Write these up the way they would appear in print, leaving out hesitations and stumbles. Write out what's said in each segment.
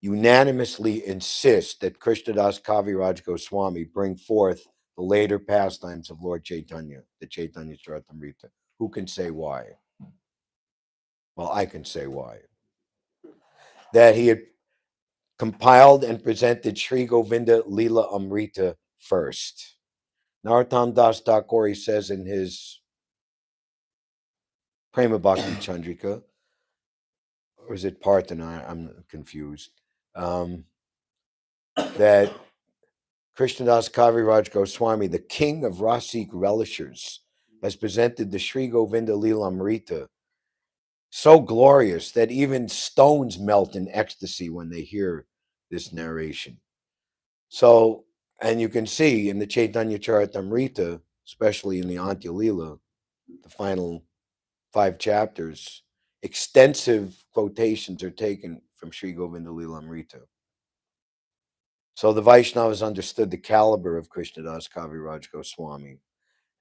unanimously insist that Krishnadas Kaviraj Goswami bring forth the later pastimes of Lord Chaitanya, the Chaitanya Charitamrita. Who can say why? Well, I can say why. That he had compiled and presented Sri Govinda Leela Amrita first. Narottam Das Thakur says in his Prema Bhakti Chandrika, or is it Parthana? I'm confused. That Krishnadas Kaviraj Goswami, the king of Rasik relishers, has presented the Sri Govinda Leelamrita so glorious that even stones melt in ecstasy when they hear this narration. So, and you can see in the Chaitanya Charitamrita, especially in the Antya Leela, the final 5 chapters, extensive quotations are taken from Sri Govinda Leelamrita. So the Vaishnavas understood the caliber of Krishnadas Kaviraj Goswami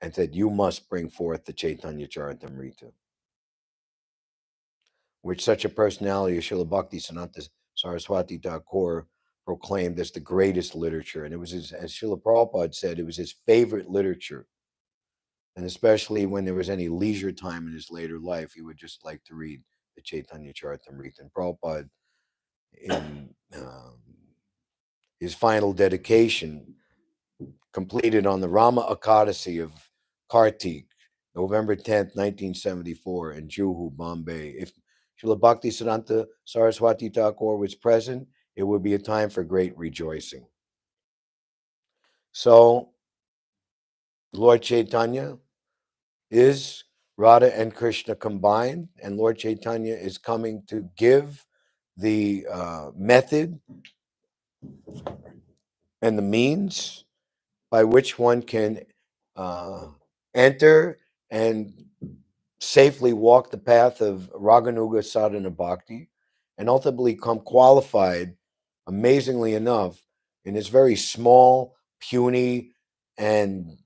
and said, you must bring forth the Chaitanya Charitamrita, which such a personality as Srila Bhakti Sananta Saraswati Thakur proclaimed as the greatest literature. And it was, as Srila Prabhupada said, it was his favorite literature. And especially when there was any leisure time in his later life, he would just like to read the Chaitanya Charitamrita. And Prabhupada, in his final dedication, completed on the Rama Akadasi of Kartik, November 10th, 1974, in Juhu, Bombay. If Srila Bhakti Siddhanta Saraswati Thakur was present, it would be a time for great rejoicing. So, Lord Chaitanya is Radha and Krishna combined, and Lord Chaitanya is coming to give the method and the means by which one can enter and safely walk the path of Raganuga Sadhana Bhakti and ultimately become qualified, amazingly enough, in this very small, puny, and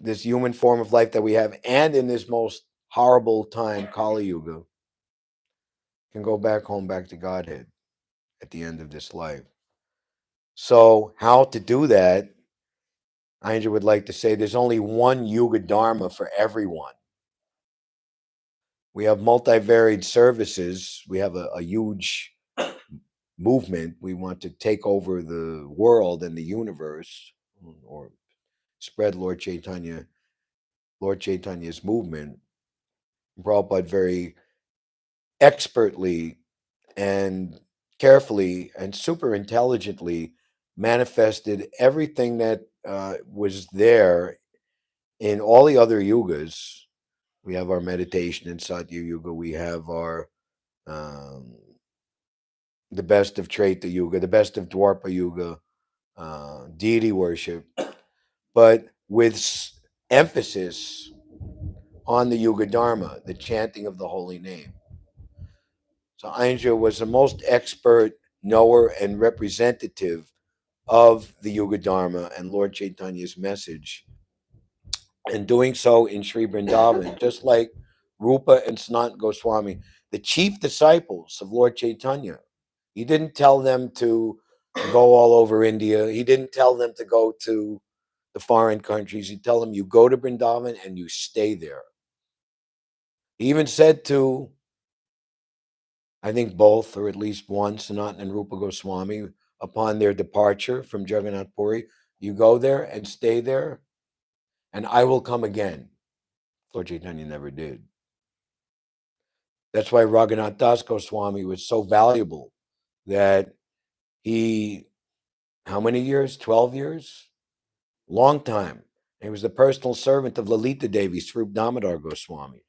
this human form of life that we have, and in this most horrible time, Kali Yuga, can go back home, back to Godhead at the end of this life. So, how to do that? Aindra would like to say there's only one Yuga Dharma for everyone. We have multivariate services. We have a huge movement. We want to take over the world and the universe, or spread Lord Chaitanya's movement. Prabhupada very expertly and carefully and super intelligently manifested everything that was there in all the other yugas. We have our meditation in Satya Yuga. We have our the best of Treta Yuga, the best of Dwarpa Yuga, deity worship, but with emphasis on the Yuga Dharma, the chanting of the holy name. So Aindra was the most expert knower and representative of the Yuga Dharma and Lord Chaitanya's message, and doing so in Sri Vrindavan, just like Rupa and Sanatana Goswami, the chief disciples of Lord Chaitanya. He didn't tell them to go all over India. He didn't tell them to go to the foreign countries. He tell them, you go to Vrindavan and you stay there. He even said to, I think both, or at least one, Sanatana and Rupa Goswami, upon their departure from Jagannath Puri, you go there and stay there, and I will come again. Lord Chaitanya never did. That's why Raghunath Das Goswami was so valuable, that he, how many years? 12 years? Long time. He was the personal servant of Lalita Devi, Swarup Damodar Goswami.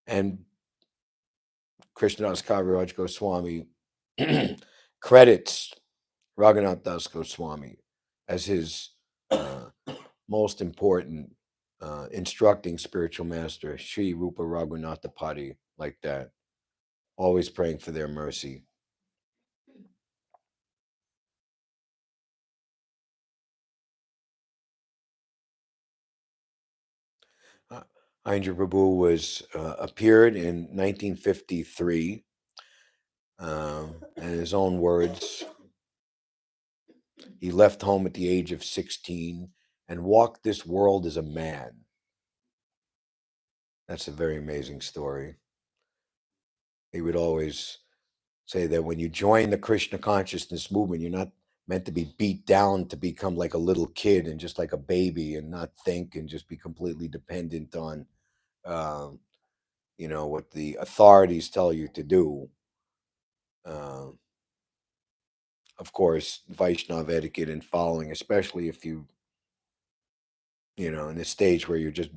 And Krishnadas Kaviraj Goswami credits Raghunath Das Goswami as his most important instructing spiritual master, Sri Rupa Raghunatha Padi, like that, always praying for their mercy. Aindra Prabhu was appeared in 1953. In his own words, he left home at the age of 16 and walked this world as a man. That's a very amazing story. He would always say that when you join the Krishna consciousness movement, you're not meant to be beat down to become like a little kid and just like a baby and not think and just be completely dependent on, um, what the authorities tell you to do. Um, of course, Vaishnav etiquette and following, especially if in a stage where you're just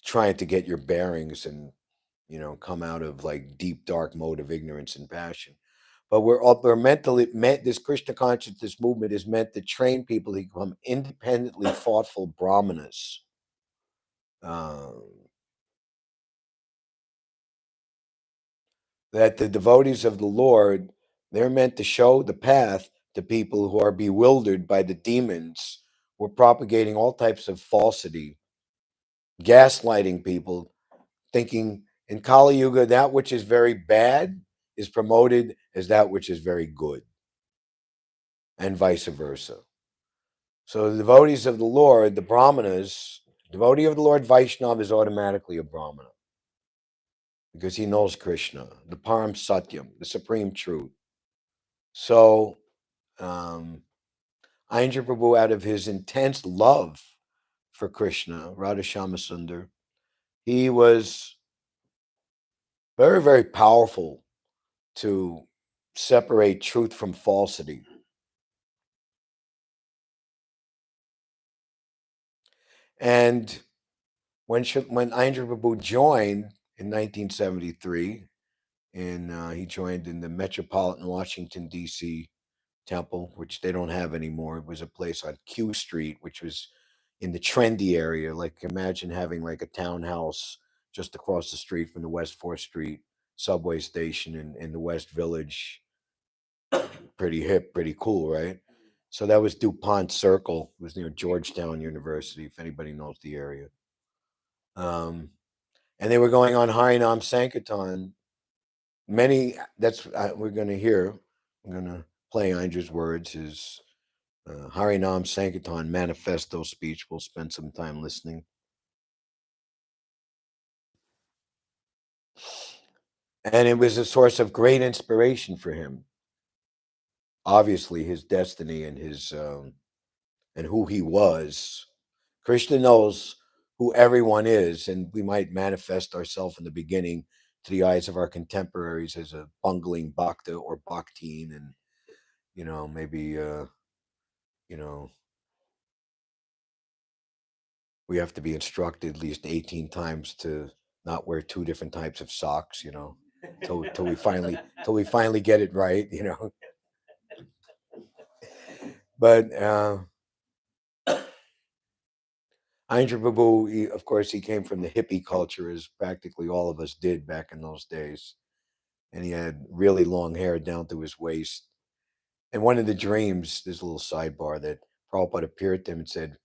trying to get your bearings and come out of like deep dark mode of ignorance and passion. But we're mentally meant. This Krishna consciousness movement is meant to train people to become independently thoughtful brahmanas. um, that the devotees of the Lord, they're meant to show the path to people who are bewildered by the demons who are propagating all types of falsity, gaslighting people, thinking in Kali Yuga that which is very bad is promoted as that which is very good, and vice versa. So the devotees of the Lord, the Brahmanas, devotee of the Lord Vaishnava is automatically a Brahmana because he knows Krishna, the Param Satyam, the supreme truth. So um, Aindra Prabhu, out of his intense love for Krishna, Radha Sundar, he was very, very powerful to separate truth from falsity. And when Aindra Prabhu joined in 1973, and he joined in the Metropolitan Washington D.C. temple, which they don't have anymore. It was a place on Q Street, which was in the trendy area. Like imagine having like a townhouse just across the street from the West 4th Street subway station in the West Village. Pretty hip, pretty cool, right? So that was DuPont Circle. It was near Georgetown University, if anybody knows the area. Um, and they were going on Harinam Sankirtan. Many, that's we're going to hear. I'm going to play Indra's words, his Harinam Sankirtan manifesto speech. We'll spend some time listening. And it was a source of great inspiration for him. Obviously, his destiny and his and who he was. Krishna knows who everyone is, and we might manifest ourselves in the beginning to the eyes of our contemporaries as a bungling bhakta or bhaktin, and maybe you know we have to be instructed at least 18 times to not wear two different types of socks, till we finally get it right. But Aindra Prabhu, of course, he came from the hippie culture, as practically all of us did back in those days. And he had really long hair down to his waist. And one of the dreams, there's a little sidebar that Prabhupada appeared to him and said,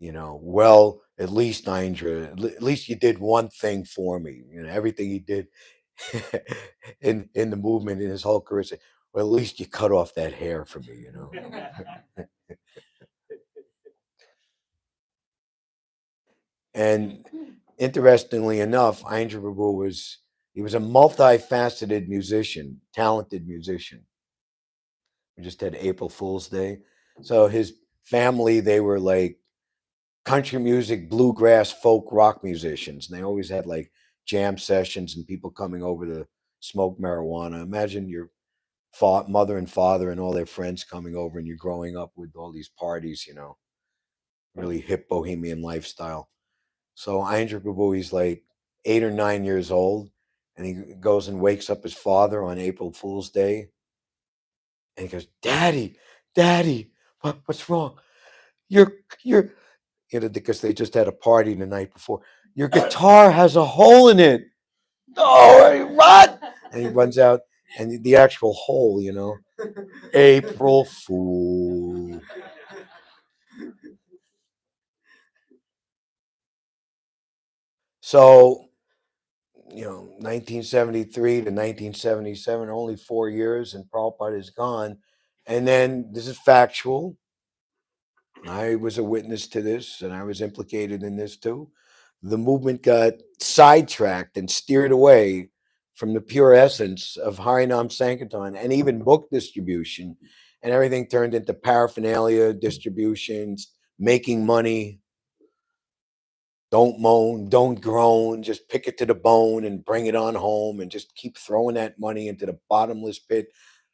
well, at least Indra, at least you did one thing for me. Everything he did in the movement in his whole career. Said, well, at least you cut off that hair for me. And interestingly enough, Indra Prabhu was a multifaceted musician, talented musician. We just had April Fool's Day. So his family, they were like country music, bluegrass, folk, rock musicians. And they always had like jam sessions and people coming over to smoke marijuana. Imagine your mother and father and all their friends coming over, and you're growing up with all these parties, really hip bohemian lifestyle. So Aindra Prabhu, he's like 8 or 9 years old, and he goes and wakes up his father on April Fool's Day, and he goes, "Daddy, Daddy, what's wrong? Your because they just had a party the night before. Your guitar has a hole in it. Oh, run!" And he runs out, and the actual hole, April Fool. So, 1973 to 1977, only 4 years, and Prabhupada is gone. And then this is factual. I was a witness to this, and I was implicated in this too. The movement got sidetracked and steered away from the pure essence of Harinam Sankirtan and even book distribution, and everything turned into paraphernalia distributions, making money. Don't moan, don't groan, just pick it to the bone and bring it on home and just keep throwing that money into the bottomless pit,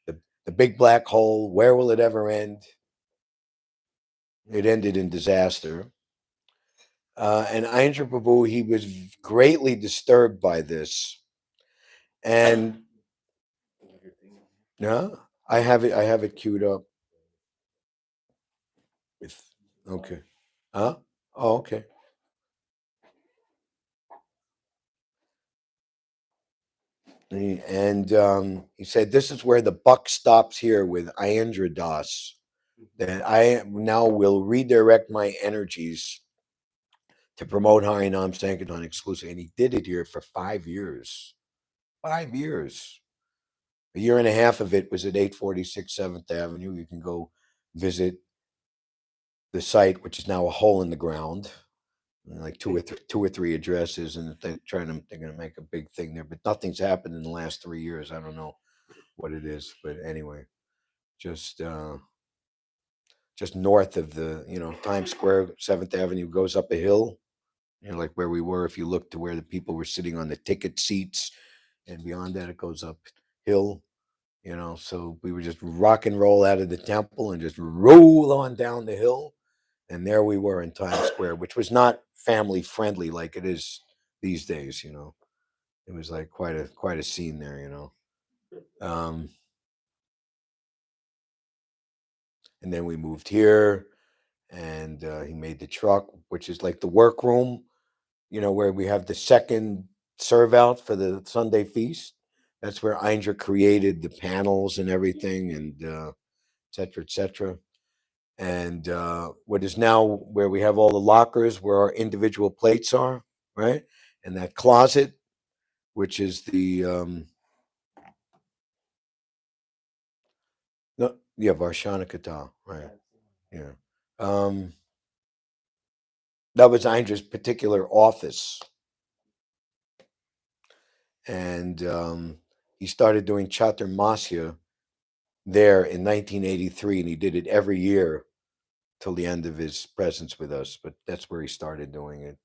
the big black hole. Where will it ever end? It ended in disaster. And Aindra Prabhu, he was greatly disturbed by this. And yeah, I have it queued up. If okay. Huh? Oh, okay. And he said, "This is where the buck stops here with Aindra Das. That I now will redirect my energies to promote Harinam Sankirtan exclusively." And he did it here for 5 years. 5 years. A year and a half of it was at 846 7th Avenue. You can go visit the site, which is now a hole in the ground, like two or three addresses, and they're going to make a big thing there. But nothing's happened in the last 3 years. I don't know what it is, but anyway, just just north of the Times Square, 7th Avenue goes up a hill. Like where we were. If you look to where the people were sitting on the ticket seats, and beyond that, it goes uphill. So we would just rock and roll out of the temple and just roll on down the hill. And there we were in Times Square, which was not family friendly like it is these days. It was like quite a scene there. And then we moved here, and he made the truck, which is like the workroom, where we have the second serve out for the Sunday feast. That's where Aindra created the panels and everything, and et cetera, et cetera. And what is now where we have all the lockers where our individual plates are, right? And that closet, which is the no, yeah, Varshanikata, right? Yeah. Um, that was Aindra's particular office, and he started doing Chaturmasya there in 1983, and he did it every year till the end of his presence with us. But that's where he started doing it.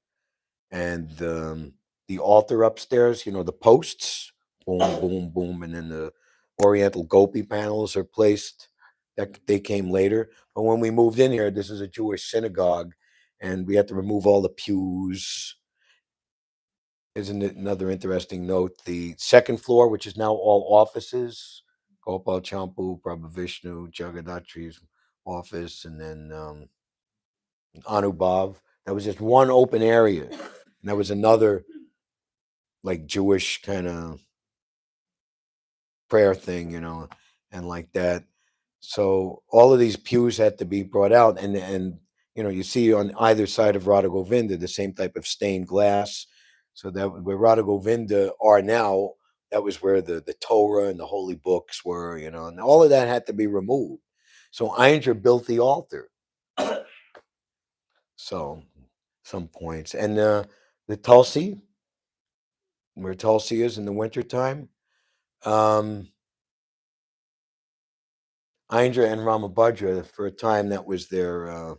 And the altar upstairs, the posts, boom, boom, boom, and then the Oriental Gopi panels are placed. That they came later. But when we moved in here, this is a Jewish synagogue, and we had to remove all the pews. Isn't it another interesting note? The second floor, which is now all offices, Gopal Champu, Prabhu Vishnu, Jagadatri's office, and then Anubhav. That was just one open area. And that was another like Jewish kind of prayer thing, and like that. So all of these pews had to be brought out, and you see on either side of Radha Govinda the same type of stained glass. So that where Radha Govinda are now, that was where the Torah and the holy books were, and all of that had to be removed. So Aindra built the altar. So some points, and the Tulsi, where Tulsi is in the wintertime. Um, Aindra and Ramabhadra, for a time, that was their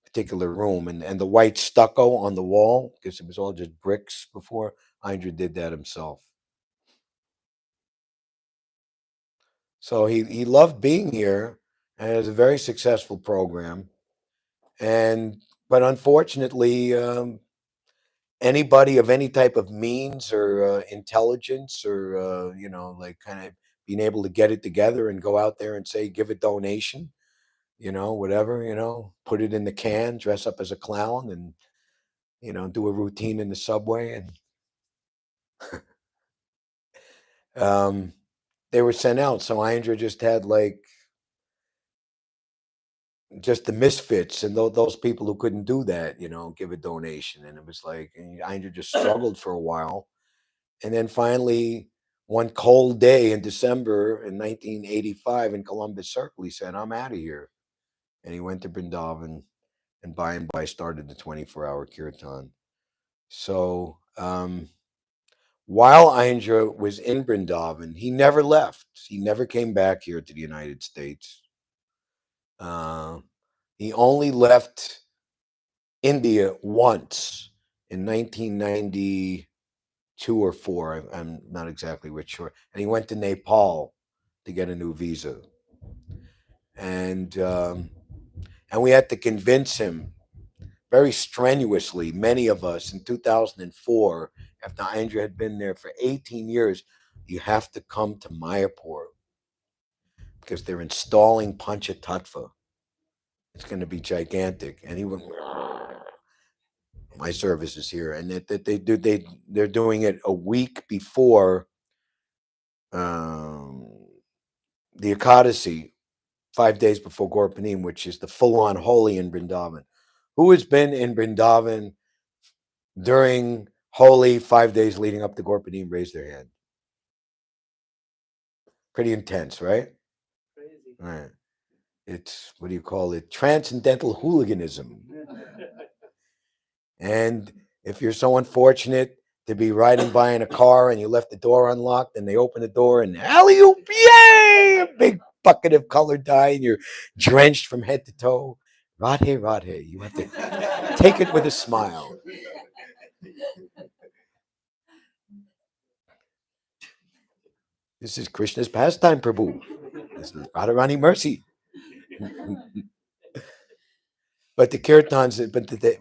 particular room, and the white stucco on the wall, because it was all just bricks before. Aindra did that himself. So he loved being here, and it was a very successful program. And but unfortunately, anybody of any type of means or intelligence or like kind of being able to get it together and go out there and say give a donation, whatever, put it in the can, dress up as a clown, and do a routine in the subway, and um, they were sent out. So Indra just had like just the misfits and those people who couldn't do that, give a donation. And it was like, and Aindra just struggled for a while. And then finally, one cold day in December in 1985 in Columbus Circle, he said, I'm out of here. And he went to Brindavan, and by and by started the 24-hour kirtan. So while Aindra was in Brindavan, he never left. He never came back here to the United States. Uh, he only left India once in 1992 or four. I'm not exactly which sure. And he went to Nepal to get a new visa, and we had to convince him very strenuously. Many of us in 2004, after Aindra had been there for 18 years, you have to come to Mayapur because they're installing Panchatattva. It's going to be gigantic. And he went, my service is here, and they're doing it a week before um, the Ekadasi, 5 days before Gorpanim, which is the full-on Holi in Vrindavan. Who has been in Vrindavan during Holi 5 days leading up to Gorpanim? Raise their hand. Pretty intense, right? Crazy. Right. It's, what do you call it? Transcendental hooliganism. And if you're so unfortunate to be riding by in a car and you left the door unlocked and they open the door and alley-oop, yay! A big bucket of colored dye and you're drenched from head to toe. Radhe, Radhe. You have to take it with a smile. This is Krishna's pastime, Prabhu. This is Radharani mercy. But the kirtans,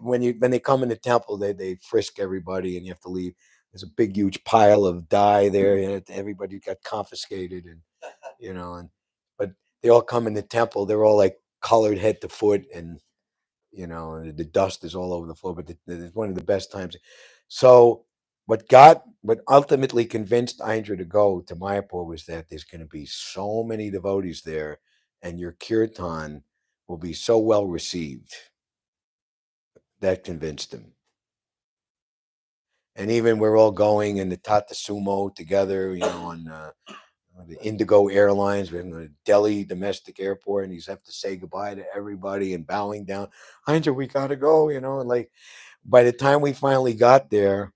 when they come in the temple, they frisk everybody, and you have to leave. There's a big, huge pile of dye there, and everybody got confiscated, and but they all come in the temple. They're all like colored head to foot, and the dust is all over the floor. But it's one of the best times. So what ultimately convinced Aindra to go to Mayapur was that there's going to be so many devotees there, and your kirtan will be so well received. That convinced him. And even we're all going in the Tata Sumo together, on the Indigo Airlines. We're in the Delhi domestic airport, and he's have to say goodbye to everybody and bowing down. Aindra, we gotta go, and like by the time we finally got there,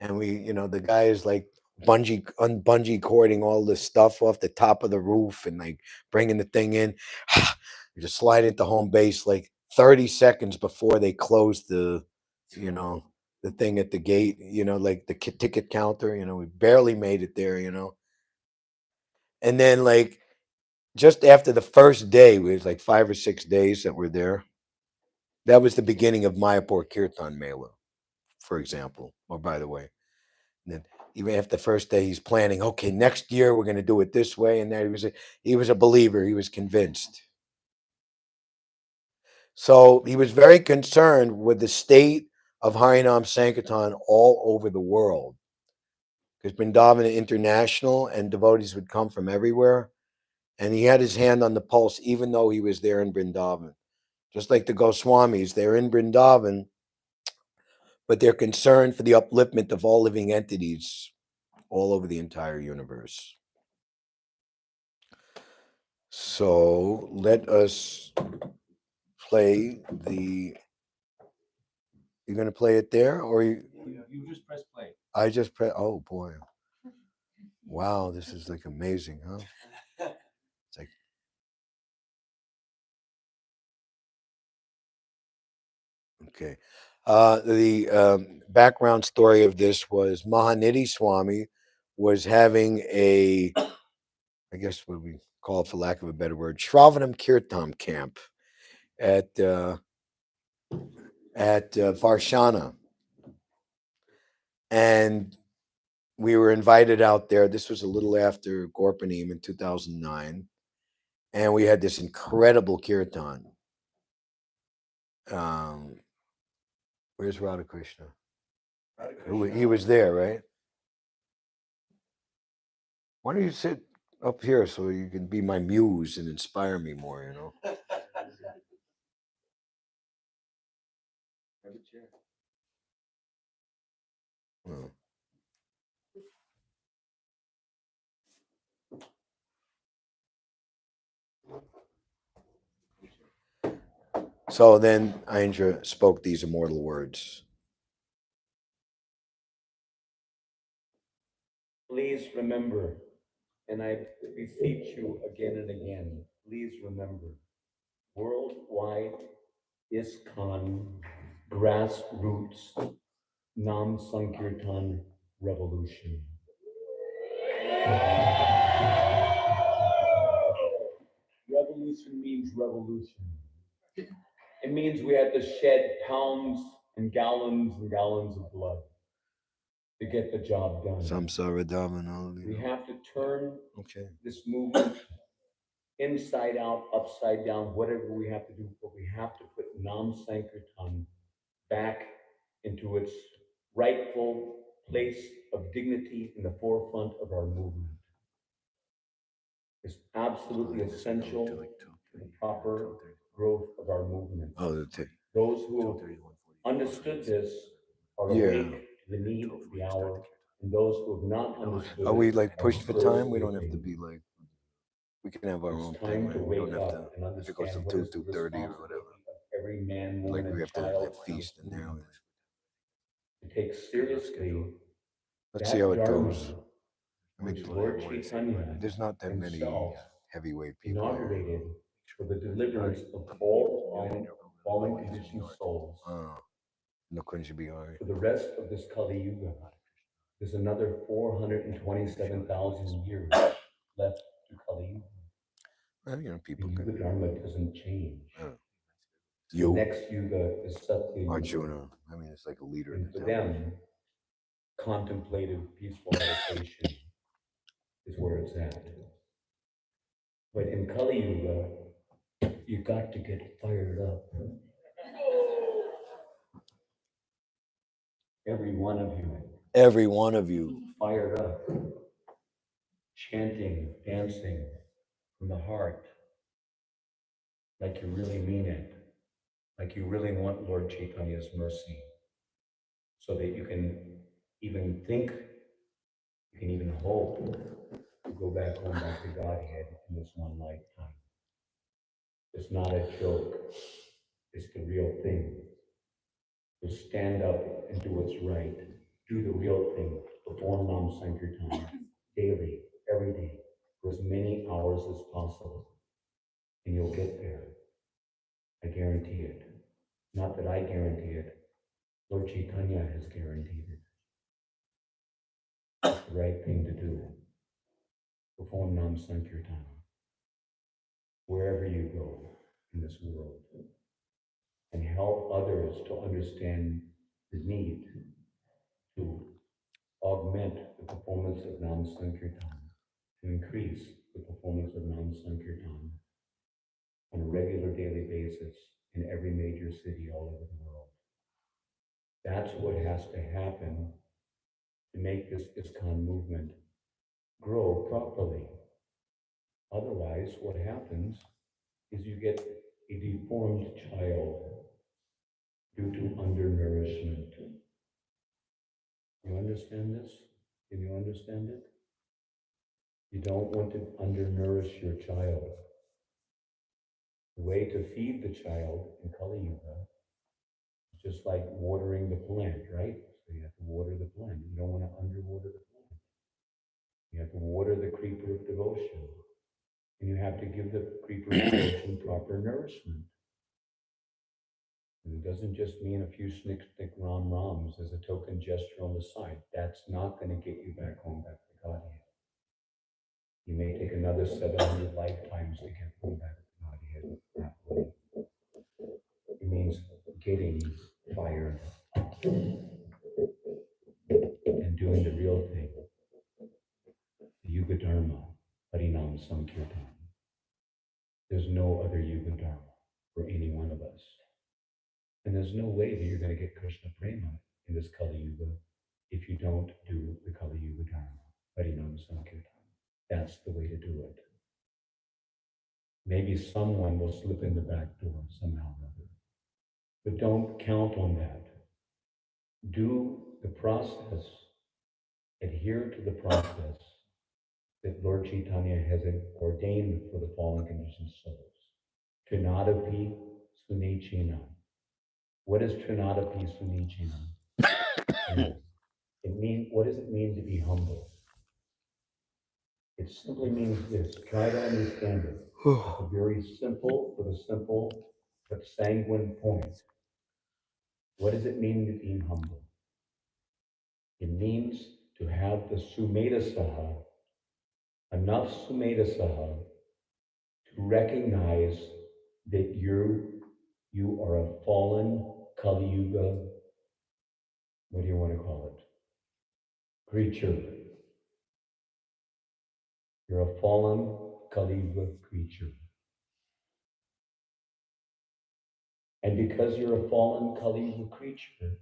and the guy is like bungee cording all the stuff off the top of the roof and like bringing the thing in. We just slide into home base like 30 seconds before they close you know, the thing at the gate, like the ticket counter, we barely made it there, And then like just after the first day, it was like 5 or 6 days that we're there. That was the beginning of Mayapur Kirtan Mela, for example. Or by the way. And then even after the first day, he's planning, okay, next year we're going to do it this way. And then he was a believer. He was convinced. So he was very concerned with the state of Harinam Sankirtan all over the world. Because Vrindavan is international and devotees would come from everywhere. And he had his hand on the pulse, even though he was there in Vrindavan. Just like the Goswamis, they're in Vrindavan, but they're concerned for the upliftment of all living entities all over the entire universe. So let us play the. You're going to play it there, or you just press play? I just press. Oh boy! Wow, this is like amazing, huh? It's like. Okay. The background story of this was Mahanidhi Swami was having I guess what we call it, for lack of a better word, Shravanam Kirtan camp at Varshana. And we were invited out there. This was a little after Gorpanim in 2009. And we had this incredible kirtan. Where's Radhakrishna? He was there, right? Why don't you sit up here so you can be my muse and inspire me more, So then Aindra spoke these immortal words. Please remember, and I beseech you again and again, please remember, worldwide ISKCON grassroots Nam Sankirtan revolution. Revolution means revolution. It means we had to shed pounds and gallons of blood to get the job done. We have to turn this movement inside out, upside down, whatever we have to do, but we have to put Nam Sankirtan back into its rightful place of dignity in the forefront of our movement. It's absolutely essential to the proper growth of our movement. Those who understood this are awake to the need of the hour, and those who have not understood Are we it like are pushed for still time? We don't have to sleeping. be like. We can have our It's own time thing, to right? We don't wake have to. up and If it goes understand till what two, is the 2:30 or whatever. responsibility of every man, Like woman, we and have to child like in feast this in there. movement. To take seriously Let's see that how it dharma goes. which Lord Chaitanya There's not that many himself heavyweight people here. inaugurated for the deliverance of all fallen conditioned souls. No couldn't be hard. For the rest of this Kali Yuga, there's another 427,000 years left to Kali Yuga. Well, you know, people The Yuga can. Dharma doesn't change. The You next Yuga is Satya aren't you? Yuga. I mean, it's like a leader in And the for temple. them, contemplative, peaceful meditation is where it's at. But in Kali Yuga, you got to get fired up. Every one of you. Every one of you. Fired up. Chanting, dancing from the heart. Like you really mean it. Like you really want Lord Chaitanya's mercy. So that you can even think, you can even hope to go back home back to Godhead in this one lifetime. It's not a joke. It's the real thing. To stand up and do what's right. Do the real thing. Perform Nam Sankirtan daily, every day, for as many hours as possible. And you'll get there. I guarantee it. Not that I guarantee it. Lord Chaitanya has guaranteed it. It's the right thing to do. Perform Nam Sankirtan wherever you go in this world. And help others to understand the need to augment the performance of Nam Sankirtan, to increase the performance of Nam Sankirtan on a regular daily basis in every major city all over the world. That's what has to happen to make this ISKCON movement grow properly. Otherwise, what happens is you get a deformed child due to undernourishment. You understand this? Can you understand it? You don't want to undernourish your child. The way to feed the child in Kali Yuga is just like watering the plant, right? So you have to water the plant. You don't want to underwater the plant. You have to water the creeper of devotion. And you have to give the creeper of devotion proper nourishment. And it doesn't just mean a few snick, rom, roms as a token gesture on the side. That's not going to get you back home, back to Godhead. You may take another 700 lifetimes to get home back to Godhead that way. It means getting fired and doing the real thing. The Yuga Dharma, Harinam Sankirtan. There's no other Yuga Dharma for any one of us. And there's no way that you're going to get Krishna Prema in this Kali Yuga if you don't do the Kali Yuga Dharma, Harinam Sankirtan. That's the way to do it. Maybe someone will slip in the back door somehow or other. But don't count on that. Do the process, adhere to the process that Lord Chaitanya has ordained for the fallen conditioned souls. Trinadapi Sunicina. What is Trinadapi Sunicina? What does it mean to be humble? It simply means this. Try to understand it. It's a very simple, but sanguine point. What does it mean to be humble? It means to have the sumedhasaha, enough sumedhasaha to recognize that you are a fallen Kali Yuga, what do you want to call it? Creature. You're a fallen Kali Yuga creature. And because you're a fallen Kali Yuga creature,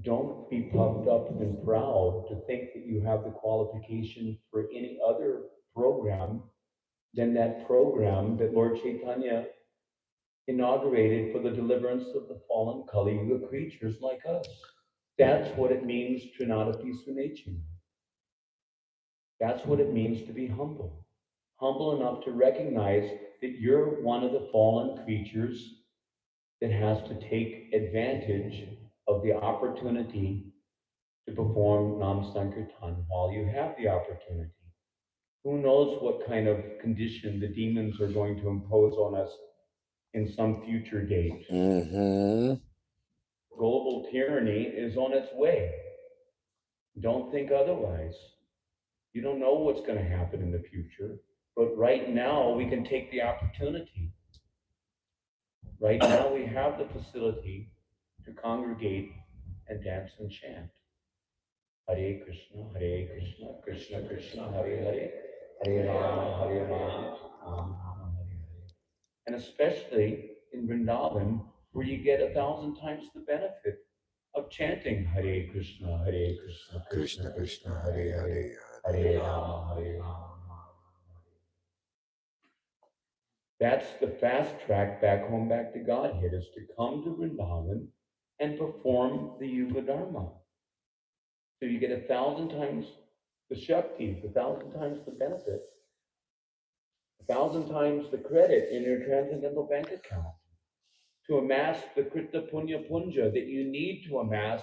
don't be puffed up and proud to think that you have the qualification for any other program than that program that Lord Chaitanya inaugurated for the deliverance of the fallen Kali Yuga creatures like us. That's what it means, Trinadapi Sunechin. That's what it means to be humble. Humble enough to recognize that you're one of the fallen creatures that has to take advantage of the opportunity to perform Nam Sankirtan while you have the opportunity. Who knows what kind of condition the demons are going to impose on us in some future date. Mm-hmm. Global tyranny is on its way. Don't think otherwise. You don't know what's going to happen in the future, but right now we can take the opportunity. Right now we have the facility to congregate and dance and chant. Hare Krishna, Krishna Krishna, Hare Hare, Hare Rama, Rama, Rama Hare Hare. And especially in Vrindavan, where you get 1,000 times the benefit of chanting Hare Krishna, Krishna Krishna, Hare Hare, Hare Rama, Hare Rama. That's the fast track back home, back to Godhead, is to come to Vrindavan and perform the Yuga Dharma. So you get 1,000 times the Shakti, 1,000 times the benefit, 1,000 times the credit in your transcendental bank account to amass the Krita Punya Punja that you need to amass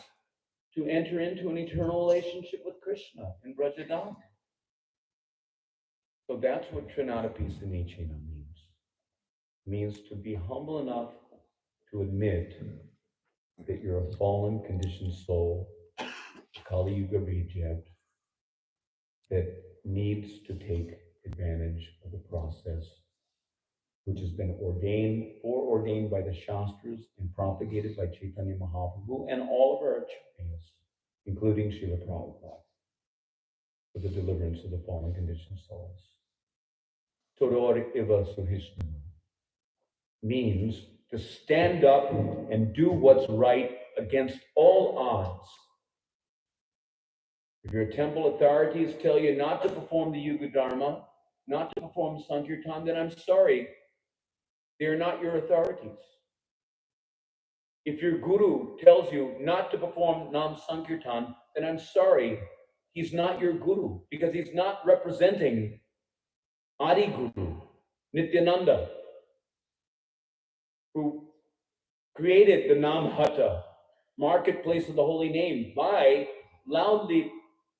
to enter into an eternal relationship with Krishna in Brajadam. So that's what Trinadapi Sanichina means. It means to be humble enough to admit that you're a fallen, conditioned soul, Kali Yuga reject, that needs to take advantage of the process which has been foreordained by the Shastras and propagated by Chaitanya Mahaprabhu and all of our acharyas, including Srila Prabhupada, for the deliverance of the fallen conditioned souls. Todor Iva Suhishna means to stand up and do what's right against all odds. If your temple authorities tell you not to perform the Yuga Dharma, not to perform Sankirtan, then I'm sorry, they're not your authorities. If your guru tells you not to perform Nam Sankirtan, then I'm sorry, he's not your guru, because he's not representing Adi Guru, Nityananda, who created the Nam Hata, marketplace of the holy name, by loudly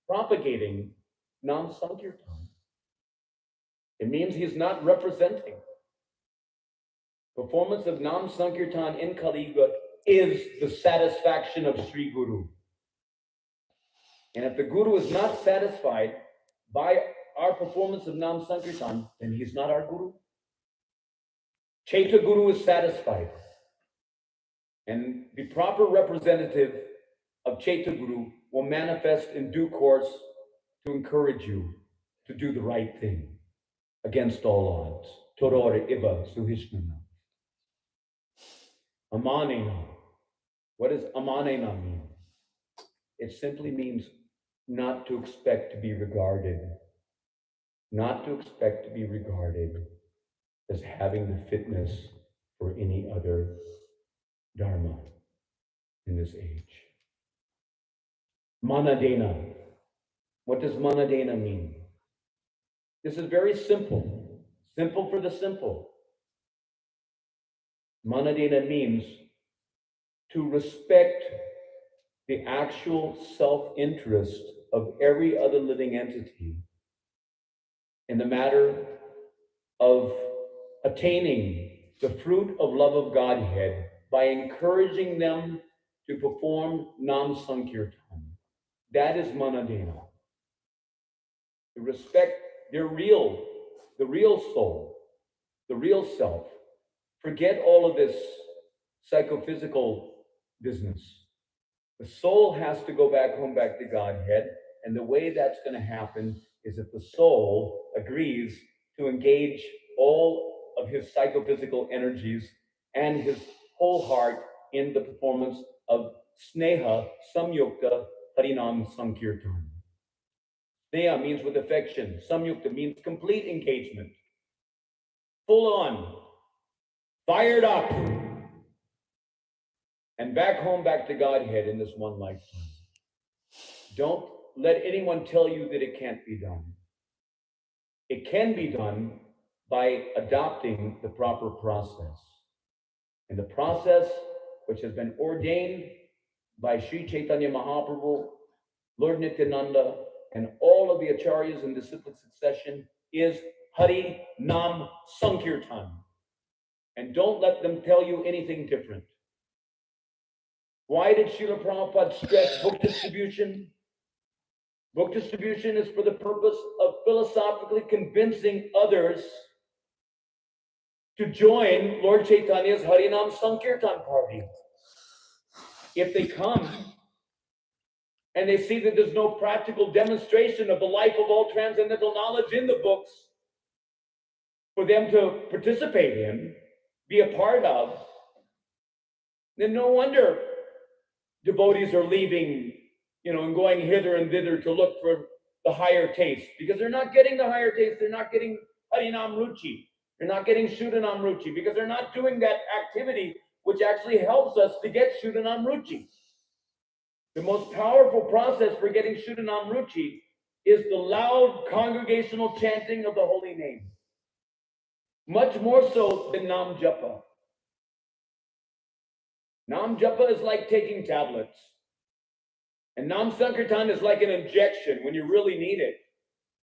propagating Nam Sankirtan. It means he's not representing. Performance of Nam Sankirtan in Kali Yuga is the satisfaction of Sri Guru. And if the Guru is not satisfied by our performance of Nam Sankirtan, then he's not our Guru. Chaita Guru is satisfied. And the proper representative of Chaita Guru will manifest in due course to encourage you to do the right thing against all odds. Todore Iva Suhishnana. Amanena. What does Amanena mean? It simply means not to expect to be regarded, not to expect to be regarded as having the fitness for any other dharma in this age. Manadena. What does manadena mean? This is very simple. Simple for the simple. Manadena means to respect the actual self-interest of every other living entity in the matter of attaining the fruit of love of Godhead by encouraging them to perform Nam Sankirtan. That is Manadena. To respect their the real soul, the real self. Forget all of this psychophysical business. The soul has to go back home, back to Godhead. And the way that's going to happen is if the soul agrees to engage all of his psychophysical energies and his whole heart in the performance of Sneha Samyukta Harinam Sankirtan. Sneha means with affection. Samyukta means complete engagement. Full on. Fired up. And back home, back to Godhead in this one lifetime. Don't let anyone tell you that it can't be done. It can be done by adopting the proper process. And the process, which has been ordained by Sri Chaitanya Mahaprabhu, Lord Nityananda, and all of the acharyas in disciplic succession, is Hari Nam Sankirtan. And don't let them tell you anything different. Why did Srila Prabhupada stress book distribution? Book distribution is for the purpose of philosophically convincing others to join Lord Chaitanya's Harinam Sankirtan party. If they come and they see that there's no practical demonstration of the life of all transcendental knowledge in the books for them to participate in, be a part of, then no wonder devotees are leaving, and going hither and thither to look for the higher taste, because they're not getting the higher taste. They're not getting Harinam Ruchi. They're not getting Shuddhanam Ruchi, because they're not doing that activity which actually helps us to get Shuddhanam Ruchi. The most powerful process for getting Shuddhanam Ruchi is the loud congregational chanting of the holy name. Much more so than Nam Japa. Nam Japa is like taking tablets. And Nam Sankirtan is like an injection when you really need it.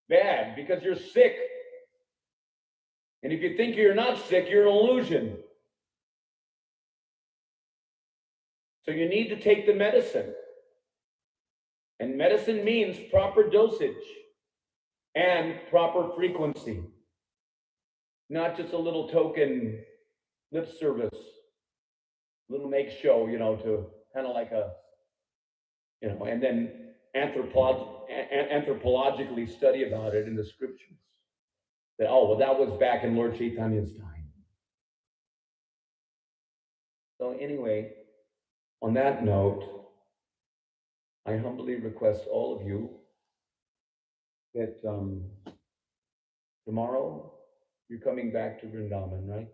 Bad, because you're sick. And if you think you're not sick, you're an illusion. So you need to take the medicine. And medicine means proper dosage and proper frequency. Not just a little token lip service, little make show, to kind of like a, and then anthropologically study about it in the scriptures. That, that was back in Lord Chaitanya's time. So anyway, on that note, I humbly request all of you that tomorrow you're coming back to Vrindavan, right?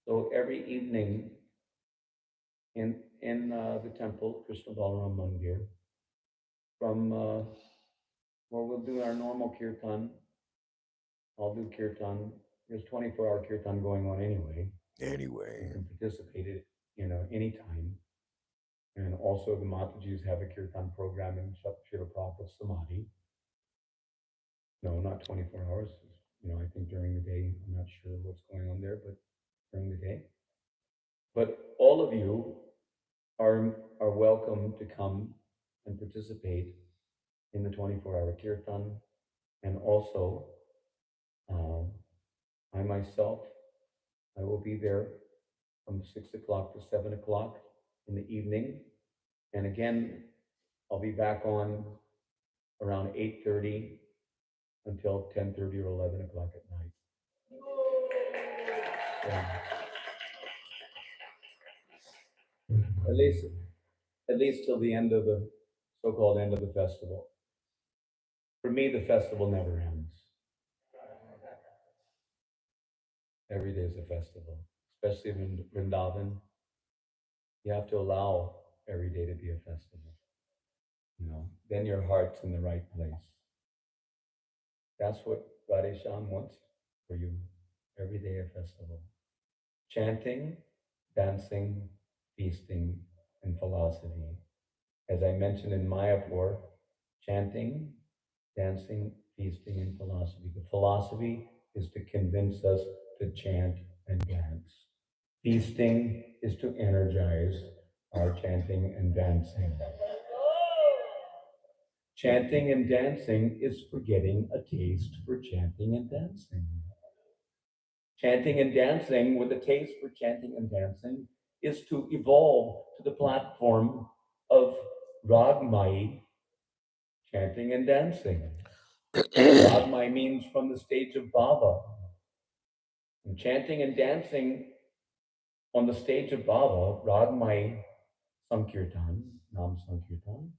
So every evening in the temple, Krishna Balaram Mandir, from where we'll do our normal kirtan. I'll do kirtan. There's 24-hour kirtan going on anyway. Anyway, you can participate in anytime. And also the Matajis have a kirtan program in Srila Prabhupada's Samadhi. No, not 24 hours. I think during the day. I'm not sure what's going on there, but during the day. But all of you are welcome to come and participate in the 24-hour kirtan. And also, I myself, I will be there from 6 o'clock to 7 o'clock in the evening. And again, I'll be back on around 8:30 until 10:30 or 11 o'clock at night. At least till the end of the so-called end of the festival. For me, the festival never ends. Every day is a festival, especially in Vrindavan. You have to allow every day to be a festival. Then your heart's in the right place. That's what Radhe Shyam wants for you. Every day a festival. chanting, dancing, feasting, and philosophy. As I mentioned in Mayapur, chanting, dancing, feasting, and philosophy. The philosophy is to convince us to chant and dance. Feasting is to energize our chanting and dancing. Chanting and dancing is for getting a taste for chanting and dancing. Chanting and dancing with a taste for chanting and dancing is to evolve to the platform of Ragmai, chanting and dancing. Ragmai means from the stage of Baba. And chanting and dancing on the stage of Baba, Ragmai Sankirtan, Nam Sankirtan,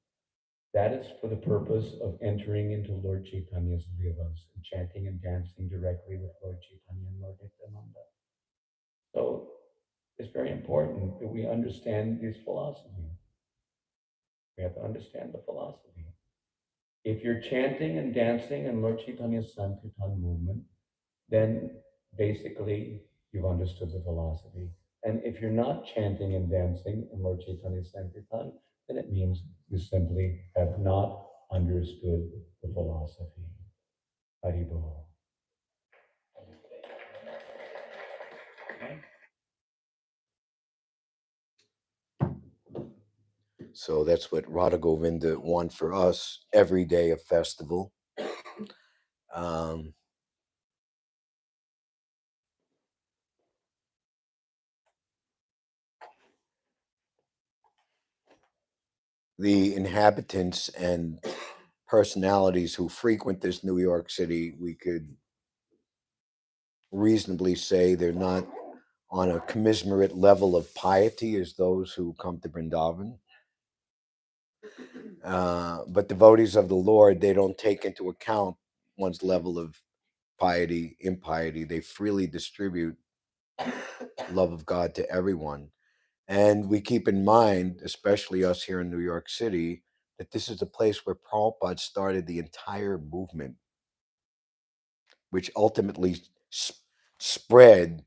that is for the purpose of entering into Lord Chaitanya's Leelas and chanting and dancing directly with Lord Chaitanya and Lord Nityananda. So it's very important that we understand this philosophy. We have to understand the philosophy. If you're chanting and dancing in Lord Chaitanya's Sankirtan movement, then basically you've understood the philosophy. And if you're not chanting and dancing in Lord Chaitanya's Sankirtan, then it means you simply have not understood the philosophy. Haribol. Okay? So that's what Radha Govinda want for us every day of festival. Um, the inhabitants and personalities who frequent this New York City, we could reasonably say they're not on a commiserate level of piety as those who come to Vrindavan. But devotees of the Lord, they don't take into account one's level of piety, impiety. They freely distribute love of God to everyone. And we keep in mind, especially us here in New York City, that this is the place where Prabhupada started the entire movement, which ultimately spread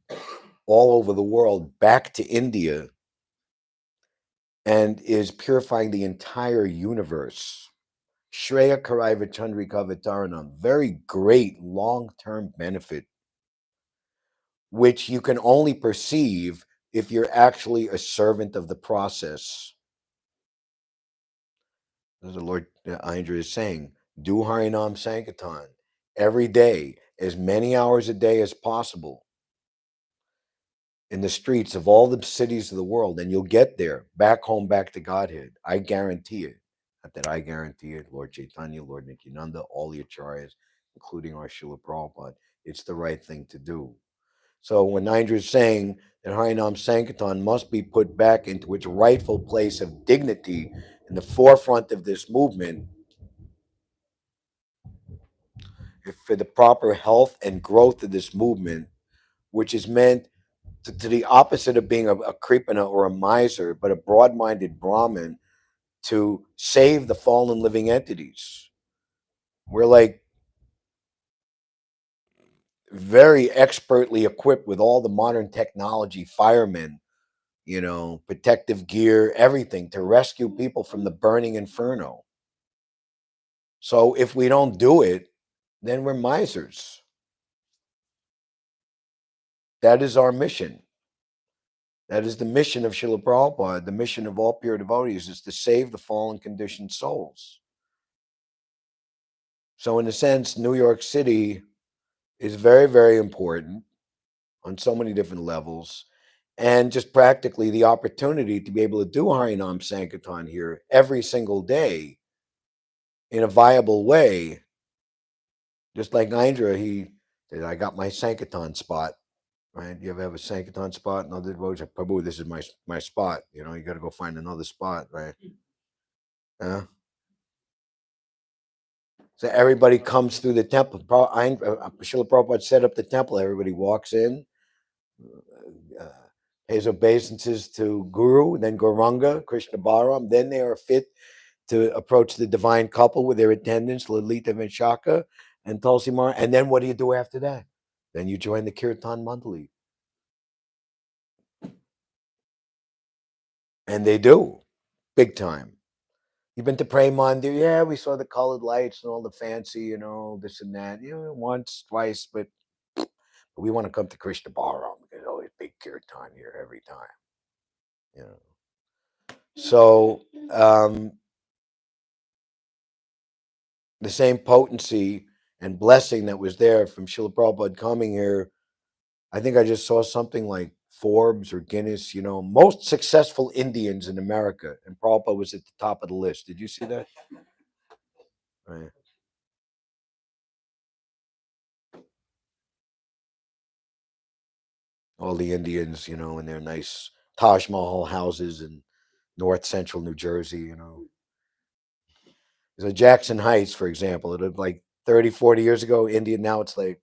all over the world back to India and is purifying the entire universe. Shreya Karaiva Chandrika Vitaranam, very great long-term benefit, which you can only perceive if you're actually a servant of the process. As the Lord Aindra is saying, do Harinam Sankirtan every day, as many hours a day as possible in the streets of all the cities of the world, and you'll get there, back home, back to Godhead. I guarantee it. Not that I guarantee it, Lord Chaitanya, Lord Nityananda, all the acharyas, including our Srila Prabhupada. It's the right thing to do. So when Aindra is saying that Harinam Sankirtan must be put back into its rightful place of dignity in the forefront of this movement, for the proper health and growth of this movement, which is meant to the opposite of being a kripana or a miser, but a broad-minded Brahmin to save the fallen living entities. We're like very expertly equipped with all the modern technology, firemen, protective gear, everything to rescue people from the burning inferno. So if we don't do it, then we're misers. That is our mission. That is the mission of Srila Prabhupada. The mission of all pure devotees is to save the fallen conditioned souls. So in a sense, New York City is very, very important on so many different levels. And just practically the opportunity to be able to do Harinam Sankirtan here every single day in a viable way. Just like Aindra, he said, I got my Sankirtan spot. Right? You ever have a Sankirtan spot? And other devotees like, Prabhu, this is my spot. You got to go find another spot, right? So everybody comes through the temple. Srila Prabhupada set up the temple. Everybody walks in, uh, pays obeisances to Guru, then Gauranga, Krishna Balaram. Then they are fit to approach the divine couple with their attendants, Lalita Vishaka and Tulsi Mara. And then what do you do after that? Then you join the Kirtan Mandali. And they do, big time. You've been to Prem Mandir? Yeah, we saw the colored lights and all the fancy, this and that. Once, twice, but we want to come to Krishna Ballroom. There's always big kirtan here every time. You know. So the same potency and blessing that was there from Srila Prabhupada coming here, I think I just saw something like Forbes or Guinness, most successful Indians in America, and Prabhupada was at the top of the list. Did you see that? Right. All the Indians, in their nice Taj Mahal houses in north central New Jersey. So Jackson Heights, for example, it was like 30, 40 years ago, Indian. Now it's like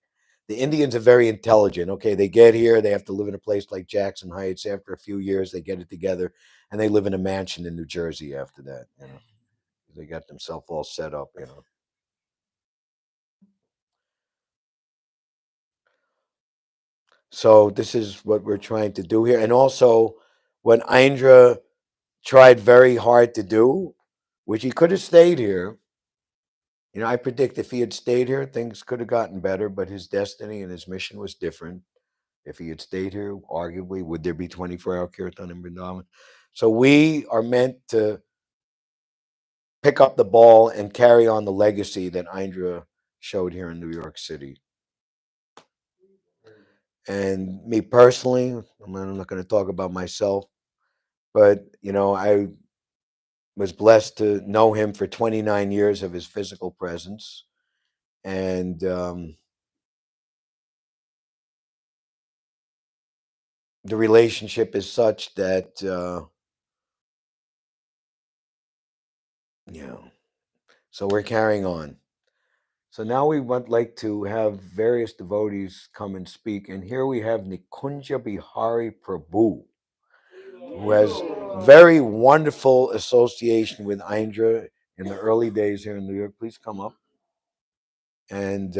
the Indians are very intelligent. Okay, they get here, they have to live in a place like Jackson Heights. After a few years, they get it together and they live in a mansion in New Jersey after that. They got themselves all set up. So this is what we're trying to do here. And also, when Aindra tried very hard to do, which he could have stayed here. I predict if he had stayed here, things could have gotten better, but his destiny and his mission was different. If he had stayed here, arguably, would there be 24-hour kirtan in Vrindavan? So we are meant to pick up the ball and carry on the legacy that Aindra showed here in New York City. And me personally, I'm not going to talk about myself, but I was blessed to know him for 29 years of his physical presence, and the relationship is such that so we're carrying on. So now we would like to have various devotees come and speak, and here we have Nikunja Bihari Prabhu, who has very wonderful association with Aindra in the early days here in New York. Please come up. And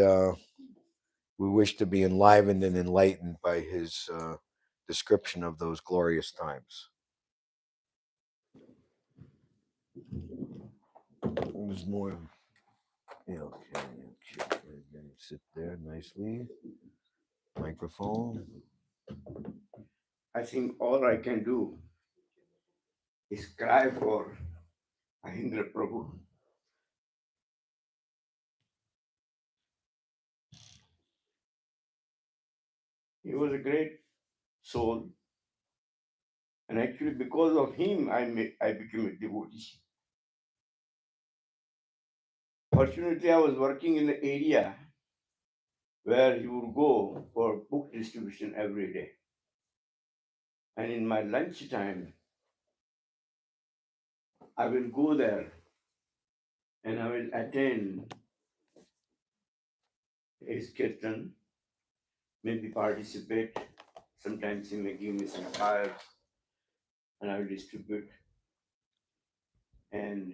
we wish to be enlivened and enlightened by his description of those glorious times. There's more. Okay. Sit there nicely. Microphone. I think all I can do is cry for Aindra Prabhu. He was a great soul, and actually, because of him, I became a devotee. Fortunately, I was working in the area where he would go for book distribution every day. And in my lunch time, I will go there and I will attend his kirtan, maybe participate. Sometimes he may give me some cards and I will distribute. And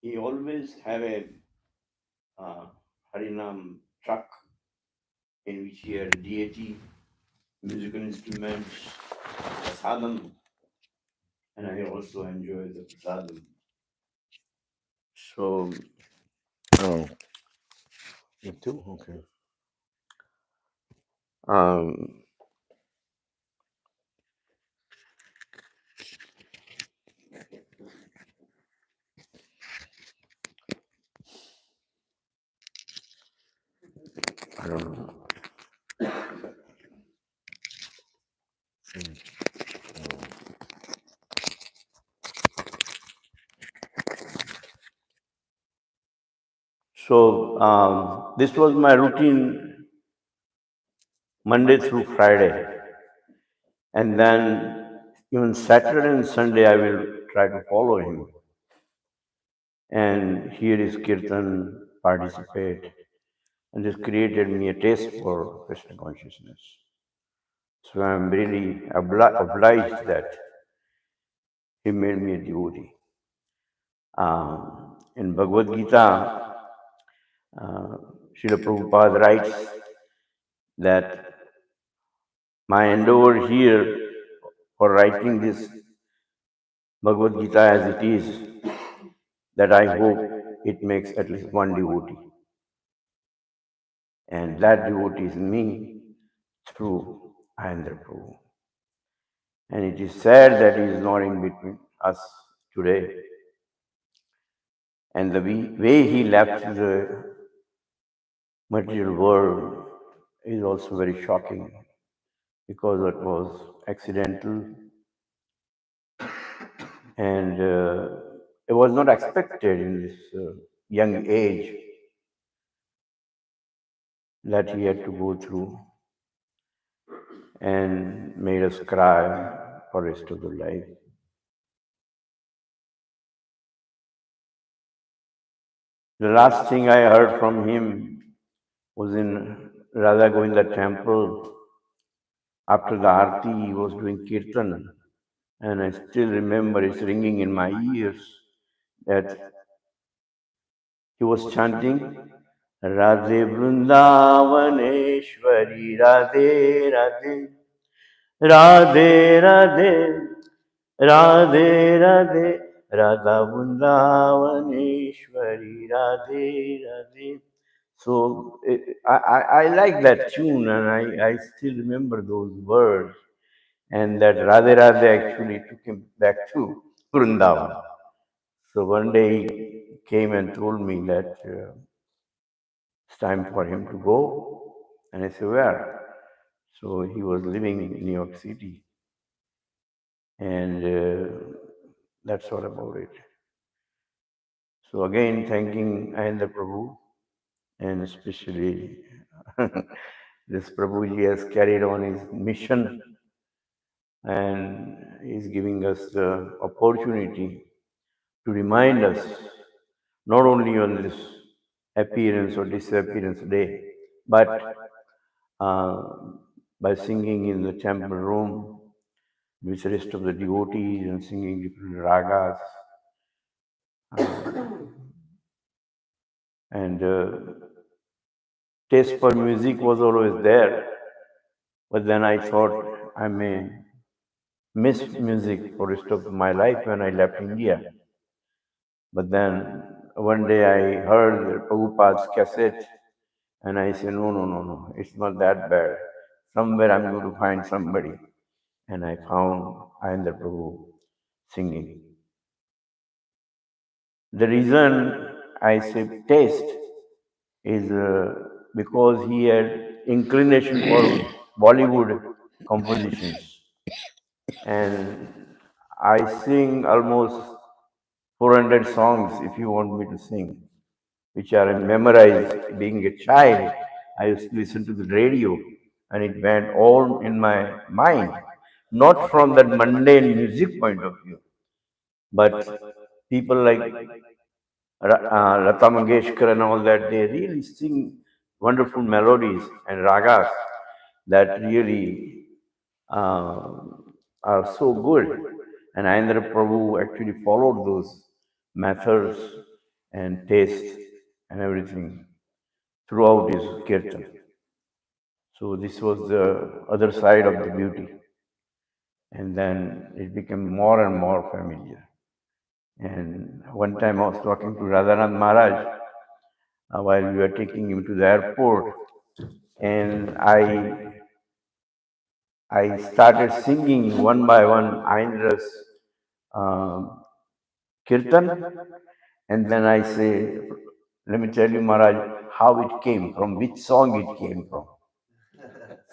he always have a Harinam truck in which he had deity, musical instruments, prasadam, and I also enjoy the prasadam. So, Oh, you too? Okay. um, I don't know. so this was my routine Monday through Friday, and then even Saturday and Sunday I will try to follow him and hear his kirtan, participate, and this created me a taste for Krishna consciousness. So I'm really obliged that he made me a devotee. In Bhagavad Gita, Srila Prabhupada writes that my endeavor here for writing this Bhagavad Gita as it is, that I hope it makes at least one devotee. And that devotee is me through Aindra Prabhu. And it is sad that he is not in between us today. And the way he left the material world is also very shocking because it was accidental and it was not expected in this young age that he had to go through and made us cry for the rest of the life. The last thing I heard from him was in Radha Govinda temple. After the arti, he was doing kirtan, and I still remember it's ringing in my ears that he was chanting Radhe Vrindavaneshwari, Radhe Radhe, Radhe Radhe, Radhe Radhe, Radha Vrindavaneshwari, Radhe Radhe. So I like that tune, and I still remember those words. And that Radhe Radhe actually took him back to Vrindavan. So one day he came and told me that it's time for him to go. And I said, where? So he was living in New York City. And that's all about it. So again, thanking Aindra Prabhu, and especially this Prabhuji has carried on his mission and is giving us the opportunity to remind us not only on this appearance or disappearance day, but uh, by singing in the temple room with the rest of the devotees and singing different ragas. And taste for music was always there, but then I thought I may miss music for the rest of my life when I left India. But then one day I heard Prabhupada's cassette and I said, no, no, no, no, it's not that bad. Somewhere I'm going to find somebody. And I found Aindra Prabhu singing. The reason I say taste is because he had inclination for Bollywood compositions. And I sing almost 400 songs if you want me to sing, which are memorized. Being a child, I used to listen to the radio and it went all in my mind, not from that mundane music point of view, but people like Lata Mangeshkar and all that, they really sing wonderful melodies and ragas that really uh, are so good. And Aindra Prabhu actually followed those methods and taste and everything throughout his kirtan. So this was the other side of the beauty. And then it became more and more familiar. And one time I was talking to Radhanath Maharaj while we were taking him to the airport, and I started singing one by one Aindra's um, kirtan, and then I say, let me tell you, Maharaj, how it came from, which song it came from.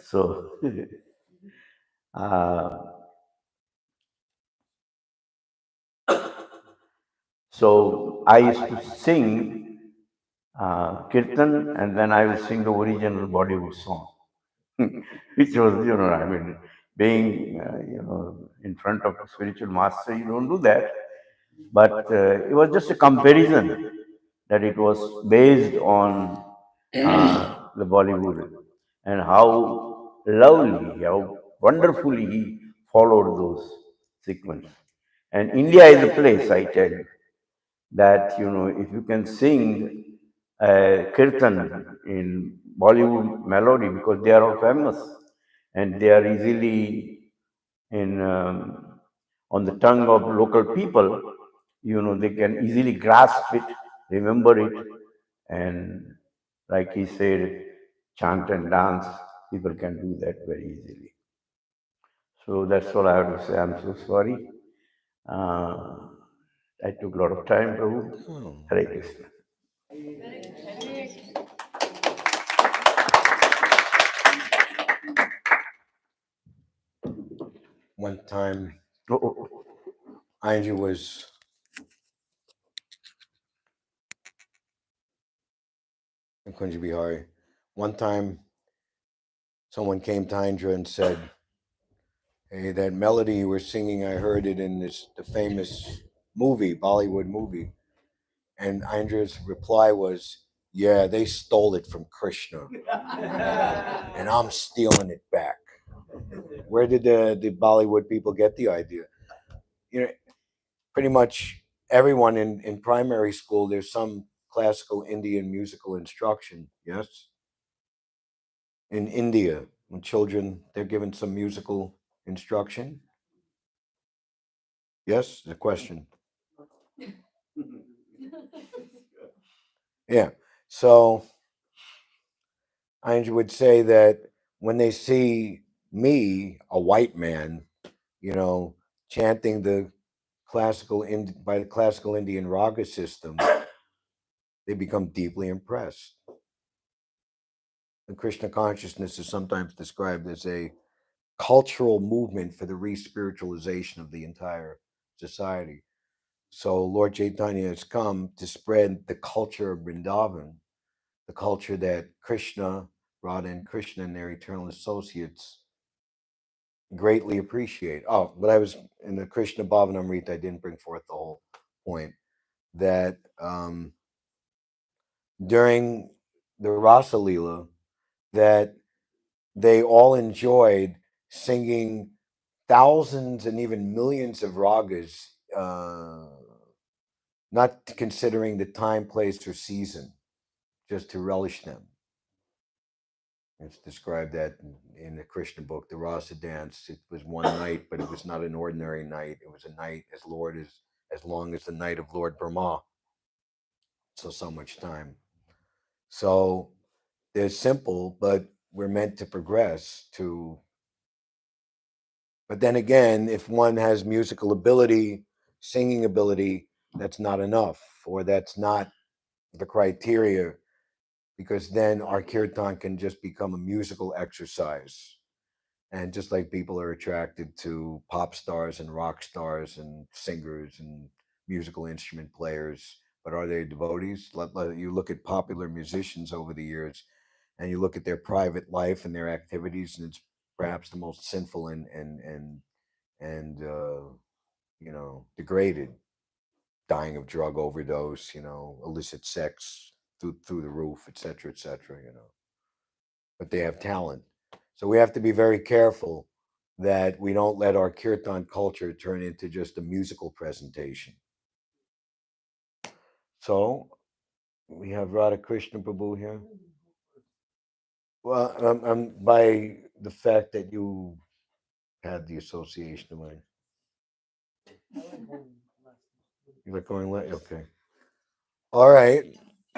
So, uh, so I used to sing kirtan, and then I will sing the original Bollywood song, which was, I mean, being, in front of a spiritual master, you don't do that. But it was just a comparison that it was based on the Bollywood and how lovely, how wonderfully he followed those sequences. And India is a place, I tell you, that if you can sing kirtan in Bollywood melody, because they are all famous and they are easily in on the tongue of local people, they can easily grasp it, remember it, and like he said, chant and dance, people can do that very easily. So that's all I have to say. I'm so sorry. Uh, I took a lot of time, Prabhu. Oh, Hare Krishna. one time, Oh, oh, Aindra was in Kunji Bihari. One time, someone came to Aindra and said, "Hey, that melody you were singing, I heard it in the famous movie, Bollywood movie." And Aindra's reply was, "Yeah, they stole it from Krishna, and I'm stealing it back." Where did the Bollywood people get the idea? You know, pretty much everyone in primary school, there's some classical Indian musical instruction. Yes, in India, when children they're given some musical instruction. Yes, the question. Yeah. So Andrew would say that when they see me, a white man, chanting the by the classical Indian raga system, they become deeply impressed. The Krishna consciousness is sometimes described as a cultural movement for the re-spiritualization of the entire society. So Lord Chaitanya has come to spread the culture of Vrindavan, the culture that Krishna, Radha and Krishna and their eternal associates greatly appreciate. Oh, but I was in the Krishna Bhavanamrita, I didn't bring forth the whole point that during the Rasa Leela, that they all enjoyed singing thousands and even millions of ragas, not considering the time, place, or season, just to relish them. It's described that in the Krishna book, the Rasa dance. It was one night, but it was not an ordinary night. It was a night as long as the night of Lord Brahma. So much time. So they're simple, but we're meant to progress to. But then again, if one has musical ability, singing ability, that's not enough, or that's not the criteria, because then our kirtan can just become a musical exercise. And just like people are attracted to pop stars and rock stars and singers and musical instrument players, but are they devotees? You look at popular musicians over the years, and you look at their private life and their activities, and it's perhaps the most sinful and degraded, dying of drug overdose, illicit sex through the roof, etc., etc. But they have talent. So we have to be very careful that we don't let our kirtan culture turn into just a musical presentation. So we have Radha Krishna Prabhu here. Well, by the fact that you had the association with. You like going late? Okay. All right.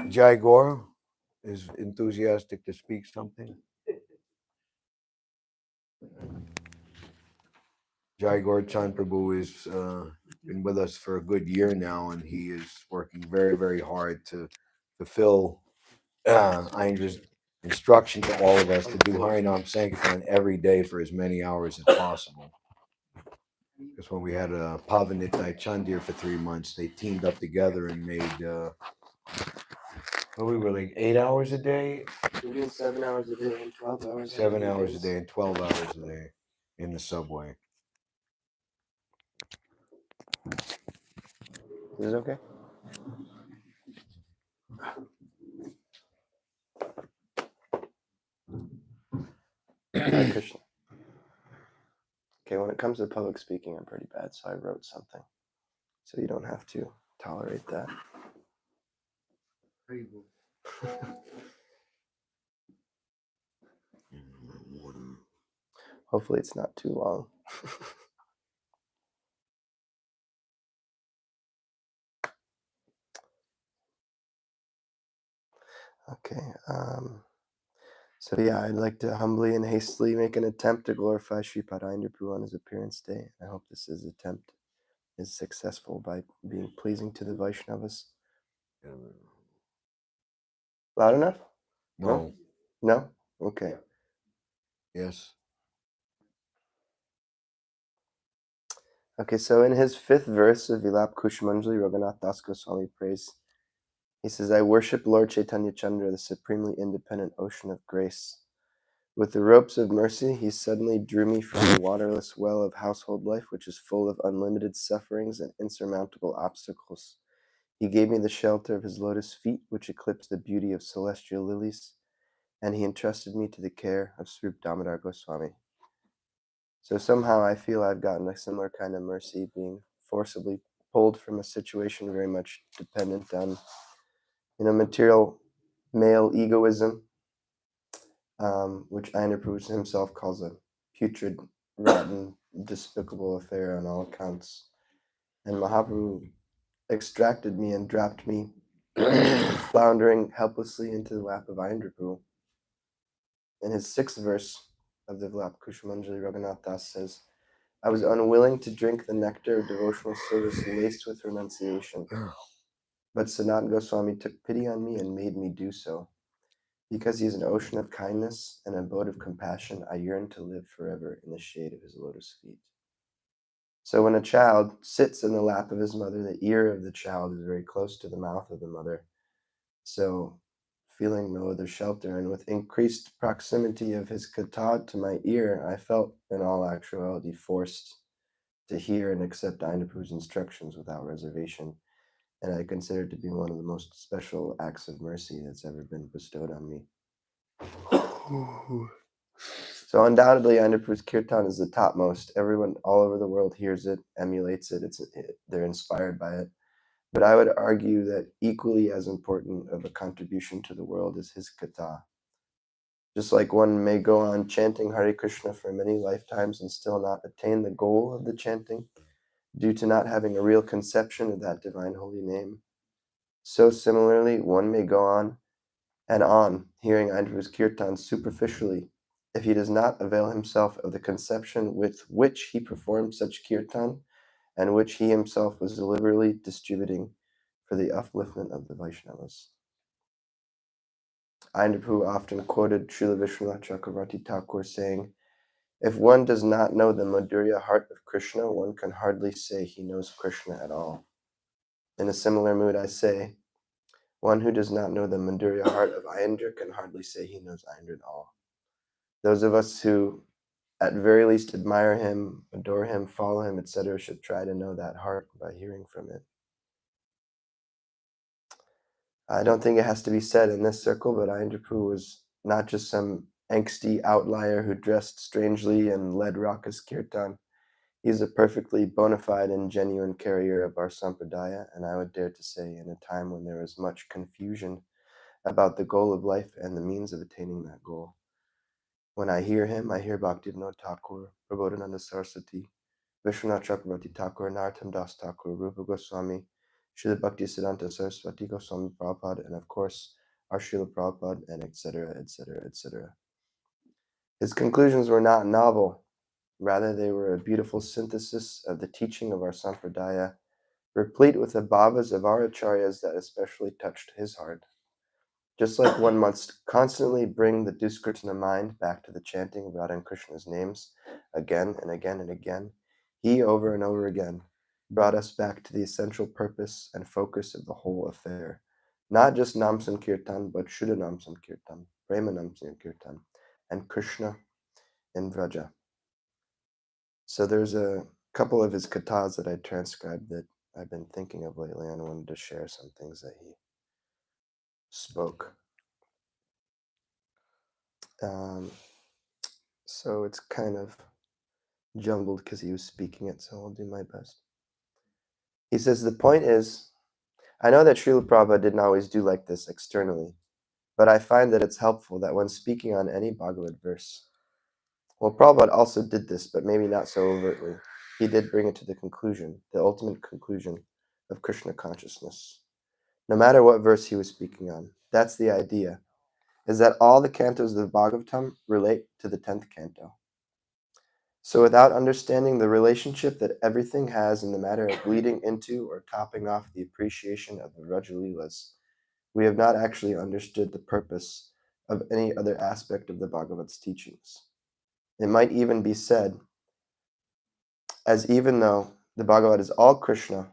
Jai Gore is enthusiastic to speak something. Jai Gore Chand Prabhu has been with us for a good year now, and he is working very, very hard to fulfill Aindra's instruction to all of us to do Harinam Sankirtan every day for as many hours as possible. Because when we had a Pavanittai Chandir for 3 months, they teamed up together and made, we were like 8 hours a day? We're doing 7 hours a day and 12 hours. 7 hours a day and 12 hours a day in the subway. Is this okay? Hare Krishna. Okay, when it comes to public speaking, I'm pretty bad, so I wrote something. So you don't have to tolerate that. Hopefully it's not too long. Okay. So yeah, I'd like to humbly and hastily make an attempt to glorify Sripad Aindra on his appearance day. I hope this attempt is successful by being pleasing to the Vaishnavas. Loud enough? No. No? Okay. Yes. Okay, so in his 5th verse of Vilap Kushmanjali, Raghunath Das Goswami prays, he says, I worship Lord Chaitanya Chandra, the supremely independent ocean of grace. With the ropes of mercy, he suddenly drew me from the waterless well of household life, which is full of unlimited sufferings and insurmountable obstacles. He gave me the shelter of his lotus feet, which eclipse the beauty of celestial lilies, and he entrusted me to the care of Srup Damodar Goswami. So somehow I feel I've gotten a similar kind of mercy, being forcibly pulled from a situation very much dependent on, material male egoism, which Aindra himself calls a putrid, rotten, despicable affair on all accounts. And Mahaprabhu extracted me and dropped me floundering helplessly into the lap of Aindra. In his 6th verse of the Vilap Kusumanjali, Raghunath Das says, I was unwilling to drink the nectar of devotional service laced with renunciation. But Sanat Goswami took pity on me and made me do so. Because he is an ocean of kindness and an abode of compassion, I yearn to live forever in the shade of his lotus feet. So when a child sits in the lap of his mother, the ear of the child is very close to the mouth of the mother. So feeling no other shelter, and with increased proximity of his katha to my ear, I felt in all actuality forced to hear and accept Aindapu's instructions without reservation, and I consider it to be one of the most special acts of mercy that's ever been bestowed on me. So undoubtedly, Aindapu's kirtan is the topmost. Everyone all over the world hears it, emulates it. They're inspired by it. But I would argue that equally as important of a contribution to the world is his katha. Just like one may go on chanting Hare Krishna for many lifetimes and still not attain the goal of the chanting, due to not having a real conception of that divine holy name, so similarly, one may go on and on, hearing Aindra's kirtan superficially, if he does not avail himself of the conception with which he performed such kirtan, and which he himself was deliberately distributing for the upliftment of the Vaishnavas. Aindrapu often quoted Srila Vishwanath Chakravarti Thakur saying, if one does not know the Madhurya heart of Krishna, one can hardly say he knows Krishna at all. In a similar mood, I say, one who does not know the Madhurya heart of Aindra can hardly say he knows Aindra at all. Those of us who, at very least, admire him, adore him, follow him, etc., should try to know that heart by hearing from it. I don't think it has to be said in this circle, but Aindrapu was not just some angsty outlier who dressed strangely and led raucous kirtan. He's a perfectly bona fide and genuine carrier of our sampradaya, and I would dare to say in a time when there is much confusion about the goal of life and the means of attaining that goal. When I hear him, I hear Bhaktivinoda Thakur, Prabodhananda Saraswati, Vishwanath Chakravarti Thakur, Narottam Das Thakur, Rupa Goswami, Srila Bhaktisiddhanta Saraswati Goswami Prabhupada, and of course, our Srila Prabhupada, and etc., etc., etc. His conclusions were not novel. Rather, they were a beautiful synthesis of the teaching of our sampradaya, replete with the bhavas of our acharyas that especially touched his heart. Just like one must constantly bring the Duskritana mind back to the chanting of Radha and Krishna's names again and again and again, he over and over again brought us back to the essential purpose and focus of the whole affair. Not just Nam Sankirtan, but Shuddha Nam Sankirtan, Prema Nam Sankirtan, and Krishna in Vraja. So there's a couple of his kathas that I transcribed that I've been thinking of lately, and I wanted to share some things that he spoke. So it's kind of jumbled because he was speaking it, so I'll do my best. He says, the point is, I know that Srila Prabhupada didn't always do like this externally, but I find that it's helpful that when speaking on any Bhagavad verse, well, Prabhupada also did this, but maybe not so overtly. He did bring it to the conclusion, the ultimate conclusion of Krishna consciousness. no matter what verse he was speaking on. That's the idea, is that all the cantos of the Bhagavatam relate to the 10th canto. So without understanding the relationship that everything has in the matter of leading into or topping off the appreciation of the Rajalilas, we have not actually understood the purpose of any other aspect of the Bhagavat's teachings. It might even be said, as even though the Bhagavat is all Krishna,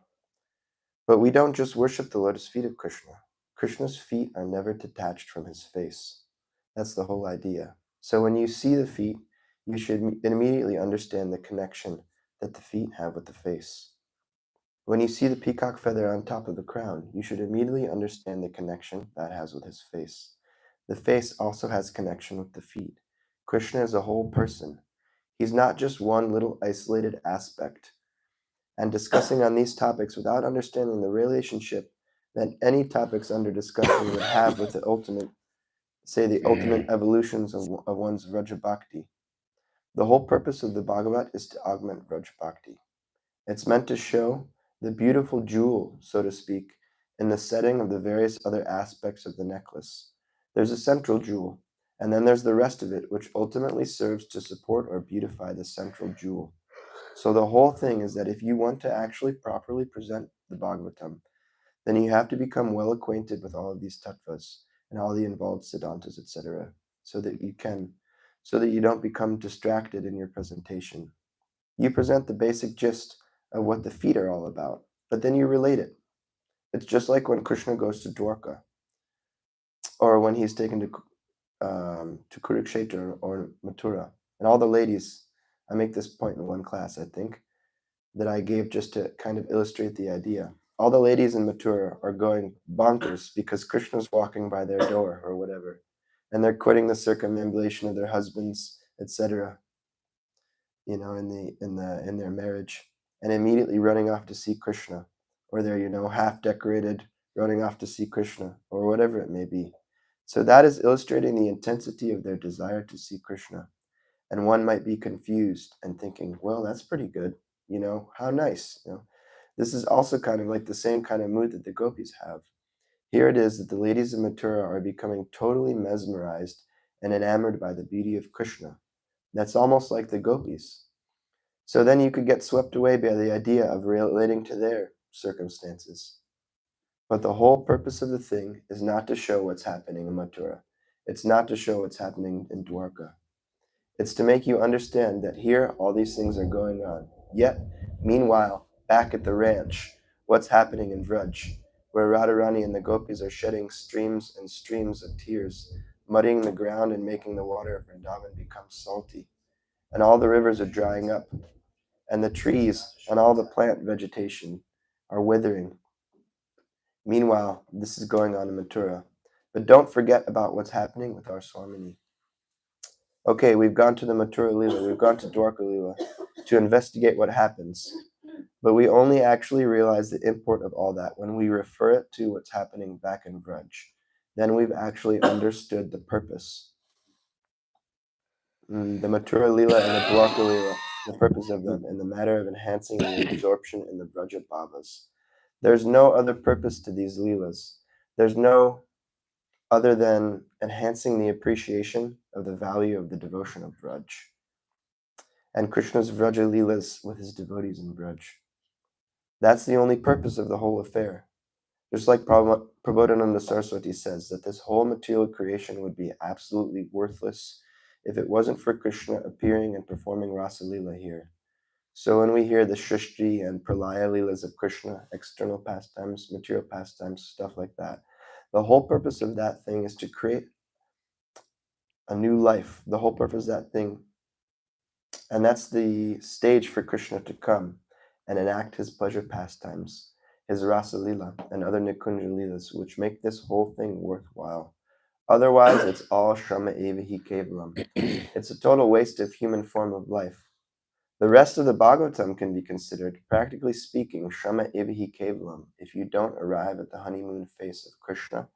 but we don't just worship the lotus feet of Krishna. Krishna's feet are never detached from his face. That's the whole idea. So when you see the feet, you should immediately understand the connection that the feet have with the face. When you see the peacock feather on top of the crown, you should immediately understand the connection that has with his face. The face also has connection with the feet. Krishna is a whole person. He's not just one little isolated aspect. And discussing on these topics without understanding the relationship that any topics under discussion would have with the ultimate, say the ultimate evolutions of one's Vraja Bhakti. The whole purpose of the Bhagavat is to augment Vraja Bhakti. It's meant to show the beautiful jewel, so to speak, in the setting of the various other aspects of the necklace. There's a central jewel, and then there's the rest of it, which ultimately serves to support or beautify the central jewel. So the whole thing is that if you want to actually properly present the Bhagavatam, then you have to become well acquainted with all of these tattvas and all the involved siddhantas, etc., so that you don't become distracted in your presentation. You present the basic gist of what the feet are all about, but then you relate it. It's just like when Krishna goes to Dwarka, or when he's taken to Kurukshetra or Mathura, and all the ladies. I make this point in one class, I think, that I gave just to kind of illustrate the idea. All the ladies in Mathura are going bonkers because Krishna's walking by their door or whatever, and they're quitting the circumambulation of their husbands, etc. In their marriage, and immediately running off to see Krishna, or they're half decorated, running off to see Krishna, or whatever it may be. So that is illustrating the intensity of their desire to see Krishna. And one might be confused and thinking, well, that's pretty good. How nice. This is also kind of like the same kind of mood that the gopis have. Here it is that the ladies of Mathura are becoming totally mesmerized and enamored by the beauty of Krishna. That's almost like the gopis. So then you could get swept away by the idea of relating to their circumstances. But the whole purpose of the thing is not to show what's happening in Mathura. It's not to show what's happening in Dwarka. It's to make you understand that here all these things are going on. Yet, meanwhile, back at the ranch, what's happening in Vraj, where Radharani and the gopis are shedding streams and streams of tears, muddying the ground and making the water of Vrindavan become salty. And all the rivers are drying up, and the trees and all the plant vegetation are withering. Meanwhile, this is going on in Mathura. But don't forget about what's happening with our Swamini. Okay, we've gone to the Mathura Lila, we've gone to Dwarka Lila to investigate what happens. But we only actually realize the import of all that when we refer it to what's happening back in Vraj. Then we've actually understood the purpose. The Mathura Lila and the Dwarka Lila, the purpose of them in the matter of enhancing the absorption in the Vraja Bhavas. There's no other purpose to these Leelas. There's no other than enhancing the appreciation of the value of the devotion of Vraj and Krishna's Vraja Leelas with his devotees in Vraj. That's the only purpose of the whole affair. Just like Prabodhananda Saraswati says, that this whole material creation would be absolutely worthless if it wasn't for Krishna appearing and performing Rasa Leela here. So when we hear the Shrishti and Pralaya Leelas of Krishna, external pastimes, material pastimes, stuff like that, the whole purpose of that thing is to create a new life. The whole purpose of that thing, and that's the stage for Krishna to come and enact his pleasure pastimes, his Rasa Leela and other Nikunja Leelas, which make this whole thing worthwhile. Otherwise, it's all Shrama Evahi Kevalam. It's a total waste of human form of life. The rest of the Bhagavatam can be considered, practically speaking, Shrama Evahi Kevalam, if you don't arrive at the honeymoon face of Krishna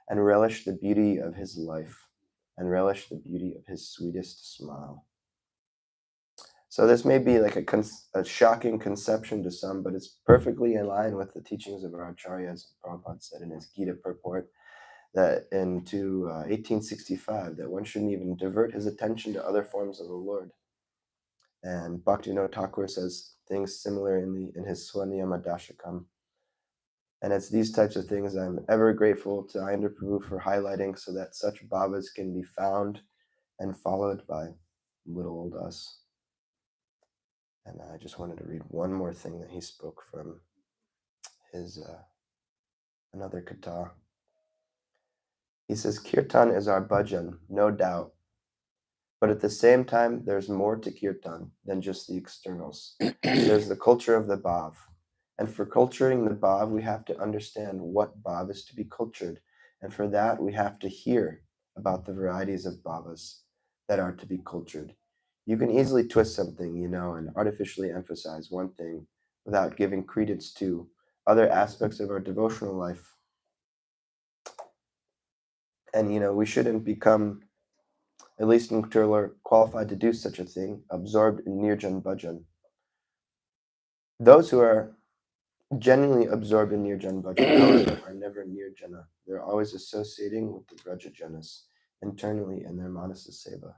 and relish the beauty of his life and relish the beauty of his sweetest smile. So this may be like a shocking conception to some, but it's perfectly in line with the teachings of our acharyas. Prabhupada said in his Gita purport that into 1865 that one shouldn't even divert his attention to other forms of the Lord. And Bhaktivinoda Thakur says things similar in his Swaniyama Dashakam. And it's these types of things I'm ever grateful to Aindra Prabhu for highlighting so that such Babas can be found and followed by little old us. And I just wanted to read one more thing that he spoke from his another kata. He says, Kirtan is our bhajan, no doubt. But at the same time, there's more to Kirtan than just the externals. There's the culture of the bhav. And for culturing the bhav, we have to understand what bhav is to be cultured. And for that, we have to hear about the varieties of bhavas that are to be cultured. You can easily twist something, and artificially emphasize one thing without giving credence to other aspects of our devotional life. And, we shouldn't become, at least in Kuturla, qualified to do such a thing, absorbed in Nirjan Bhajan. Those who are genuinely absorbed in Nirjan Bhajan, however, are never Nirjana. They're always associating with the Vrajajanas internally in their Manasa Seva.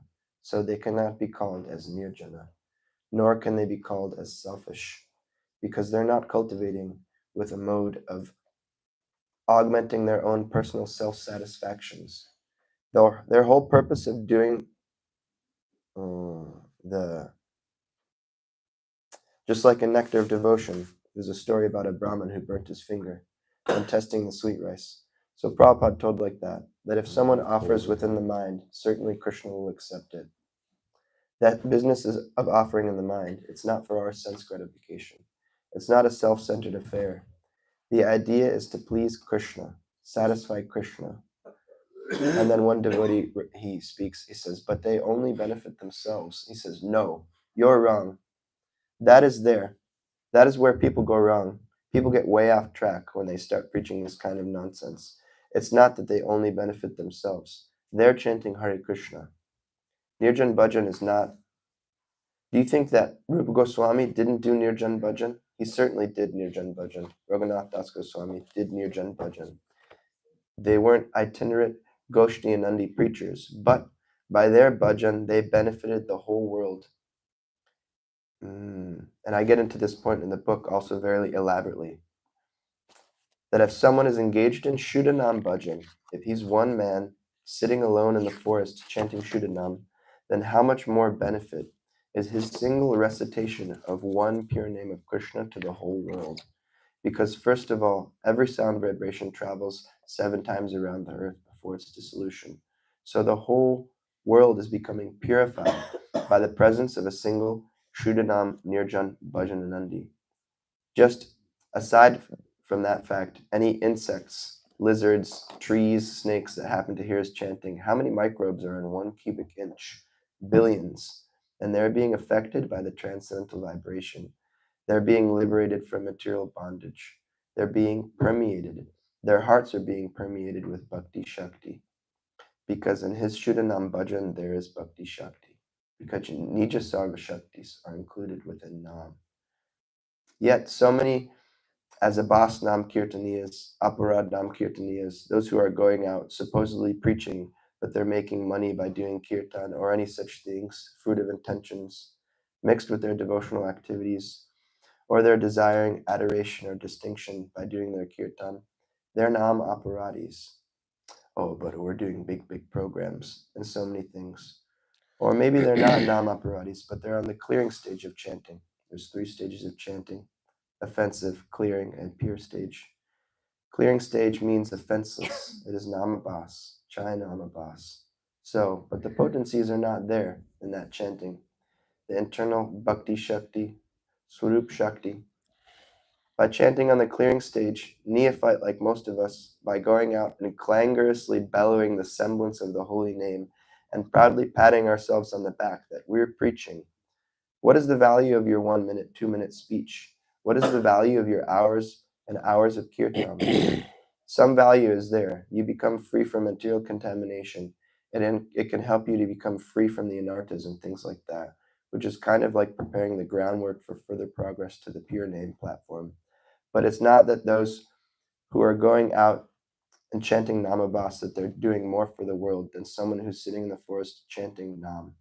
So they cannot be called as Nirjana, nor can they be called as selfish, because they're not cultivating with a mode of augmenting their own personal self-satisfactions. Their whole purpose of doing just like in Nectar of Devotion, there's a story about a Brahmin who burnt his finger when testing the sweet rice. So Prabhupada told like that if someone offers within the mind, certainly Krishna will accept it. That business is of offering in the mind. It's not for our sense gratification. It's not a self-centered affair. The idea is to please Krishna, satisfy Krishna. And then one devotee, he speaks, he says, but they only benefit themselves. He says, no, you're wrong. That is there. That is where people go wrong. People get way off track when they start preaching this kind of nonsense. It's not that they only benefit themselves. They're chanting Hare Krishna. Nirjan Bhajan is not. Do you think that Rupa Goswami didn't do Nirjan Bhajan? He certainly did Nirjan Bhajan. Raghunath Das Goswami did Nirjan Bhajan. They weren't itinerant Goshti and Nandi preachers, but by their bhajan, they benefited the whole world. And I get into this point in the book also very elaborately. That if someone is engaged in Shuddhanam bhajan, if he's one man sitting alone in the forest chanting Shuddhanam, then how much more benefit is his single recitation of one pure name of Krishna to the whole world? Because first of all, every sound vibration travels 7 times around the earth before its dissolution. So the whole world is becoming purified by the presence of a single Shuddhanam Nirjan Bhajan Nandi. Just aside from that fact, any insects, lizards, trees, snakes that happen to hear us chanting, how many microbes are in 1 cubic inch? Billions. And they're being affected by the transcendental vibration. They're being liberated from material bondage. They're being permeated. Their hearts are being permeated with Bhakti Shakti. Because in his Shuddhanam Bhajan, there is Bhakti Shakti. Because Nija Sarva Shaktis are included within Nam. Yet so many as Abbas Nam Kirtaniyas, Aparad Nam Kirtaniyas, those who are going out supposedly preaching that they're making money by doing kirtan or any such things, fruit of intentions, mixed with their devotional activities, or they're desiring adoration or distinction by doing their kirtan, they're Nam Aparadis. Oh, but we're doing big programs and so many things. Or maybe they're not Nam Aparadis, but they're on the clearing stage of chanting. There's 3 stages of chanting: offensive, clearing, and pure stage. Clearing stage means offenseless. It is namabas, chai namabas. So, but the potencies are not there in that chanting. The internal bhakti shakti, swarup shakti. By chanting on the clearing stage, neophyte like most of us, by going out and clangorously bellowing the semblance of the holy name and proudly patting ourselves on the back that we're preaching. What is the value of your 1 minute, 2 minute speech? What is the value of your hours and hours of kirtan? Some value is there. You become free from material contamination, and it can help you to become free from the anarthas and things like that. which is kind of like preparing the groundwork for further progress to the Pure Name platform. But it's not that those who are going out and chanting Namabas that they're doing more for the world than someone who's sitting in the forest chanting Nam.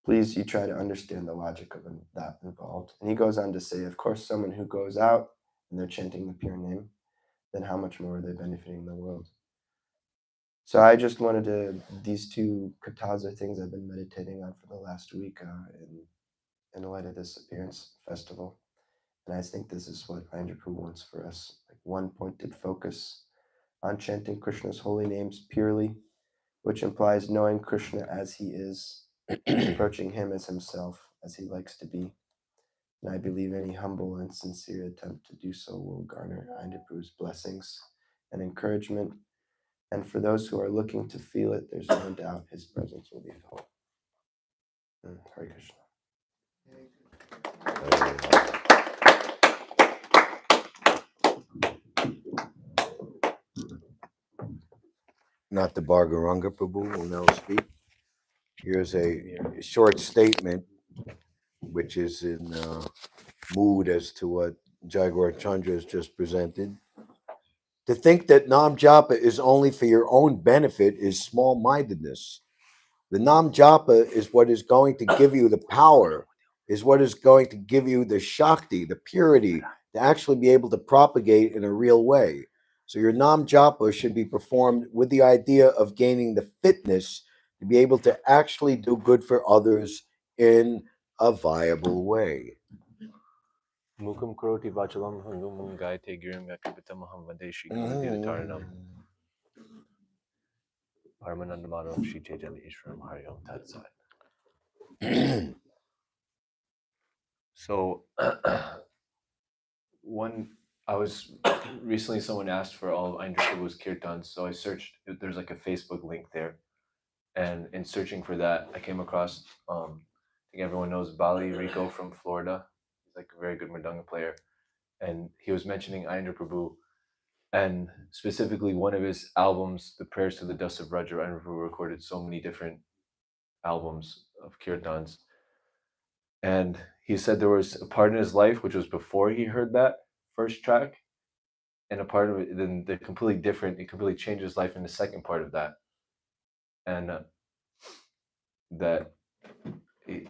Please, you try to understand the logic of that involved. And he goes on to say, of course, someone who goes out and they're chanting the Pure Name, then how much more are they benefiting the world? So I just wanted to, these two katas are things I've been meditating on for the last week in light of this appearance festival. And I think this is what Aindra wants for us, like one pointed focus on chanting Krishna's holy names purely, which implies knowing Krishna as he is, approaching him as himself, as he likes to be. And I believe any humble and sincere attempt to do so will garner Aindra blessings and encouragement. And for those who are looking to feel it, there's no doubt his presence will be felt. Hare Krishna. Not the Bhargaranga Prabhu will now speak. Here's a short statement, which is in mood as to what Jaigor Chandra has just presented. To think that Nam Japa is only for your own benefit is small-mindedness. The Nam Japa is what is going to give you the power, is what is going to give you the Shakti, the purity, to actually be able to propagate in a real way. So your Nam Japa should be performed with the idea of gaining the fitness to be able to actually do good for others in a viable way. Mukam Karoti Vachalam Hangumum Gaite Girim Yakapitamahan Vadeshi Kuliditaranam Paramanandamaram Shri Chaitanya Ishram Hariom Tatsai. So I was recently, someone asked for all of Aindra Prabhu's kirtans, so I searched, there's like a Facebook link there, and in searching for that I came across I think everyone knows Bali Rico from Florida. He's like a very good mridanga player, and he was mentioning Aindra Prabhu, and specifically one of his albums, The Prayers to the Dust of Raja. Aindra Prabhu recorded so many different albums of kirtans, and he said there was a part in his life which was before he heard that first track, and a part of it, then they're completely different. It completely changed his life in the second part of that, and that it,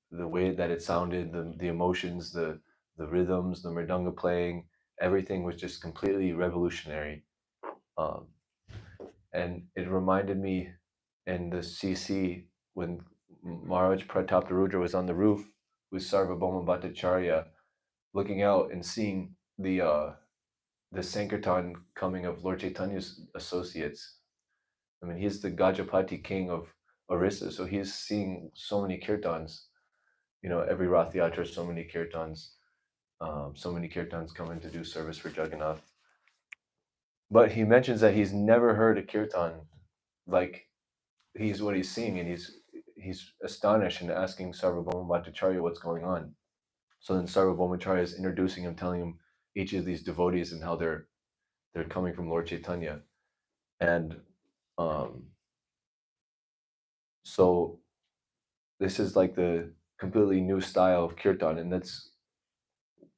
the way that it sounded, the emotions, the rhythms, the mridanga playing, everything was just completely revolutionary. And it reminded me in the CC when Maharaj Pratapdarudra was on the roof with Sarvabhauma Bhattacharya, looking out and seeing the Sankirtan coming of Lord Chaitanya's associates. I mean, he's the Gajapati king of Orissa, so he's seeing so many kirtans. Every Rath Yatra, so many kirtans coming to do service for Jagannath. But he mentions that he's never heard a kirtan like what he's seeing, and he's astonished and asking Sarvabhauma Bhattacharya what's going on. So then Sarvabhaumacharya is introducing him, telling him each of these devotees and how they're coming from Lord Chaitanya. And so this is like the completely new style of kirtan, and that's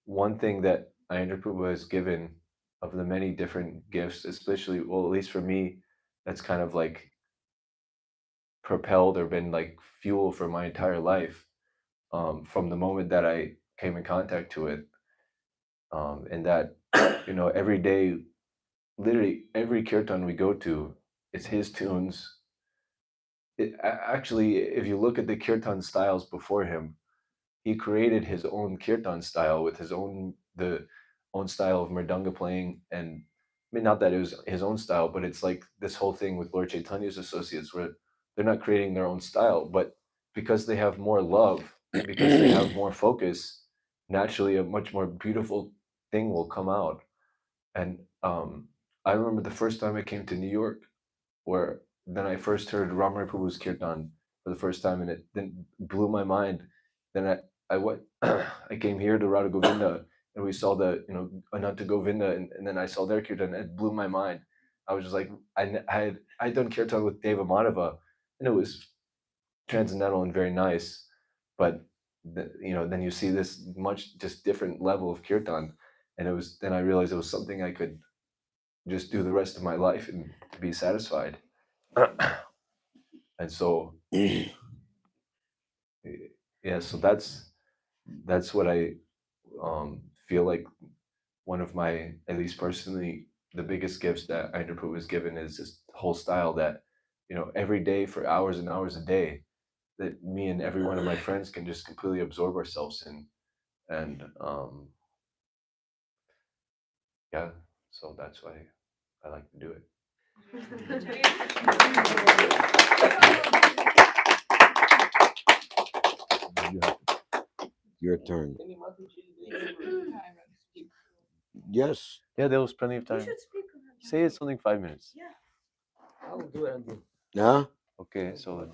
one thing that Aindra Prabhu has given of the many different gifts, especially, well, at least for me, that's kind of like propelled or been like fuel for my entire life, from the moment that I came in contact to it. And that, every day, literally every kirtan we go to, it's his tunes. Actually, if you look at the kirtan styles before him, he created his own kirtan style with his own style of mridanga playing. And I mean, not that it was his own style, but it's like this whole thing with Lord Chaitanya's associates where they're not creating their own style, but because they have more love, because they have more focus, naturally a much more beautiful thing will come out. And I remember the first time I came to New York, where then I first heard Ramar Prabhu's kirtan for the first time, and it then blew my mind. Then I went, I came here to Radha Govinda, and we saw the Ananta Govinda, and then I saw their kirtan, and it blew my mind. I was just like, I'd done kirtan with Deva Madhava, and it was transcendental and very nice, but then you see this much just different level of kirtan, and then I realized it was something I could just do the rest of my life and be satisfied. And so yeah, so that's what I feel like one of my, at least personally, the biggest gifts that Aindra Prabhu was given is this whole style that, every day for hours and hours a day, that me and every one of my friends can just completely absorb ourselves in. And yeah, so that's why I like to do it. Your turn. Yes. Yeah, there was plenty of time. Say it's only 5 minutes. I'll do it again. Huh? Okay, so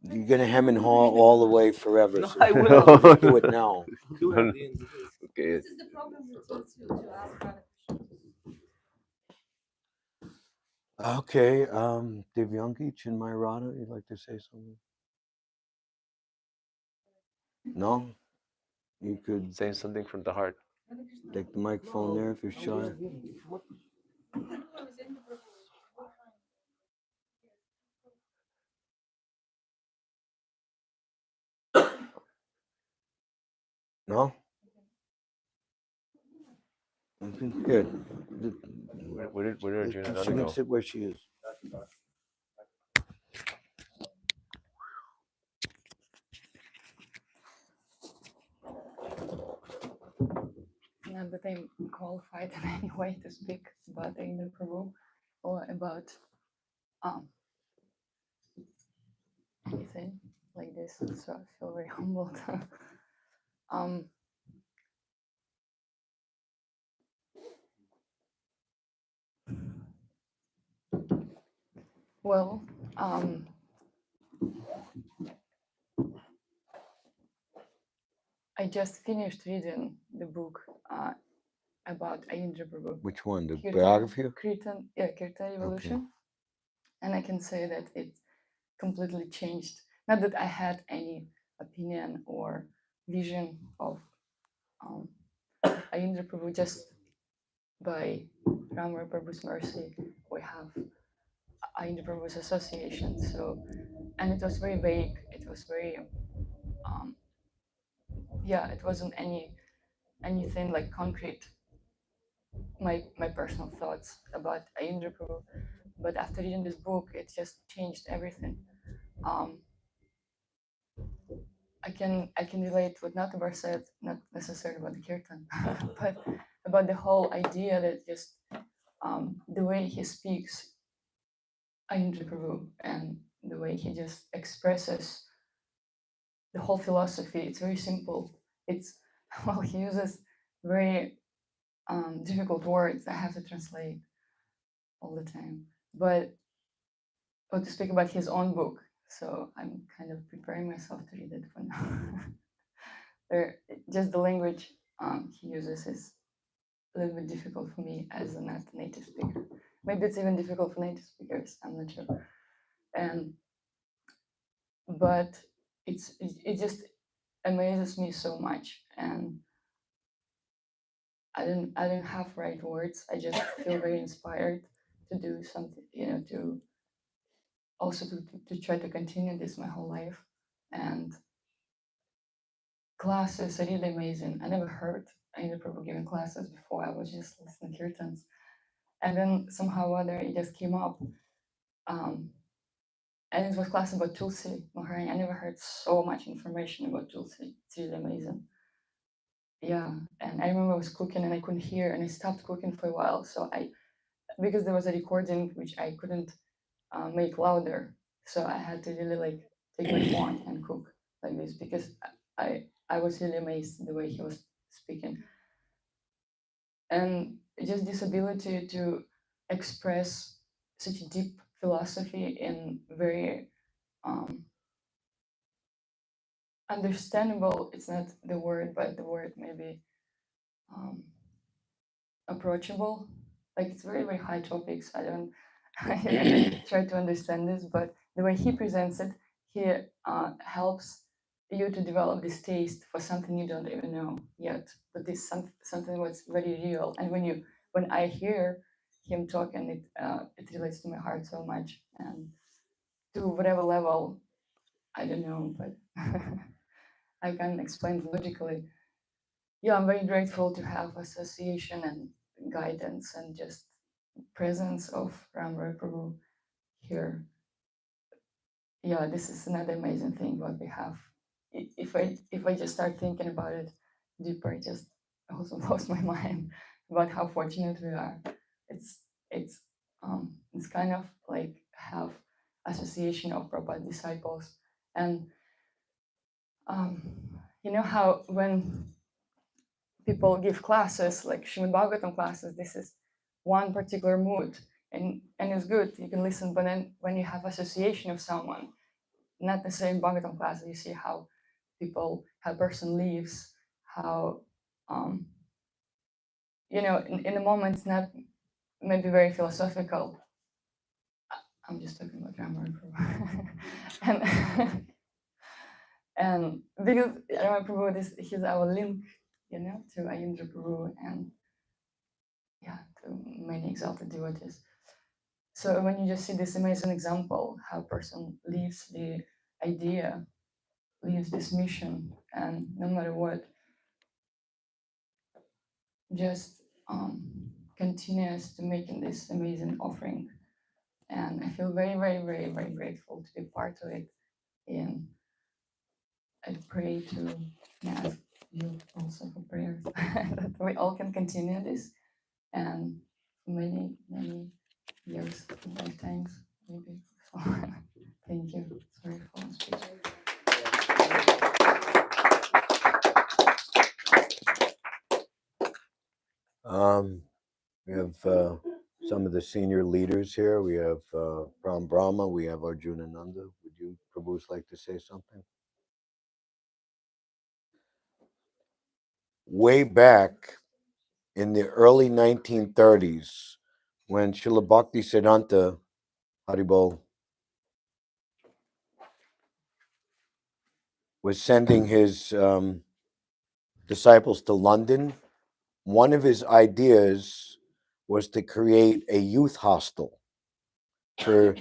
You're gonna hem and haw all the way forever. No, so I will. just do it now. Do it at the end. okay. This is the problem with you to ask other questions. Okay. Divyanki, Chinmay Radha, you'd like to say something? No? You could Saying something from the heart. take the microphone there if you're shy. No? Okay, good. Where did She Arjuna can go? sit where she is. Not that I'm qualified in any way to speak about Aindra Prabhu or about anything like this, so I feel very humbled. Well, I just finished reading the book about Aindra Prabhu. Which one? The Kirtan- biography? Kirtan Revolution. And I can say that it completely changed. Not that I had any opinion or vision of Aindra Prabhu, just by Ramar Prabhu's mercy, we have Aindra Prabhu's association. So, and it was very vague. It was very, it wasn't anything like concrete. My personal thoughts about Aindra Prabhu, but after reading this book, it just changed everything. I can relate what Natabar said, not necessarily about the kirtan, but about the whole idea that just the way he speaks, Aindra Prabhu, and the way he just expresses the whole philosophy. It's very simple. It's he uses very difficult words I have to translate all the time. But to speak about his own book, so I'm kind of preparing myself to read it for now. Just the language he uses is a little bit difficult for me as a not native speaker. Maybe it's even difficult for native speakers. I'm not sure. But it just amazes me so much, and I didn't have right words. I just feel very inspired to do something, to also to try to continue this my whole life. And classes are really amazing. I never heard Aindra Prabhu giving classes before. I was just listening to kirtans, and then somehow or other it just came up. And it was class about Tulsi Maharani. I never heard so much information about Tulsi. It's really amazing. Yeah, and I remember I was cooking and I couldn't hear, and I stopped cooking for a while. So because there was a recording which I couldn't make louder, so I had to really take my phone and cook like this, because I was really amazed the way he was speaking, and just this ability to express such deep philosophy in very understandable, it's not the word, but the word maybe approachable. Like, it's very, very high topics. I try to understand this, but the way he presents it, he helps you to develop this taste for something you don't even know yet, but this something that's very real. And when I hear him talking, it relates to my heart so much, and to whatever level, I don't know, but I can't explain it logically. Yeah, I'm very grateful to have association and guidance and just presence of Ramroy Prabhu here. Yeah, this is another amazing thing what we have. If I just start thinking about it deeper, it just also blows my mind about how fortunate we are. It's it's it's kind of like have association of Prabhupada disciples, and you know how when people give classes like Srimad Bhagavatam classes, this is one particular mood, and it's good, you can listen, but then when you have association of someone, not necessarily in Bhagavatam classes, you see how how person lives, how in the moment it's not maybe very philosophical. I'm just talking about grammar and and because Rama Prabhu, he's our link, to Aindra Prabhu and to many exalted devotees. So when you just see this amazing example, how a person lives the idea, lives this mission, and no matter what, just continues to making this amazing offering. And I feel very, very, very, very grateful to be part of it. And I pray to ask you also for prayers that we all can continue this and many, many years and lifetimes, maybe. Thank you. Sorry for my speech. We have some of the senior leaders here. We have Ram Brahma. We have Arjuna Nanda. Would you, Prabhus, like to say something? Way back in the early 1930s, when Srila Bhakti Siddhanta Haribol was sending his disciples to London, one of his ideas was to create a youth hostel for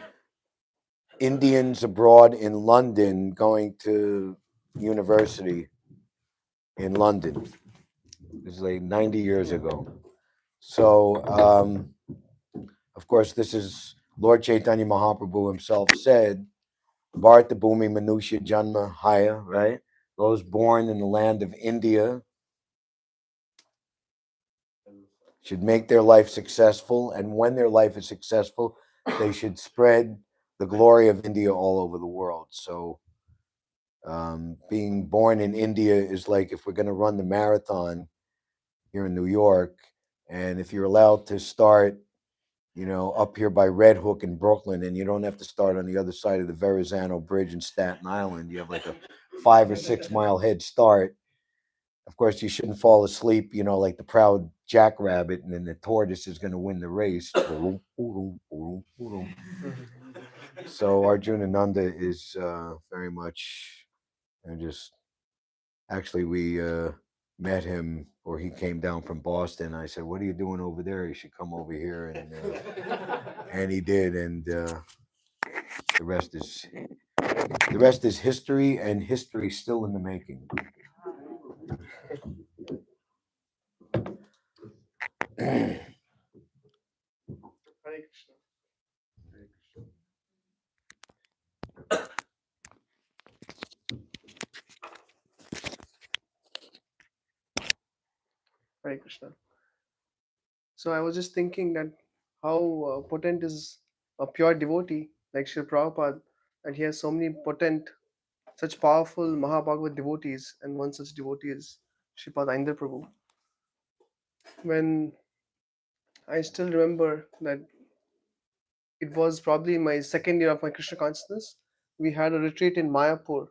Indians abroad in London going to university in London. It was like 90 years ago. So, of course, this is Lord Chaitanya Mahaprabhu himself said, Bharata Bhumi Manusya Janma Haya, right? Those born in the land of India should make their life successful. And when their life is successful, they should spread the glory of India all over the world. So, being born in India is like if we're going to run the marathon here in New York, and if you're allowed to start, up here by Red Hook in Brooklyn, and you don't have to start on the other side of the Verrazano Bridge in Staten Island, you have like a 5 or 6 mile head start. Of course, you shouldn't fall asleep, like the proud jackrabbit, and then the tortoise is going to win the race. So Arjuna Nanda is very much, just actually we met him, or he came down from Boston. I said, "What are you doing over there? You should come over here," and he did, and the rest is history, and history still in the making. Hare Krishna. Hare Krishna. So I was just thinking that how potent is a pure devotee like Srila Prabhupada, and he has so many potent, such powerful Mahabhagavad devotees, and one such devotee is Sripad Aindra Prabhu. When I still remember that it was probably my second year of my Krishna consciousness, we had a retreat in Mayapur.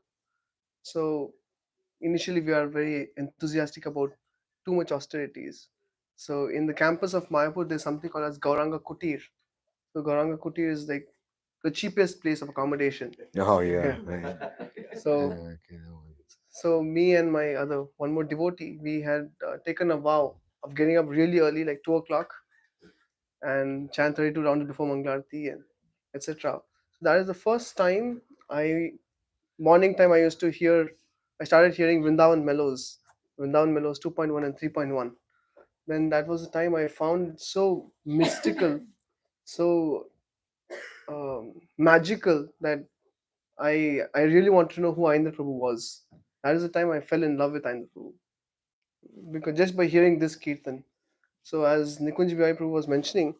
So initially we are very enthusiastic about too much austerities. So in the campus of Mayapur, there's something called as Gauranga Kutir. So Gauranga Kutir is like the cheapest place of accommodation. Oh yeah. So so me and my other one more devotee, we had taken a vow of getting up really early, like 2 o'clock, and chant 32 rounds before Mangalarti and etc. So that is the first time I morning time I used to hear. I started hearing Vrindavan Mellows 2.1 and 3.1. Then that was the time I found it so mystical, so magical that I really want to know who Aindra Prabhu was. That is the time I fell in love with Aindra Prabhu because just by hearing this kirtan. So as Nikunj Bhai Prabhu was mentioning,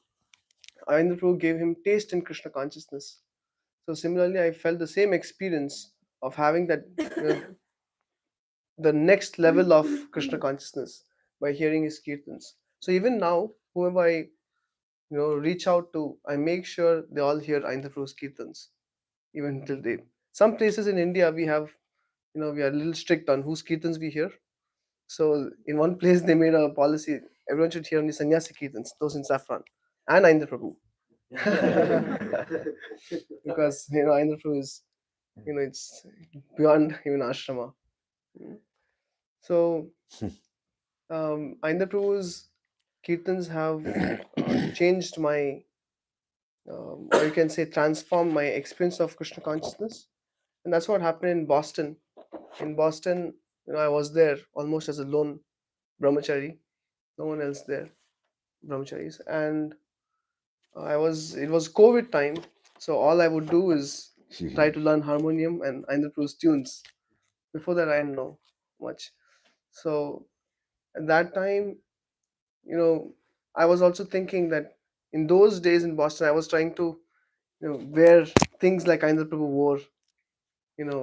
Aindra Prabhu gave him taste in Krishna consciousness. So similarly, I felt the same experience of having that the next level of Krishna consciousness by hearing his kirtans. So even now, whoever I reach out to, I make sure they all hear Aindra Prabhu's kirtans even till date. Some places in India we have we are a little strict on whose kirtans we hear. So in one place they made a policy: everyone should hear only sannyasi kirtans, those in saffron, and Aindra Prabhu. Because Aindra Prabhu is it's beyond even ashrama. So Aindra Prabhu's kirtans have changed my, or you can say, transformed my experience of Krishna consciousness, and that's what happened in Boston. In Boston, I was there almost as a lone brahmachari, no one else there, brahmacharis, and it was COVID time, so all I would do is try to learn harmonium and Aindra Prabhu's tunes. Before that, I didn't know much. So at that time, I was also thinking that in those days in Boston, I was trying to, wear things like Aindra Prabhu wore,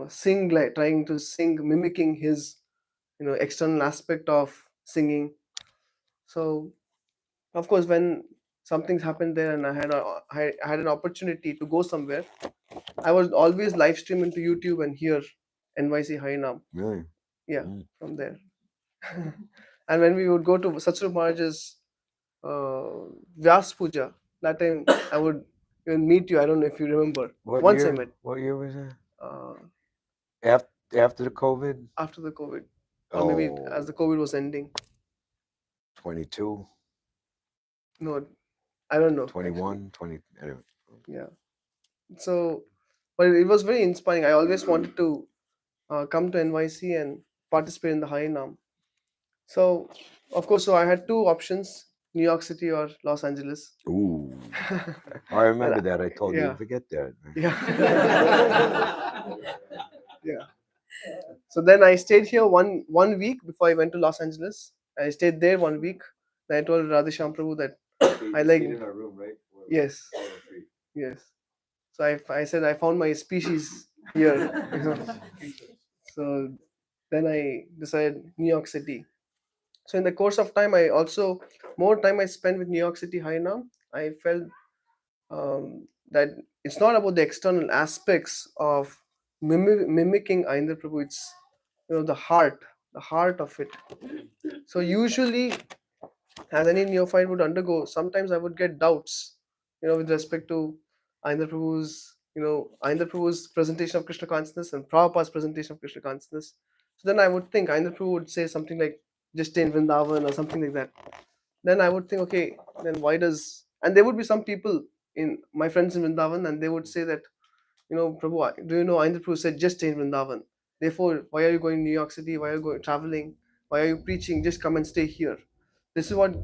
sing, like trying to sing, mimicking his, external aspect of singing. So of course, when something happened there and I had an opportunity to go somewhere, I would always live stream into YouTube and hear NYC Harinam. Really? Yeah, from there. And when we would go to Satsuru Maharaj's Vyas Puja, that time I would even meet you. I don't know if you remember. Once I met. What year was that? Uh, After the COVID? after the COVID, or maybe as the COVID was ending. 22, No, I don't know. 21, 20. Anyway. Yeah. So, but it was very inspiring. I always wanted to come to NYC and participate in the Harinam. So, of course, so I had two options: New York City or Los Angeles. Ooh. I remember And that. I told you yeah. to forget that. Yeah. Yeah. So then I stayed here one week before I went to Los Angeles. I stayed there 1 week. Then I told Radhesham Prabhu that I like. in our room, right? Yes. Yes. So I said I found my species here. So then I decided New York City. So in the course of time, I also, more time I spent with New York City Harinam, I felt that it's not about the external aspects of mimicking Aindra Prabhu. It's the heart of it. So usually, as any neophyte would undergo, sometimes I would get doubts, with respect to Aindra Prabhu's presentation of Krishna consciousness and Prabhupada's presentation of Krishna consciousness. So then I would think Aindra Prabhu would say something like, just stay in Vrindavan or something like that. Then I would think, okay, then why does, and there would be some people in my friends in Vrindavan, and they would say that, Prabhu, do you know Aindra Prabhu said just stay in Vrindavan. Therefore, why are you going to New York City? Why are you going traveling? Why are you preaching? Just come and stay here. This is what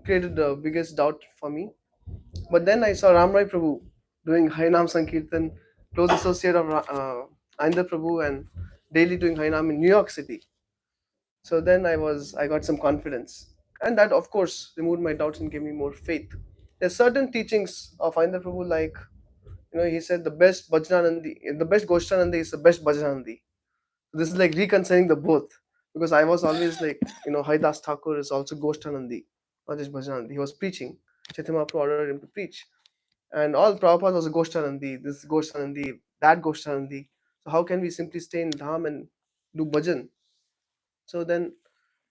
created the biggest doubt for me. But then I saw Ramrai Prabhu doing Harinam Sankirtan, close associate of Aindra Prabhu, and daily doing Harinam in New York City. So then I got some confidence, and that of course removed my doubts and gave me more faith. There's certain teachings of Aindra Prabhu, like he said the best Bhajananandi, the best Goshtanandi is the best Bhajananandi. This is like reconciling the both, because I was always like, Haridas Thakur is also Goshtanandi, not just Bhajananandi. He was preaching. Chaitanya Mahaprabhu ordered him to preach, and all Prabhupada was a Goshtanandi, this Goshtanandi, that Goshtanandi. So how can we simply stay in Dham and do bhajan? So then,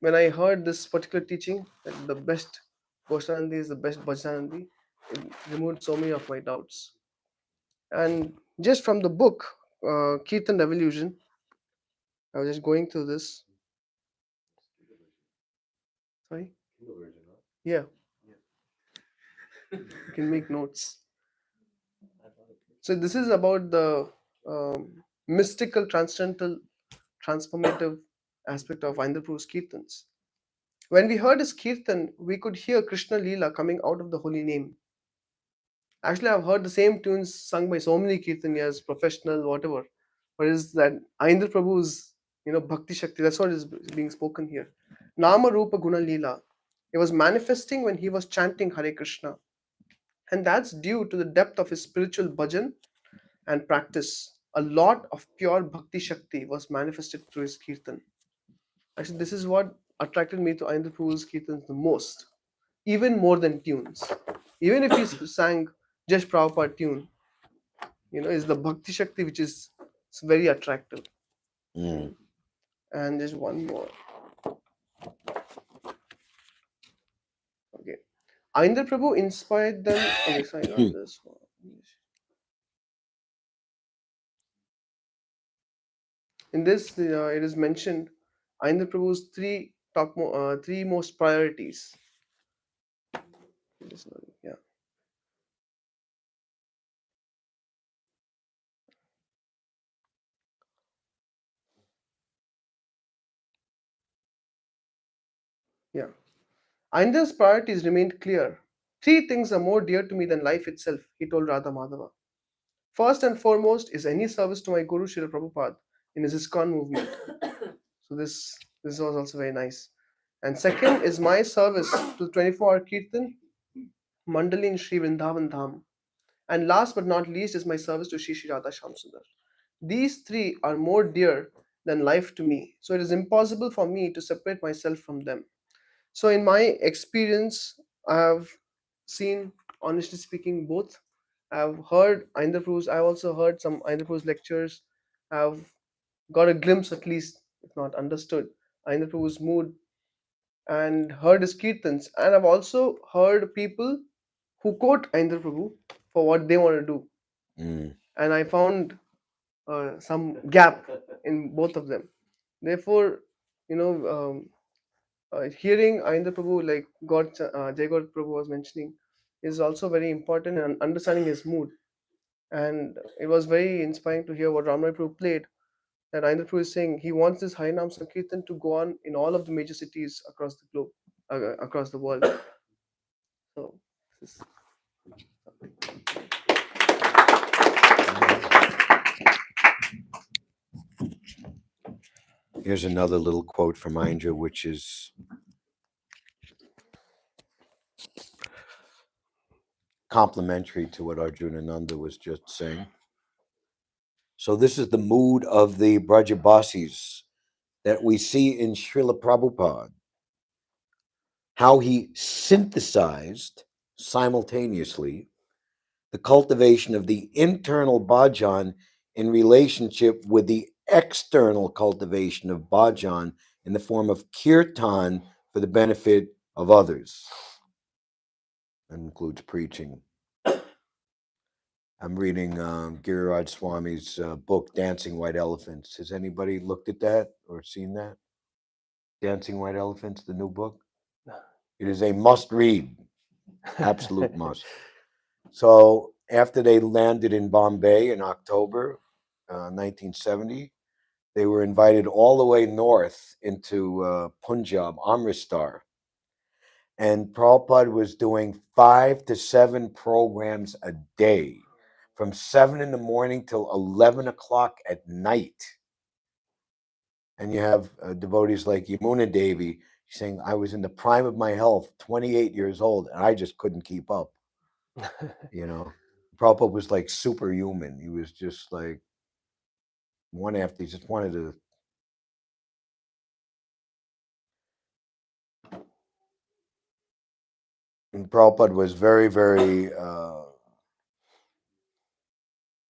when I heard this particular teaching that the best Goshtanandi is the best Bhajanandi, it removed so many of my doubts. And just from the book, Kirtan Revolution, I was just going through this. Sorry? Yeah. You can make notes. So this is about the mystical, transcendental, transformative aspect of Aindra Prabhu's Kirtans. When we heard his Kirtan, we could hear Krishna Leela coming out of the holy name. Actually, I've heard the same tunes sung by so many Kirtanyas, professional, whatever. But is that Aindra Prabhu's, Bhakti Shakti, that's what is being spoken here. Nama Rupa Guna Leela. It was manifesting when he was chanting Hare Krishna. And that's due to the depth of his spiritual bhajan and practice. A lot of pure Bhakti Shakti was manifested through his Kirtan. Actually, this is what attracted me to Aindra Prabhu's Kirtans the most. Even more than tunes. Even if he sang just Prabhupada tune, is the Bhakti Shakti which is very attractive. Mm. And just one more. Okay. Aindra Prabhu inspired them. Okay, sorry, not this one. In this, it is mentioned Aindra Prabhu's three most priorities. Yeah. Yeah. Aindra's priorities remained clear. Three things are more dear to me than life itself, he told Radha Madhava. First and foremost is any service to my Guru Srila Prabhupada in his ISKCON movement. So this was also very nice. And second is my service to 24-hour Kirtan Mandali in Sri Vrindavan Dham. And last but not least is my service to Shri Shri Radha Shamsundar. These three are more dear than life to me. So it is impossible for me to separate myself from them. So in my experience, I have seen, honestly speaking, both. I've heard Aindra Prabhu's, I've also heard some Aindra Prabhu's lectures. I've got a glimpse, at least, if not understood, Aindra Prabhu's mood and heard his kirtans. And I've also heard people who quote Aindra Prabhu for what they want to do. Mm. And I found some gap in both of them. Therefore, hearing Aindra Prabhu, like Jai God Prabhu was mentioning, is also very important in understanding his mood. And it was very inspiring to hear what Ramray Prabhu played. That Aindra Prabhu is saying he wants this Harinam Sankirtan to go on in all of the major cities across the globe, across the world. So, this is Here's another little quote from Aindra, which is complementary to what Arjuna Nanda was just saying. So this is the mood of the Brajabasis that we see in Srila Prabhupada, how he synthesized simultaneously the cultivation of the internal bhajan in relationship with the external cultivation of bhajan in the form of kirtan for the benefit of others. That includes preaching. I'm reading Giriraj Swami's book, Dancing White Elephants. Has anybody looked at that or seen that? Dancing White Elephants, the new book? It is a must read, absolute must. So after they landed in Bombay in October 1970, they were invited all the way north into Punjab, Amritsar. And Prabhupada was doing 5 to 7 programs a day from 7 in the morning till 11 o'clock at night. And you have devotees like Yamuna Devi saying, I was in the prime of my health, 28 years old, and I just couldn't keep up. Prabhupada was like superhuman. He was just like he just wanted to. And Prabhupada was very, very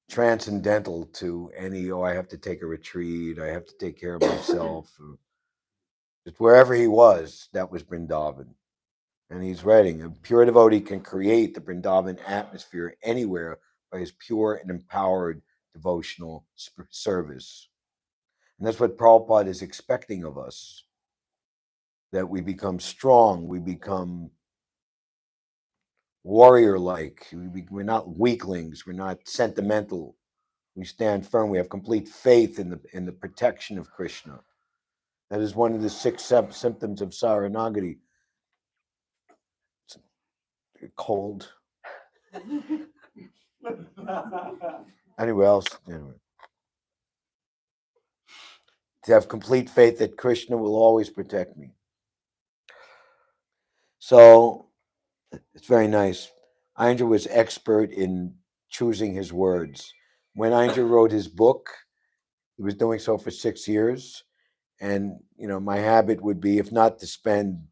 transcendental to any, I have to take a retreat, I have to take care of myself. Just wherever he was, that was Vrindavan. And he's writing, a pure devotee can create the Vrindavan atmosphere anywhere by his pure and empowered devotional service. And that's what Prabhupada is expecting of us, that we become strong, we become warrior-like, we're not weaklings, we're not sentimental, we stand firm, we have complete faith in the protection of Krishna. That is one of the 6 symptoms of Saranagati. It's cold. Anyway, to have complete faith that Krishna will always protect me. So it's very nice. Aindra was expert in choosing his words. When Aindra wrote his book, he was doing so for 6 years. And, my habit would be, if not to spend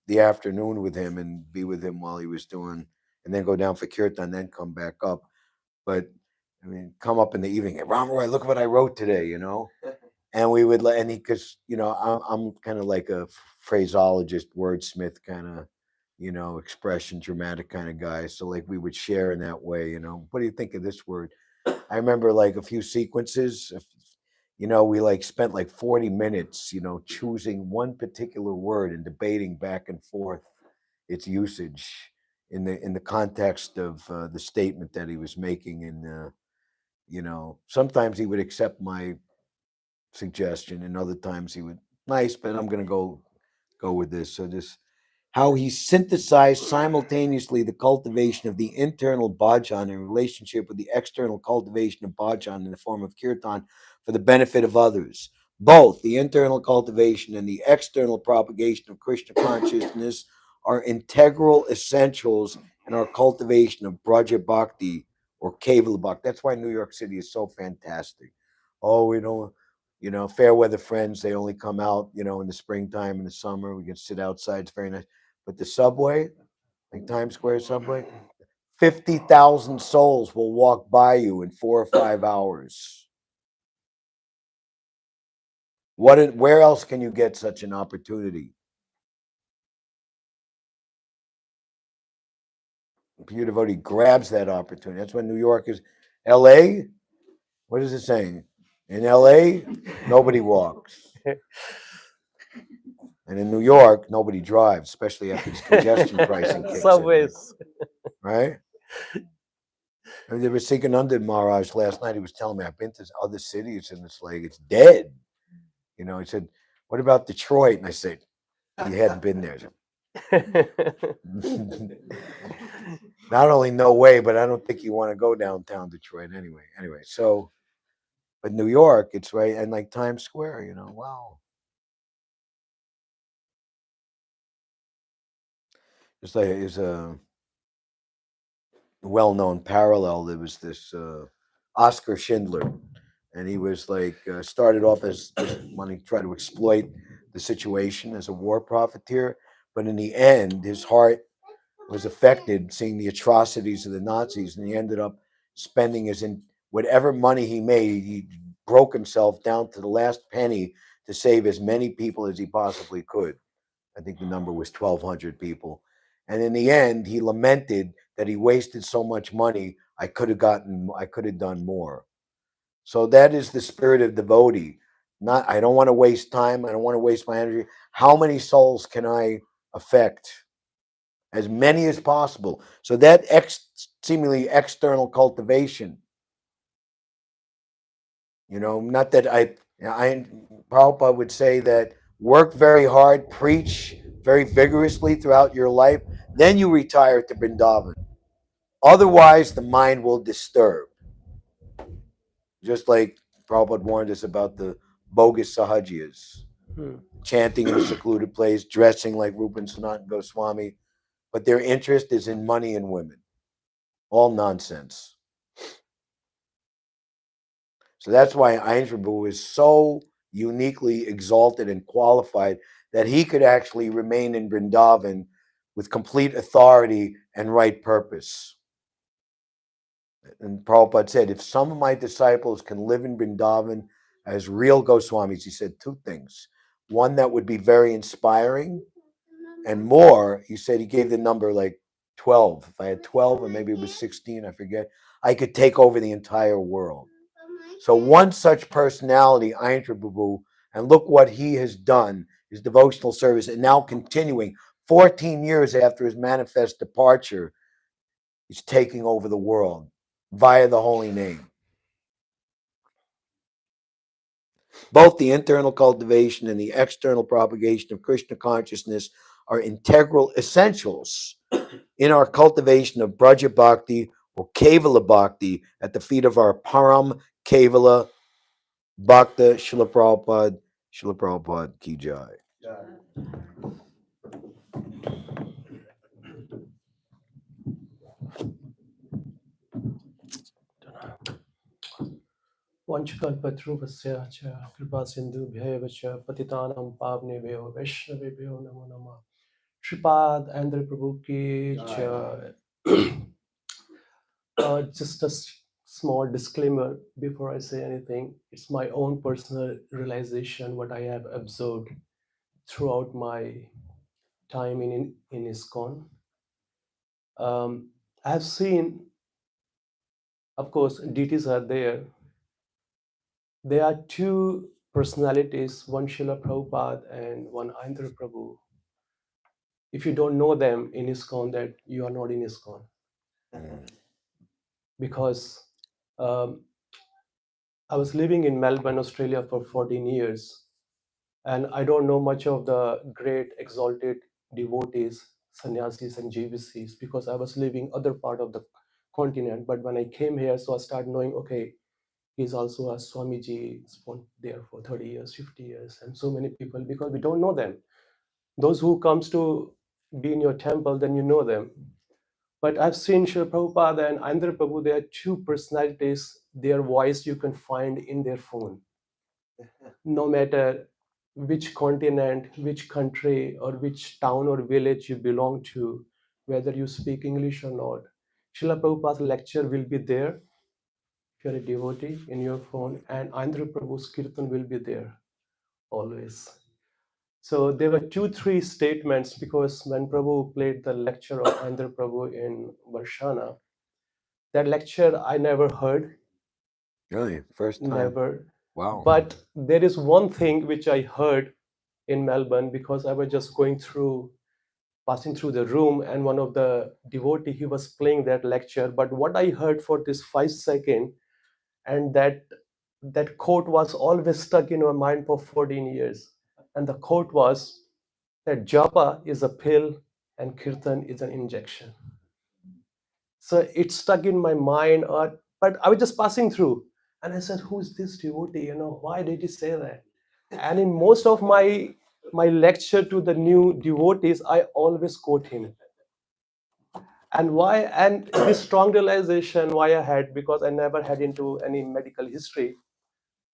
the afternoon with him and be with him while he was doing, and then go down for kirtan, then come back up. But, come up in the evening, Ram Roy, look what I wrote today, And we would let, and he, because, I'm kind of like a phraseologist, wordsmith kind of, expression, dramatic kind of guy. So like we would share in that way, what do you think of this word? I remember like a few sequences, we like spent like 40 minutes, choosing one particular word and debating back and forth its usage in the context of the statement that he was making. And, sometimes he would accept my suggestion, and other times he would, nice, but I'm going to go with this. So this, how he synthesized simultaneously the cultivation of the internal bhajan in relationship with the external cultivation of bhajan in the form of kirtan for the benefit of others. Both the internal cultivation and the external propagation of Krishna consciousness are integral essentials in our cultivation of Braja Bhakti or Kevala Bhakti. That's why New York City is so fantastic. Oh, we don't, fair weather friends, they only come out, in the springtime, in the summer. We can sit outside. It's very nice. But the subway, like Times Square subway, 50,000 souls will walk by you in 4 or 5 hours. Where else can you get such an opportunity? The pure devotee grabs that opportunity. That's when New York is. LA, what is it saying? In LA, nobody walks. And in New York, nobody drives, especially after this congestion pricing kicks Subways. in. Right? There was Sikhananda Maharaj last night. He was telling me, I've been to other cities and it's like, it's dead. He said, what about Detroit? And I said, he hadn't been there. Not only no way, but I don't think you want to go downtown Detroit anyway. So, but New York, it's right. And like Times Square, wow. It's like, it's a well-known parallel. There was this Oscar Schindler, and he was like started off as just wanting to try to exploit the situation as a war profiteer, but in the end, his heart was affected seeing the atrocities of the Nazis, and he ended up spending whatever money he made. He broke himself down to the last penny to save as many people as he possibly could. I think the number was 1,200 people. And in the end, he lamented that he wasted so much money. I could have done more. So that is the spirit of devotee. I don't want to waste time. I don't want to waste my energy. How many souls can I affect? As many as possible. So that seemingly external cultivation, not that Prabhupada would say that work very hard, preach very vigorously throughout your life, then you retire to Vrindavan. Otherwise, the mind will disturb. Just like Prabhupada warned us about the bogus sahajiyas, chanting in a secluded place, dressing like Rupa and Sanatana Goswami, but their interest is in money and women. All nonsense. So that's why Aindra is so uniquely exalted and qualified that he could actually remain in Vrindavan with complete authority and right purpose. And Prabhupada said, if some of my disciples can live in Vrindavan as real Goswamis, he said 2 things. One, that would be very inspiring, and more, he said, he gave the number like 12. If I had 12, or maybe it was 16, I forget, I could take over the entire world. So one such personality, Aindra Prabhu, and look what he has done, his devotional service, and now continuing 14 years after his manifest departure, is taking over the world via the holy name. Both the internal cultivation and the external propagation of Krishna consciousness are integral essentials in our cultivation of Braja Bhakti or Kevala Bhakti at the feet of our Param Kevala Bhakta Srila Prabhupada Ki Jai. वंशकल्पतरुभस्य च कृपासिन्धुभ्यैव च पतितानां पावनेभ्यो वैष्णवेभ्यो नमो नमः. Shripad Aindra Prabhu ki jai. Just a small disclaimer before I say anything. It's my own personal realization, what I have observed throughout my time in ISKCON. I have seen, of course, deities are there. There are two personalities, one Srila Prabhupada and one Aindra Prabhu. If you don't know them in ISKCON, that you are not in ISKCON. Because I was living in Melbourne, Australia for 14 years, and I don't know much of the great exalted devotees, sannyasis and JVCs, because I was living other part of the continent. But when I came here, so I started knowing, okay, he's also a Swamiji, spent there for 30 years, 50 years, and so many people, because we don't know them. Those who comes to be in your temple, then you know them. But I've seen Srila Prabhupada and Aindra Prabhu, they are two personalities, their voice you can find in their phone. No matter which continent, which country, or which town or village you belong to, whether you speak English or not, Srila Prabhupada's lecture will be there if you're a devotee in your phone, and Aindra Prabhu's Kirtan will be there always. So there were 2-3 statements, because when Prabhu played the lecture of Aindra Prabhu in Varshana, that lecture I never heard. Really? First time? Never. Wow. But there is one thing which I heard in Melbourne, because I was just passing through the room, and one of the devotee, he was playing that lecture. But what I heard for this 5 seconds, and that quote was always stuck in my mind for 14 years. And the quote was that japa is a pill and kirtan is an injection. So it stuck in my mind, but I was just passing through, and I said, who's this devotee? Why did he say that? And in most of my lecture to the new devotees, I always quote him. And why? And this strong realization why I had, because I never had into any medical history.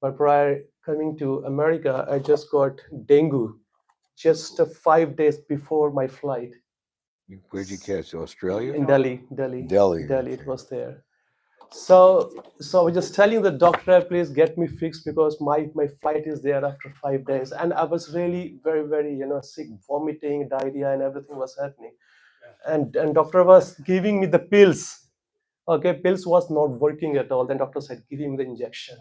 But prior coming to America, I just got dengue just 5 days before my flight. Where'd you catch? Australia? In Delhi. Delhi. It was there. So I was just telling the doctor, please get me fixed, because my flight is there after 5 days. And I was really very, very, sick, vomiting, diarrhea, and everything was happening. And doctor was giving me the pills. Okay, pills was not working at all. Then doctor said, give him the injection.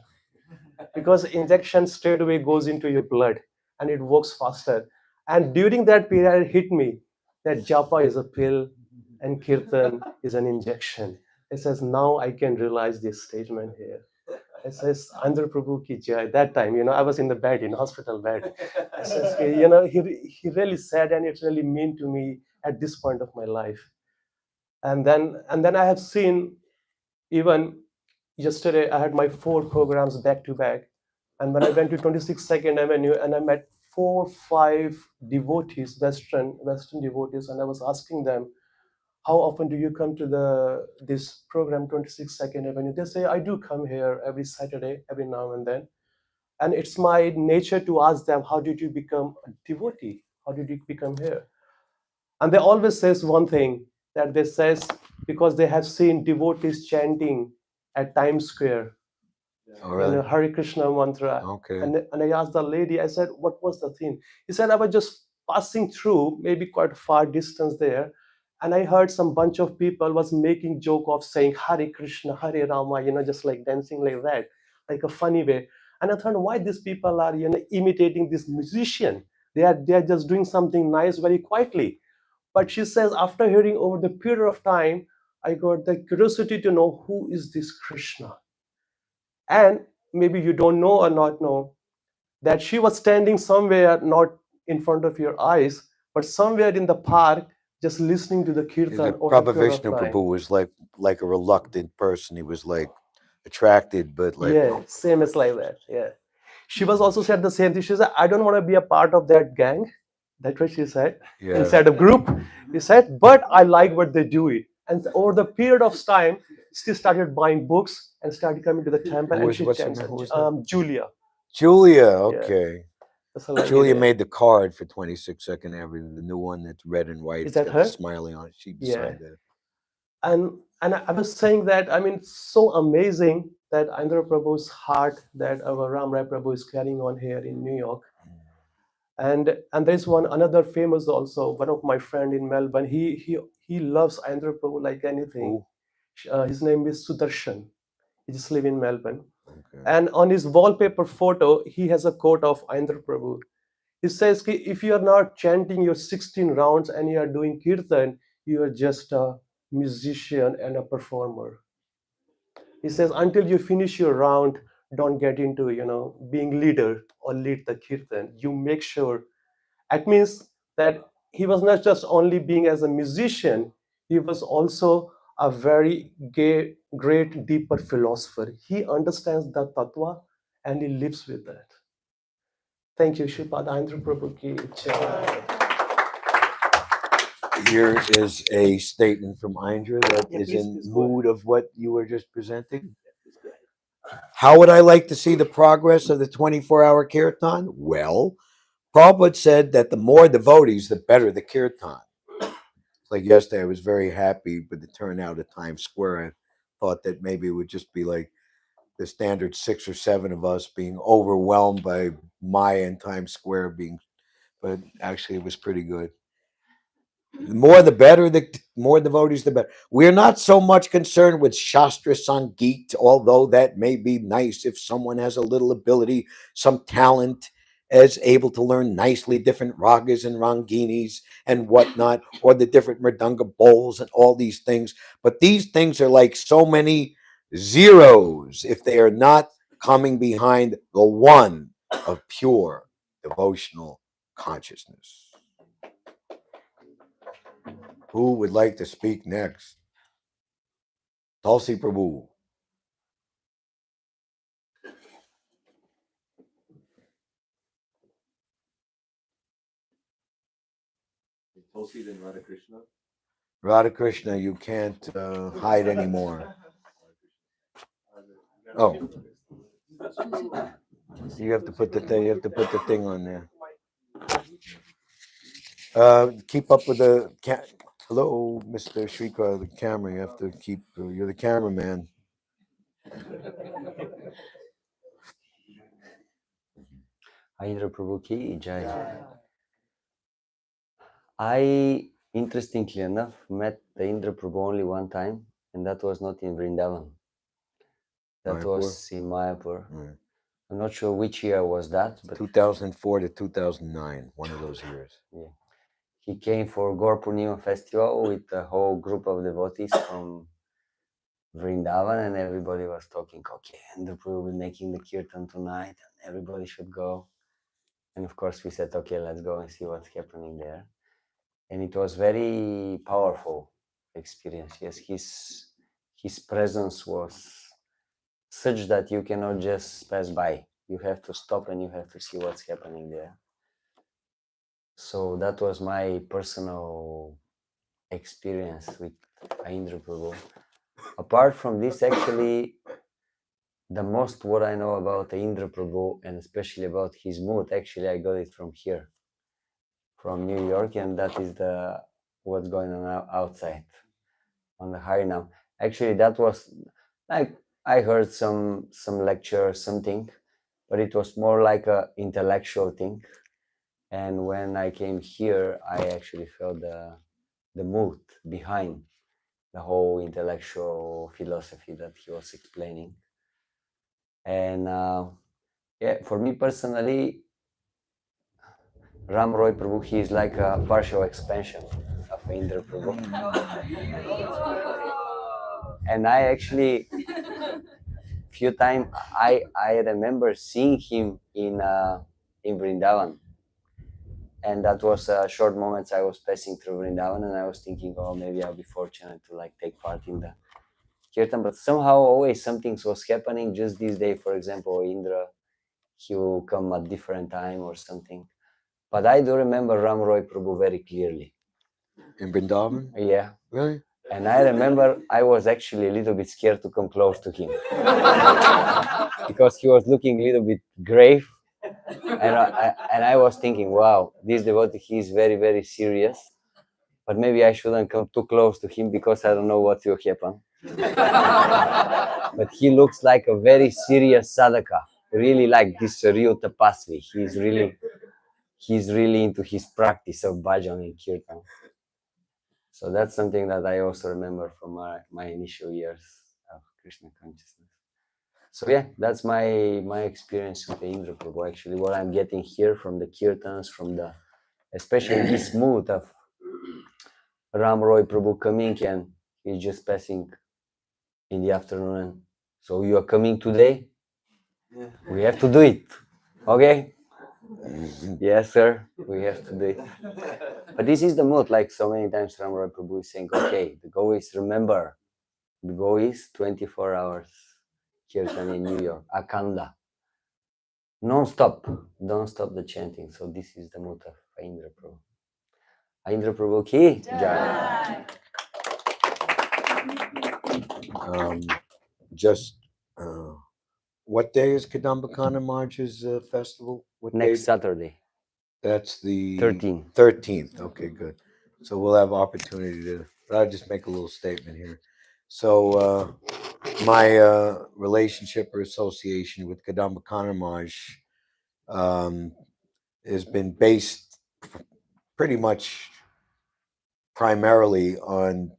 Because injection straight away goes into your blood and it works faster. And during that period, it hit me that japa is a pill and kirtan is an injection. It says, now I can realize this statement here. It says, Aindra Prabhu ki jai. That time, I was in the bed, in hospital bed. It says, he really said, and it really mean to me at this point of my life. And then I have seen, even yesterday, I had my 4 programs back to back. And when I went to 26nd Avenue, and I met 4-5 devotees, Western devotees, and I was asking them, how often do you come to this program, 26nd Avenue? They say, I do come here every Saturday, every now and then. And it's my nature to ask them, how did you become a devotee? How did you become here? And they always says one thing, that they says, because they have seen devotees chanting at Times Square, Oh, really? Hare Krishna mantra. Okay. And I asked the lady, I said, what was the thing? He said, I was just passing through, maybe quite far distance there, And I heard some bunch of people was making joke of saying Hare Krishna, Hare Rama, just like dancing like that, like a funny way. And I thought, why these people are imitating this musician? They are just doing something nice very quietly. But she says, after hearing over the period of time, I got the curiosity to know who is this Krishna. And maybe you don't know or not know that she was standing somewhere not in front of your eyes, but somewhere in the park, just listening to the The kirtan over the period of Prabhu time. Prabhu was like a reluctant person. He was like attracted, but like Yeah, same as like that. Yeah. She was also said the same thing. She said, I don't want to be a part of that gang. That's what she said. yeah. Inside a group. He said, but I like what they do it. And over the period of time, she started buying books and started coming to the temple. Who And was she what's her chants, name? Who was that? Julia. Julia. Yeah. Okay. That's like Julia it. made the card for 26nd Avenue, the new one that's red and white. Is It's that got her? the smiley on it. She Yeah. designed that. And I was saying that, I mean, it's so amazing that Aindra Prabhu's heart that our Ram Rai Prabhu is carrying on here in New York. And there's another famous also, one of my friend in Melbourne. He loves Aindra Prabhu like anything. Who? His name is Sudarshan. He just live in Melbourne. Okay. And on his wallpaper photo, he has a quote of Aindra Prabhu. He says, if you are not chanting your 16 rounds and you are doing kirtan, you are just a musician and a performer. He says, until you finish your round, don't get into being leader or lead the kirtan. You make sure. It means that he was not just only being as a musician, he was also a very great deeper philosopher. He understands the tattva and he lives with that. Thank you, Shripad Aindra Prabhu ki jai. Here is a statement from Aindra that Yeah, is please, in please go ahead. mood of what you were just presenting. How would I like to see the progress of the 24-hour kirtan? Well, Prabhupada said that the more devotees, the better the kirtan. Like yesterday, I was very happy with the turnout at Times Square. I thought that maybe it would just be like the standard 6 or 7 of us being overwhelmed by Maya and Times Square being, but actually it was pretty good. The more the better, the more devotees, the better. We're not so much concerned with Shastra Sangeet, although that may be nice if someone has a little ability, some talent, is able to learn nicely different ragas and ranginis and whatnot, or the different mridanga bowls and all these things. But these things are like so many zeros if they are not coming behind the one of pure devotional consciousness. Who would like to speak next? Tulsi Prabhu. Tulsi then Radha Krishna. Radha Krishna, you can't hide anymore. Oh, you have to put the thing. You have to put the thing on there. Keep up with the. Hello, Mr. Shrikar, the camera. You have to keep. You're the cameraman. Aindra Prabhu ki jai. I, interestingly enough, met the Indra Prabhu only one time, and that was not in Vrindavan. That Mayapur? was in Mayapur. Right. I'm not sure which year was that, but 2004 to 2009, one of those years. yeah. He came for Gaur Purnima festival with a whole group of devotees from Vrindavan, and everybody was talking, okay, Indra Prabhu will be making the kirtan tonight, and everybody should go. And of course, we said, okay, let's go and see what's happening there. And it was very powerful experience. Yes, his presence was such that you cannot just pass by. You have to stop and you have to see what's happening there. So that was my personal experience with Aindra Prabhu. Apart from this, actually, the most what I know about Aindra Prabhu, and especially about his mood, actually I got it from here, from New York, and that is what's going on outside on the Harinam. Actually, that was like I heard some lecture, something, but it was more like a intellectual thing. And when I came here, I actually felt the mood behind the whole intellectual philosophy that he was explaining. And yeah, for me personally, Ram Roy Prabhu, he is like a partial expansion of Aindra Prabhu. And I actually, few times, I remember seeing him in Vrindavan. And that was short moments I was passing through Vrindavan, and I was thinking, oh, maybe I'll be fortunate to like take part in the kirtan. But somehow always something was happening. Just this day, for example, Indra, he will come at different time or something. But I do remember Ram Roy Prabhu very clearly. In Vrindavan? Yeah. Really? And I remember I was actually a little bit scared to come close to him because he was looking a little bit grave. And I was thinking, wow, this devotee, he is very, very serious. But maybe I shouldn't come too close to him because I don't know what will happen. But he looks like a very serious sadhaka, really like this real tapasvi. He's really into his practice of bhajan and kirtan. So that's something that I also remember from my initial years of Krishna consciousness. So yeah, that's my experience with the Indra Prabhu. Actually, what I'm getting here from the kirtans, from the especially this mood of Ram Roy Prabhu coming, and he's just passing in the afternoon. So you are coming today? Yeah. We have to do it. Okay? Yes, sir. We have to do it. But this is the mood, like so many times Ram Roy Prabhu is saying, okay, the goal is, remember, the goal is 24 hours kirtan in New York, Akanda. Non-stop. Don't stop the chanting. So this is the mood of Aindra Prabhu. Aindra Prabhu ki jai. Just what day is Kadambakana March's festival? What Next day? Saturday. That's the 13th. 13th. Okay, good. So we'll have opportunity to. But I'll just make a little statement here. So my relationship or association with Kadambakana March has been based pretty much primarily on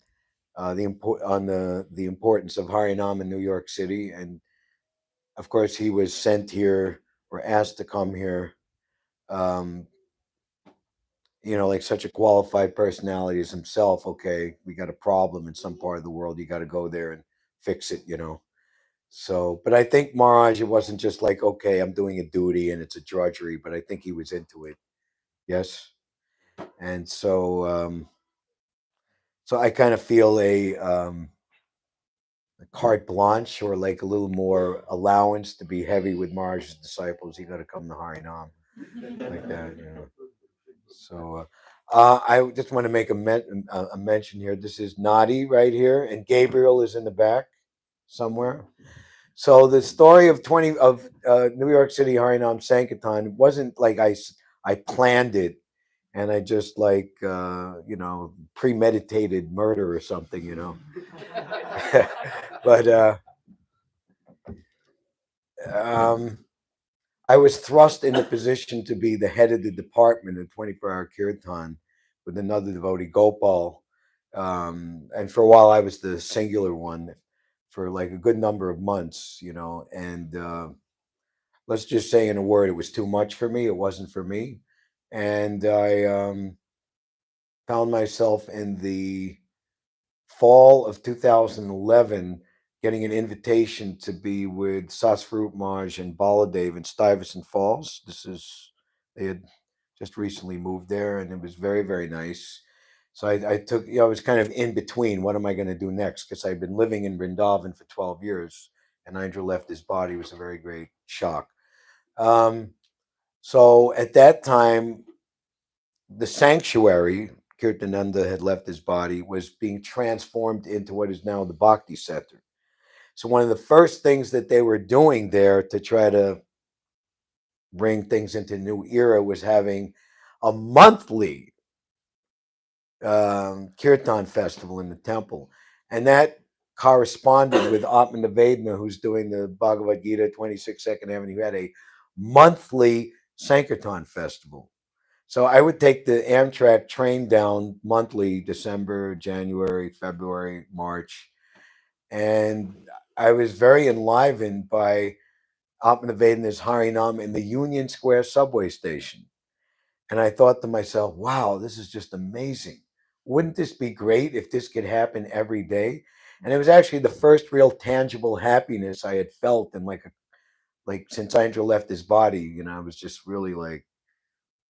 the importance of Harinam in New York City, and of course he was sent here or asked to come here. Like such a qualified personality as himself. Okay, we got a problem in some part of the world. You got to go there and fix it. So, but I think Maharaj, it wasn't just like, okay, I'm doing a duty and it's a drudgery, but I think he was into it. Yes. And so I kind of feel a carte blanche or like a little more allowance to be heavy with Maharaj's disciples. You got to come to Harinam like that. So I just want to make a mention here. This is Nadi right here, and Gabriel is in the back somewhere. So the story of New York City Harinam Sankirtan wasn't like I planned it and I just like premeditated murder or something. But I was thrust in the position to be the head of the department in 24-hour kirtan with another devotee, Gopal. And for a while, I was the singular one for like a good number of months, and let's just say in a word, it was too much for me. It wasn't for me. And I found myself in the fall of 2011 getting an invitation to be with Sasvarup Maharaj and Baladev in Stuyvesant Falls. They had just recently moved there, and it was very, very nice. So I took, I was kind of in between. What am I going to do next? Because I'd been living in Vrindavan for 12 years, and Aindra left his body. It was a very great shock. So at that time, the sanctuary, Kirtananda had left his body, was being transformed into what is now the Bhakti Center. So one of the first things that they were doing there to try to bring things into a new era was having a monthly kirtan festival in the temple. And that corresponded with Atman Nivedana, who's doing the Bhagavad Gita 26 Second Avenue, who had a monthly Sankirtan festival. So I would take the Amtrak train down monthly, December, January, February, March, and I was very enlivened by Atmanavedan's Harinam in the Union Square subway station. And I thought to myself, wow, this is just amazing. Wouldn't this be great if this could happen every day? And it was actually the first real tangible happiness I had felt in like since Aindra left his body. I was just really like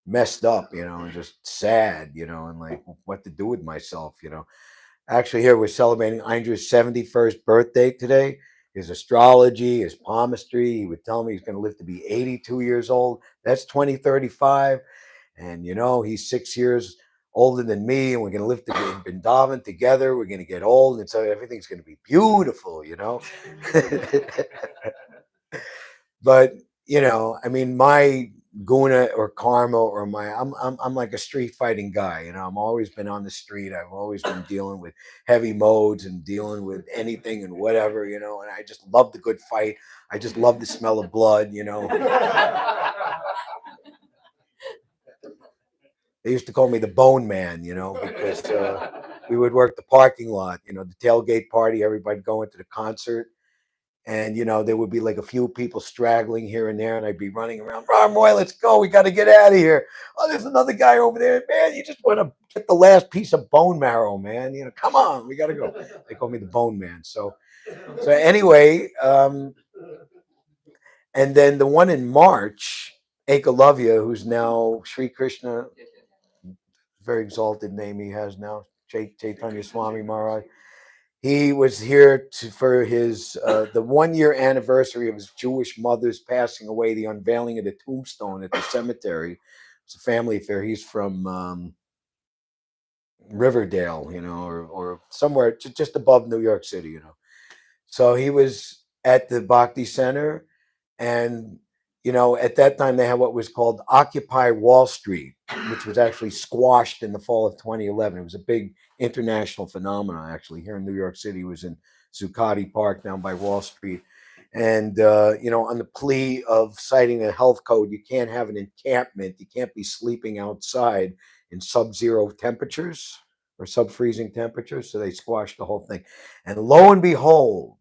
messed up, and just sad, and like what to do with myself. Actually, here we're celebrating Aindra's 71st birthday today. His astrology, his palmistry, he would tell me he's going to live to be 82 years old. That's 2035. And, he's 6 years older than me, and we're going to live in Vrindavan together. We're going to get old, and so everything's going to be beautiful. But, I mean, my guna or karma or I'm like a street fighting guy. I'm always been on the street. I've always been dealing with heavy modes and dealing with anything and whatever, and I just love the good fight. I just love the smell of blood. They used to call me the Bone Man, because we would work the parking lot, the tailgate party, everybody going to the concert. And, there would be like a few people straggling here and there, and I'd be running around, Roy, let's go. We got to get out of here. Oh, there's another guy over there. Man, you just want to get the last piece of bone marrow, man. Come on, we got to go. They call me the Bone Man. So anyway, and then the one in March, Ekalavya, who's now Sri Krishna, very exalted name he has now, Chaitanya Swami Maharaj. He was here for his the 1 year anniversary of his Jewish mother's passing away, the unveiling of the tombstone at the cemetery. It's a family affair. He's from Riverdale, or somewhere just above New York City. So he was at the Bhakti Center, and at that time they had what was called Occupy Wall Street, which was actually squashed in the fall of 2011. It was a big international phenomenon, actually. Here in New York City, it was in Zuccotti Park down by Wall Street. And, on the plea of citing a health code, you can't have an encampment. You can't be sleeping outside in sub-zero temperatures or sub-freezing temperatures. So they squashed the whole thing. And lo and behold,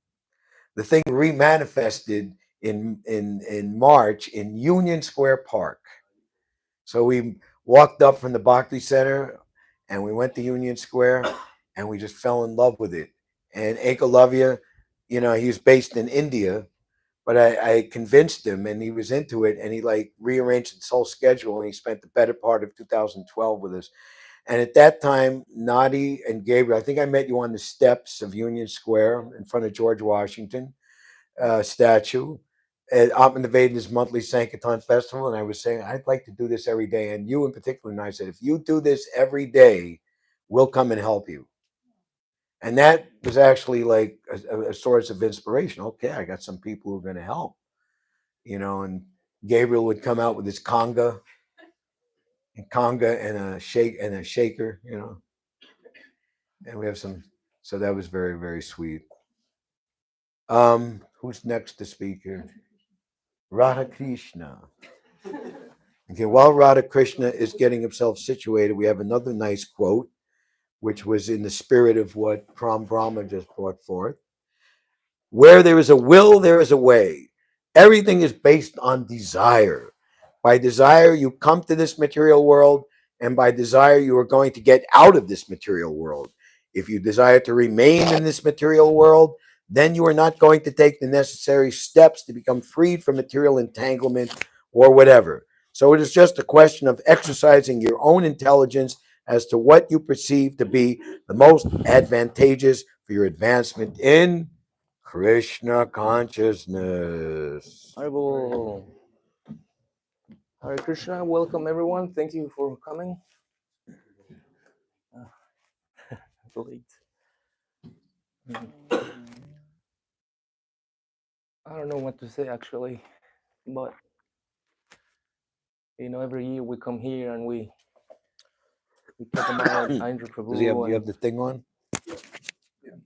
the thing remanifested in March in Union Square Park. So we walked up from the Bhakti Center and we went to Union Square and we just fell in love with it. And Ekalavya, he was based in India, but I convinced him and he was into it, and he like rearranged his whole schedule, and he spent the better part of 2012 with us. And at that time, Nadi and Gabriel, I think I met you on the steps of Union Square in front of George Washington statue at Atmanavedan's monthly Sankirtan festival, and I was saying I'd like to do this every day. And you in particular, and I said, if you do this every day, we'll come and help you. And that was actually like a source of inspiration. Okay, I got some people who are going to help, and Gabriel would come out with his conga and a shaker, and we have some. So that was very, very sweet. Who's next to speak here? Radha Krishna. Okay, while Radha Krishna is getting himself situated, we have another nice quote, which was in the spirit of what Pram Brahma just brought forth. Where there is a will, there is a way. Everything is based on desire. By desire, you come to this material world, and by desire, you are going to get out of this material world. If you desire to remain in this material world, then you are not going to take the necessary steps to become freed from material entanglement or whatever. So it is just a question of exercising your own intelligence as to what you perceive to be the most advantageous for your advancement in Krishna consciousness. Haribo. Hare Krishna, welcome everyone. Thank you for coming. Late. I don't know what to say actually, but every year we come here and we talk about Aindra Prabhu. Do you have the thing on?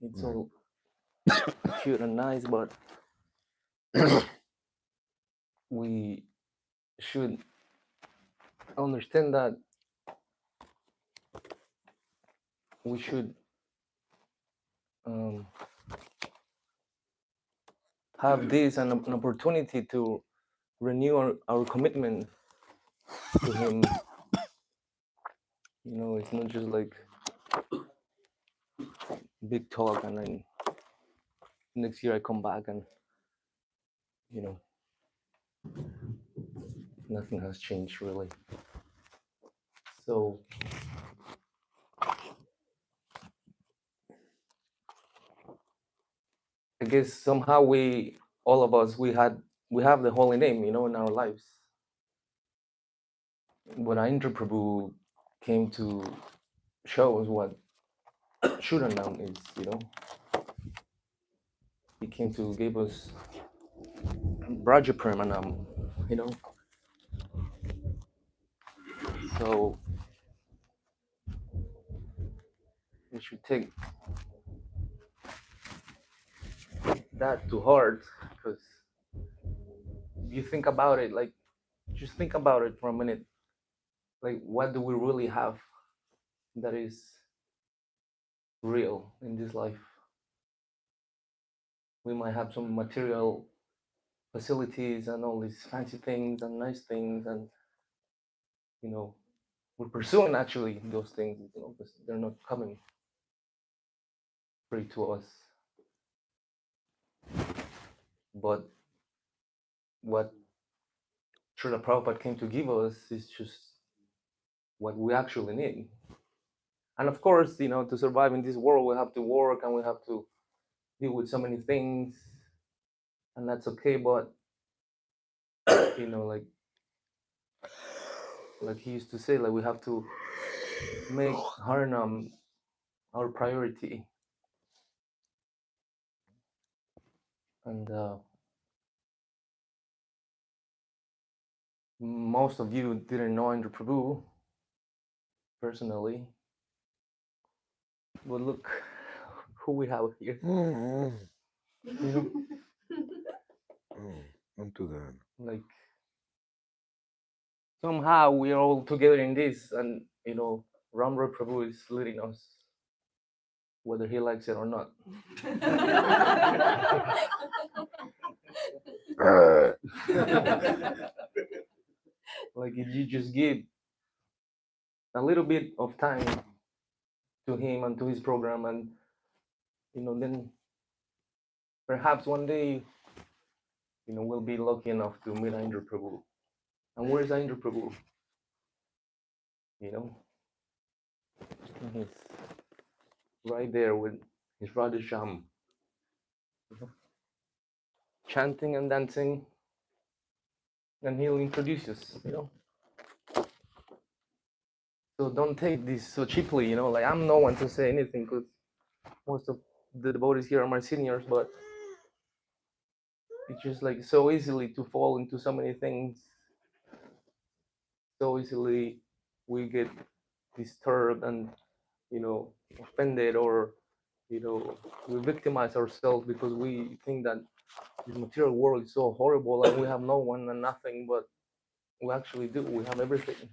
It's all cute and nice, but we should understand that we should um, have this an opportunity to renew our commitment to him. You know, it's not just like big talk and then next year I come back and, you know, nothing has changed really. So I guess somehow all of us, we have the holy name, you know, in our lives. When Aindra Prabhu came to show us what Shuranam is, you know, he came to give us Brajapramanam, you know. So we should take that to heart, because if you think about it, like, just think about it for a minute. Like, what do we really have that is real in this life? We might have some material facilities and all these fancy things and nice things, and, you know, we're pursuing actually those things, you know, because they're not coming free to us. But what Srila Prabhupada came to give us is just what we actually need. And of course, you know, to survive in this world, we have to work and we have to deal with so many things, and that's okay. But, you know, like he used to say, like, we have to make Harinam our priority. And most of you didn't know Aindra Prabhu personally, but look who we have here. You know, Don't do that. like, somehow we are all together in this, and, you know, Ramra Prabhu is leading us, whether he likes it or not. Like, if you just give a little bit of time to him and to his program, and, you know, then perhaps one day, you know, we'll be lucky enough to meet Aindra Prabhu. And where's Aindra Prabhu? You know, he's right there with his Radha Sham, you know, chanting and dancing, and he'll introduce us, you know. So don't take this so cheaply, you know, like, I'm no one to say anything, because most of the devotees here are my seniors, but it's just like so easily to fall into so many things. So easily we get disturbed and, you know, offended, or, you know, we victimize ourselves because we think that this material world is so horrible and we have no one and nothing, but we actually do. We have everything.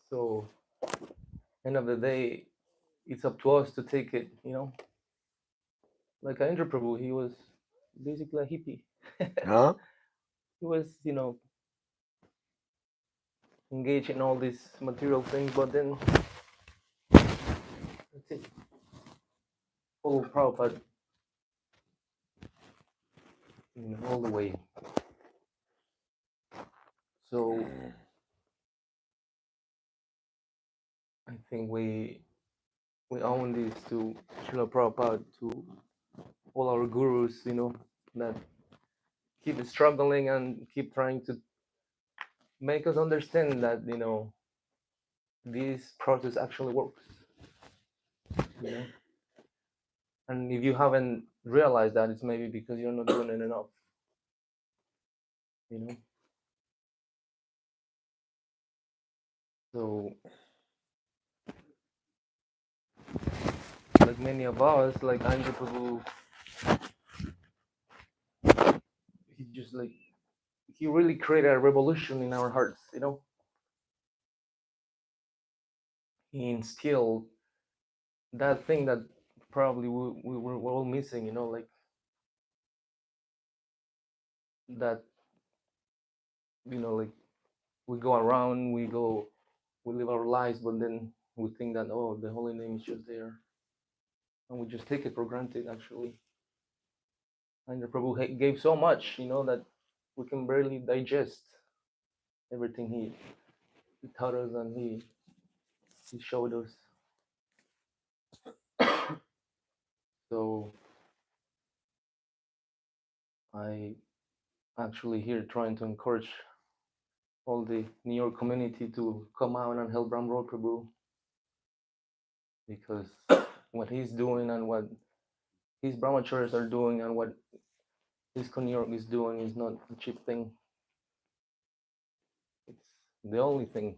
So, end of the day, it's up to us to take it, you know. Like Aindra Prabhu, he was basically a hippie. Huh? He was, you know, engaged in all these material things, but then that's it. Follow Prabhupada, you know, all the way. So I think we owe this to Srila Prabhupada, to all our gurus, you know, that keep struggling and keep trying to make us understand that, you know, this process actually works, you know. And if you haven't realized that, it's maybe because you're not doing it enough, you know. So, like many of us, like Aindra Prabhu, he really created a revolution in our hearts, you know. he instilled that thing that probably we're all missing, like that, like we go around, we live our lives, but then we think that, oh, the holy name is just there, and we just take it for granted, actually. And the Prabhu gave so much, that we can barely digest everything he taught us and he showed us. So I actually here trying to encourage all the New York community to come out and help Ram Roy Prabhu, because what he's doing and what his brahmacharis are doing and what his New York is doing is not a cheap thing. It's the only thing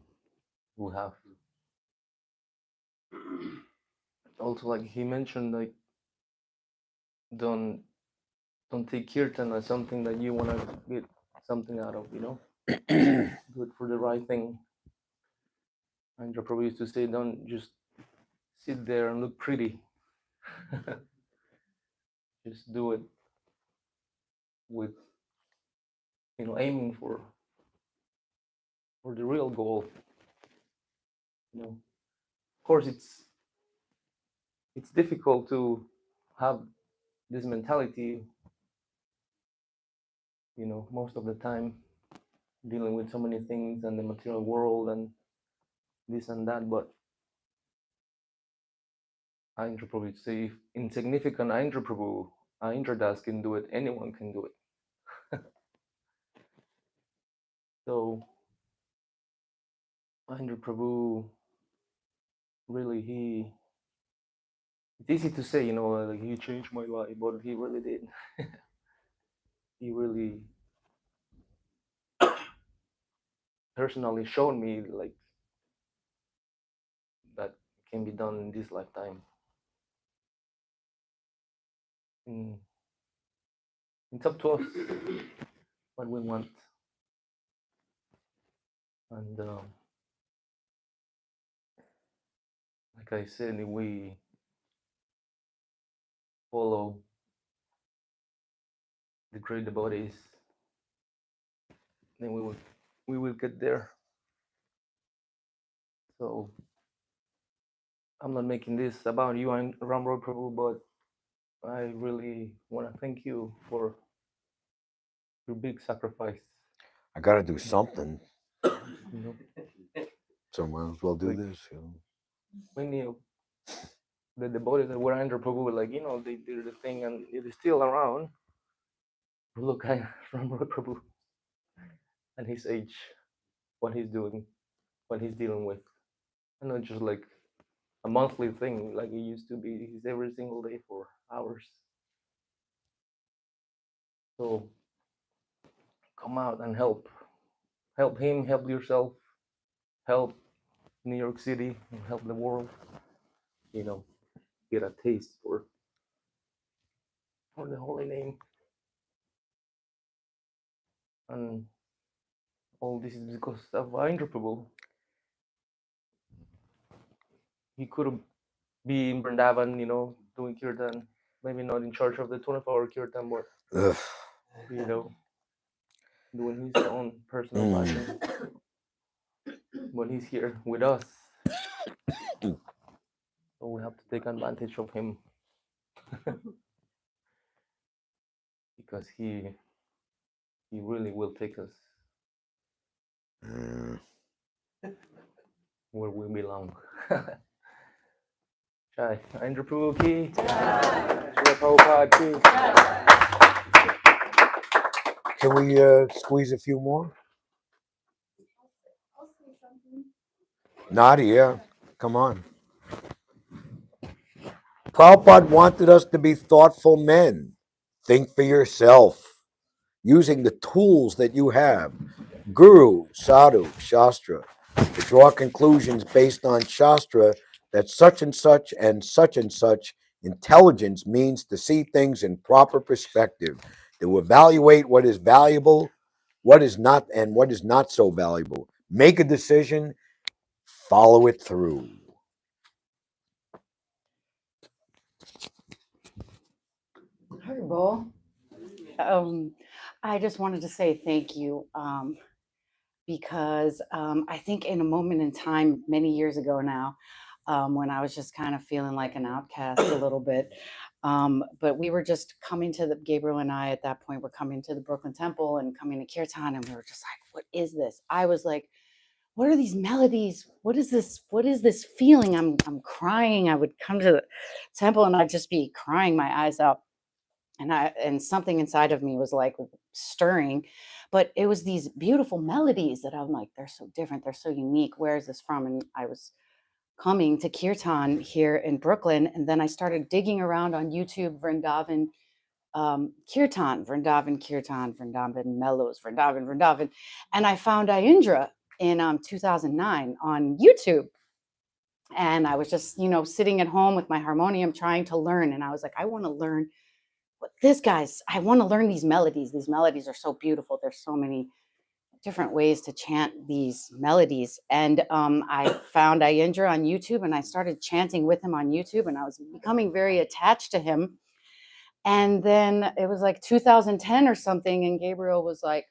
we have. Also, like he mentioned, like don't take kirtan as something that you want to get something out of, do it for the right thing. And Aindra Prabhu used to say, don't just sit there and look pretty. Just do it with, aiming for the real goal. Of course, it's difficult to have this mentality, most of the time, dealing with so many things and the material world and this and that. But Aindra Prabhu would say, if insignificant Aindra Prabhu, Aindra Das can do it, anyone can do it. So Aindra Prabhu, really, it's easy to say, like he changed my life, but he really did. He really personally showed me like that can be done in this lifetime. It's up to us what we want. And like I said, if we follow the great devotees, then we will get there. So I'm not making this about you and Ram Roy Prabhu, but I really want to thank you for your big sacrifice. I got to do something, You know, so might as well do like this. many of the devotees that were under Prabhu were like, they did the thing and it is still around. Look at Ram Roy Prabhu and his age, what he's doing, what he's dealing with. And not just like a monthly thing like it used to be. He's every single day for hours. So come out and help him, help yourself, help New York City, and help the world, get a taste for the holy name. And all this is because of Aindra Prabhu. He could be in Vrindavan, doing kirtan, maybe not in charge of the 24-hour kirtan, but doing his own personal bhajan. But he's here with us, so we have to take advantage of him. Because he really will take us where we belong. Jai Aindra Prabhu ki, Srila Prabhupada ki. Can we squeeze a few more? Nadia, come on. Prabhupada wanted us to be thoughtful men. Think for yourself, using the tools that you have, Guru, Sadhu, Shastra, to draw conclusions based on Shastra that such and such intelligence means to see things in proper perspective, to evaluate what is valuable, what is not, and what is not so valuable. Make a decision, follow it through. Prabhu. I just wanted to say thank you because I think in a moment in time, many years ago now, when I was just kind of feeling like an outcast a little bit, but we were just coming to the, Gabriel and I at that point were coming to the Brooklyn Temple and coming to Kirtan, and we were just like, what is this? I was like, what are these melodies? What is this? What is this feeling? I'm crying. I would come to the temple and I'd just be crying my eyes out. And something inside of me was like stirring, but it was these beautiful melodies that I'm like, they're so different, they're so unique. Where is this from? And I was coming to Kirtan here in Brooklyn, and then I started digging around on YouTube, Vrindavan Kirtan, Vrindavan Kirtan, Vrindavan Mellows, Vrindavan, and I found Aindra in 2009 on YouTube. And I was just, sitting at home with my harmonium trying to learn. And I was like, I want to learn what this guy's, I want to learn these melodies. These melodies are so beautiful. There's so many different ways to chant these melodies. And I found Aindra on YouTube and I started chanting with him on YouTube, and I was becoming very attached to him. And then it was like 2010 or something, and Gabriel was like,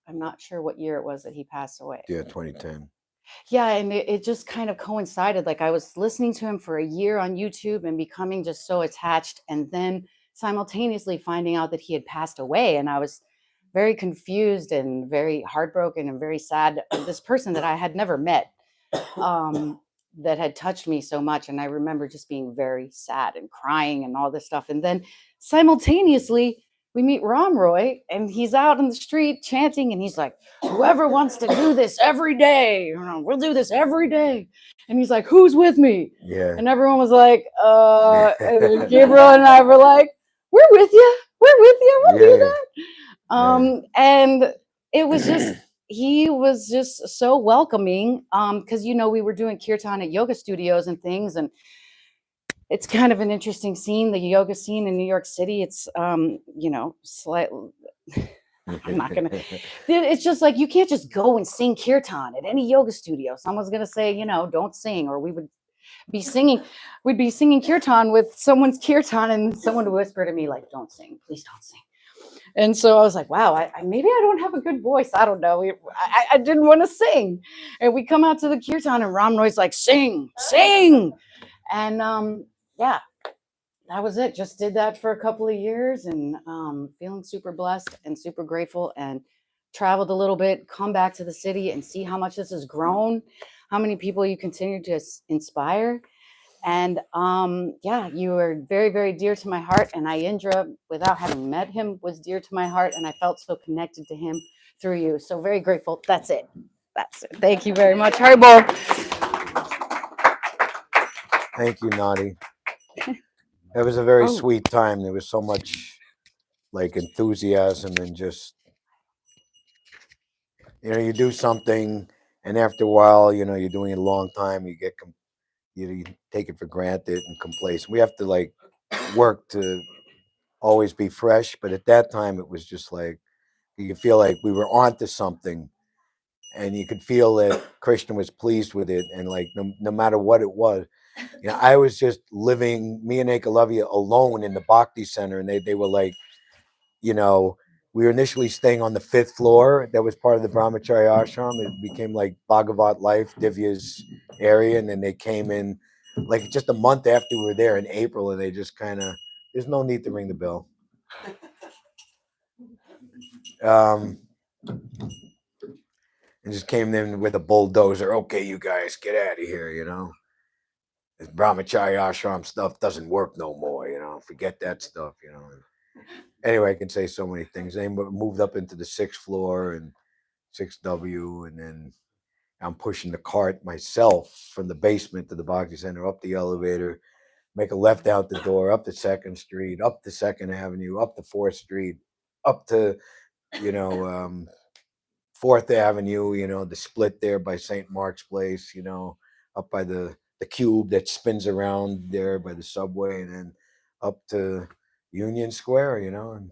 I'm not sure what year it was that he passed away. Yeah, 2010. Yeah, and it just kind of coincided. Like I was listening to him for a year on YouTube and becoming just so attached, and then simultaneously finding out that he had passed away. And I was very confused and very heartbroken and very sad. This person that I had never met, that had touched me so much. And I remember just being very sad and crying and all this stuff. And then simultaneously, we meet Ram Roy, and he's out in the street chanting, and he's like, whoever wants to do this every day, we'll do this every day. And he's like, who's with me? Yeah. And everyone was like, and then Gabriel and I were like, we're with you. We'll do that. And it was just, he was just so welcoming, because, we were doing kirtan at yoga studios and things, and it's kind of an interesting scene, the yoga scene in New York City. It's, slightly, I'm not going to, it's just like, you can't just go and sing kirtan at any yoga studio. Someone's going to say, don't sing, or we'd be singing kirtan with someone's kirtan, and someone would whisper to me like, don't sing, please don't sing. And so I was like, wow, maybe I don't have a good voice. I don't know. I didn't want to sing. And we come out to the kirtan, and Ram Roy's like, sing. And yeah, that was it. Just did that for a couple of years, and feeling super blessed and super grateful, and traveled a little bit, come back to the city and see how much this has grown, how many people you continue to inspire. And yeah, you are very, very dear to my heart. And Aindra, without having met him, was dear to my heart. And I felt so connected to him through you. So very grateful. That's it. Thank you very much. Haribo. Thank you, Nadi. It was a very sweet time. There was so much like enthusiasm, and just, you do something, and after a while, you're doing it a long time, you get you take it for granted and complacent. We have to like work to always be fresh, but at that time it was just like you could feel like we were onto something, and you could feel that Krishna was pleased with it, and like no matter what it was, I was just living, me and Ekalavya alone in the Bhakti Center, and they were like, we were initially staying on the 5th floor. That was part of the Brahmacharya ashram. It became like Bhagavat Life, Divya's area. And then they came in like just a month after we were there in April, and they just kind of, there's no need to ring the bell. And just came in with a bulldozer. Okay, you guys get out of here, This Brahmacharya ashram stuff doesn't work no more, forget that stuff, Anyway, I can say so many things. They moved up into the 6th floor and 6W, and then I'm pushing the cart myself from the basement to the Bhakti Center, up the elevator, make a left out the door, up to 2nd Street, up to 2nd Avenue, up to 4th Street, up to, 4th Avenue, the split there by St. Mark's Place, up by the cube that spins around there by the subway, and then up to Union Square, and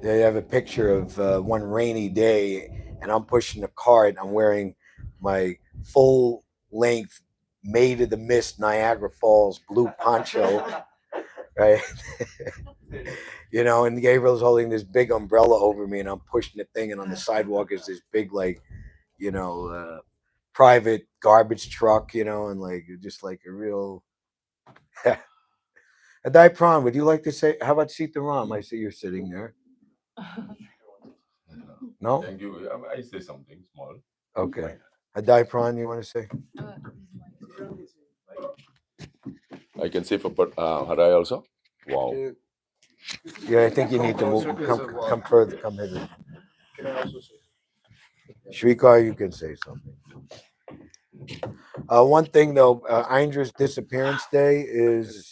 they have a picture of one rainy day, and I'm pushing the cart. I'm wearing my full length Maid of the Mist Niagara Falls blue poncho, right? You know, and Gabriel's holding this big umbrella over me, and I'm pushing the thing, and on the sidewalk is this big, like, you know, private garbage truck, you know, and like just like a real. Adai Pran, would you like to say? How about Sita Ram? I see you're sitting there. No? Thank you. I say something small. Okay. Adai Pran, you want to say? I can say for Harai also. Wow. Yeah, I think you need to move. Come further. Come hither. Shrikar, you can say something. One thing though, Aindra's disappearance day is.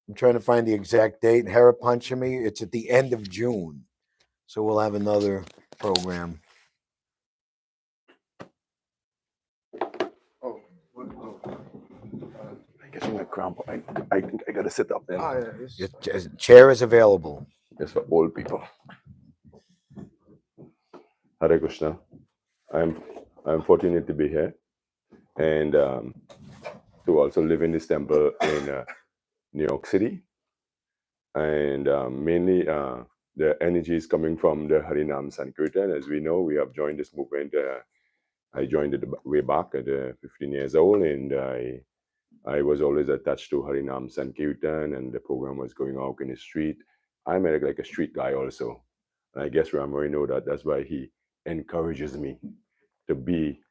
I'm trying to find the exact date. Hera Panchami. It's at the end of June, so we'll have another program. I guess I'm gonna cramp. I think I gotta sit up then. Your chair is available. It's for old people. Hare Krishna. I'm fortunate to be here and to also live in this temple in New York City, and mainly the energy is coming from the Harinam Sankirtan. As we know, we have joined this movement. I joined it way back at 15 years old, and I was always attached to Harinam Sankirtan, and the program was going out in the street. I'm like a street guy also. And I guess Ramari know that. That's why he encourages me to be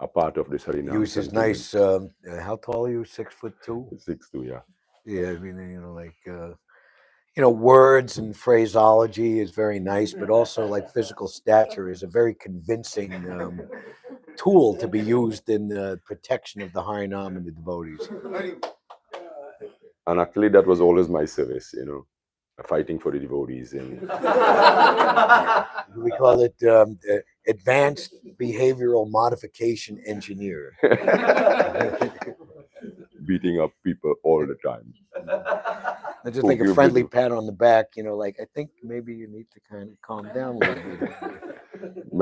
a part of this Harinam Use his Sankirtan. nice. How tall are you? 6'2". 6'2", yeah. Yeah, I mean, you know, like, you know, words and phraseology is very nice, but also like physical stature is a very convincing tool to be used in the protection of the Harinam and the devotees. And actually, that was always my service, you know, fighting for the devotees. And We call it advanced behavioral modification engineer. beating up people all the time. I just like a friendly pat on the back, you know, like, I think maybe you need to kind of calm down a little bit.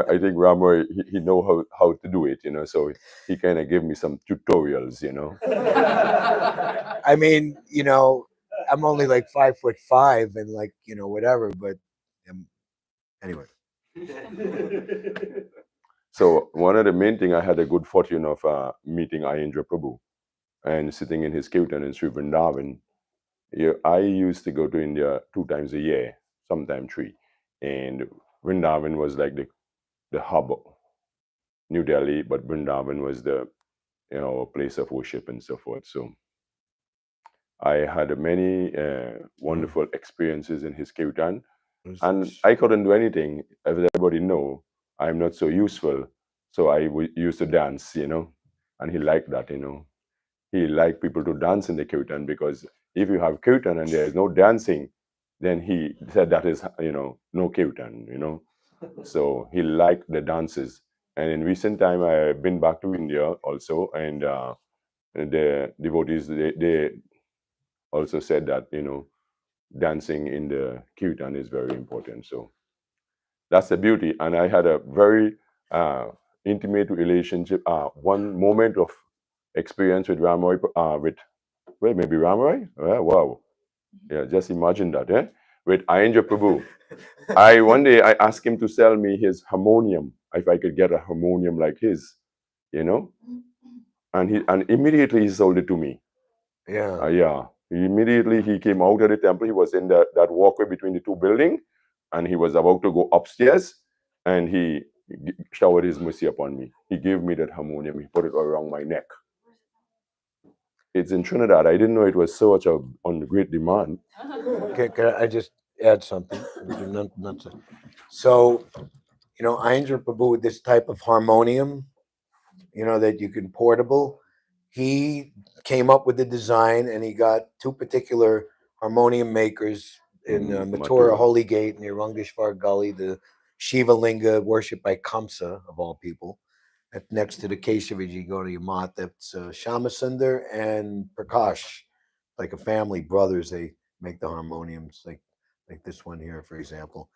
I think Ramar, he know how to do it, you know, so he kind of gave me some tutorials, you know. I mean, you know, I'm only like 5'5" and like, you know, whatever, but anyway. So one of the main thing, I had a good fortune of meeting Aindra Prabhu and sitting in his kirtan in Sri Vrindavan. I used to go to India 2 times a year, sometimes 3. And Vrindavan was like the hub, New Delhi, but Vrindavan was the, you know, place of worship and so forth. So I had many wonderful experiences in his kirtan, and I couldn't do anything. As everybody know, I'm not so useful, so I used to dance, you know, and he liked that, you know. He liked people to dance in the kirtan, because if you have kirtan and there is no dancing, then he said that is, you know, no kirtan, you know. So he liked the dances. And in recent time, I've been back to India also, and the devotees, they also said that, you know, dancing in the kirtan is very important. So that's the beauty. And I had a very intimate relationship, one moment of experience with Ramoy, maybe Ramoy? Wow. Yeah, just imagine that, eh? With Aindra Prabhu. One day I asked him to sell me his harmonium, if I could get a harmonium like his, you know? And immediately he sold it to me. Yeah. Yeah. Immediately he came out of the temple. He was in that walkway between the 2 buildings, and he was about to go upstairs, and he showered his mercy upon me. He gave me that harmonium. He put it around my neck. It's in Trinidad. I didn't know it was so much on great demand. Okay, can I just add something? So, you know, Aindra Prabhu with this type of harmonium, you know, that you can portable, he came up with the design, and he got 2 particular harmonium makers in Mathura Holy Gate near Rangeshwar Gully, the Shiva Linga worshipped by Kamsa, of all people. Next to the Keshavaji, go to your mat. That's Shamasundar and Prakash, like a family, brothers. They make the harmoniums, like this one here, for example.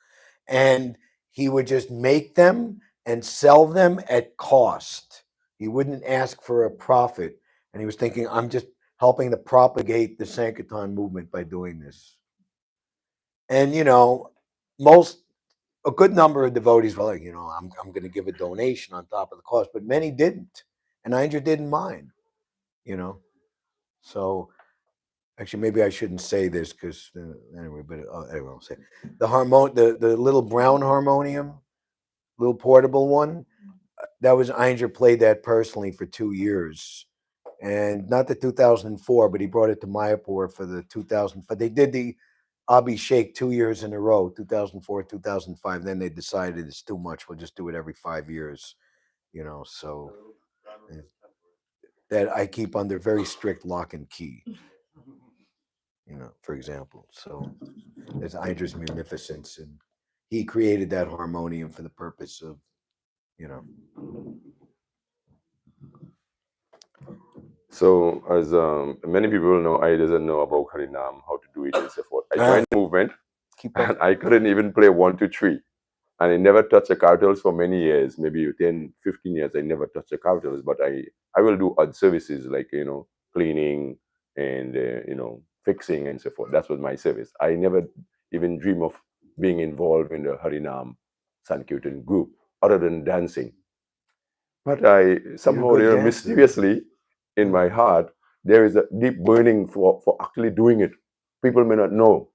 And he would just make them and sell them at cost. He wouldn't ask for a profit. And he was thinking, I'm just helping to propagate the Sankirtan movement by doing this. And a good number of devotees were like, I'm going to give a donation on top of the cost, but many didn't, and Aindra didn't mind, So actually, maybe I shouldn't say this because anyway, but anyway, I'll say the little brown harmonium, little portable one. That was Aindra played that personally for 2 years, and not the 2004, but he brought it to Mayapur for the 2005. They did the Abhishek 2 years in a row, 2004, 2005. Then they decided it's too much. We'll just do it every 5 years, So that I keep under very strict lock and key. For example. So there's Aindra's munificence, and he created that harmonium for the purpose of, So, as many people know, I doesn't know about Harinam, how to do it and so forth. I joined the movement, and I couldn't even play 1, 2, 3. And I never touched the cartels for many years, maybe 10, 15 years. I never touched the cartels, but I will do odd services like, cleaning and, fixing and so forth. That was my service. I never even dream of being involved in the Harinam Sankirtan group other than dancing. But I somehow, mysteriously, in my heart, there is a deep burning for actually doing it. People may not know,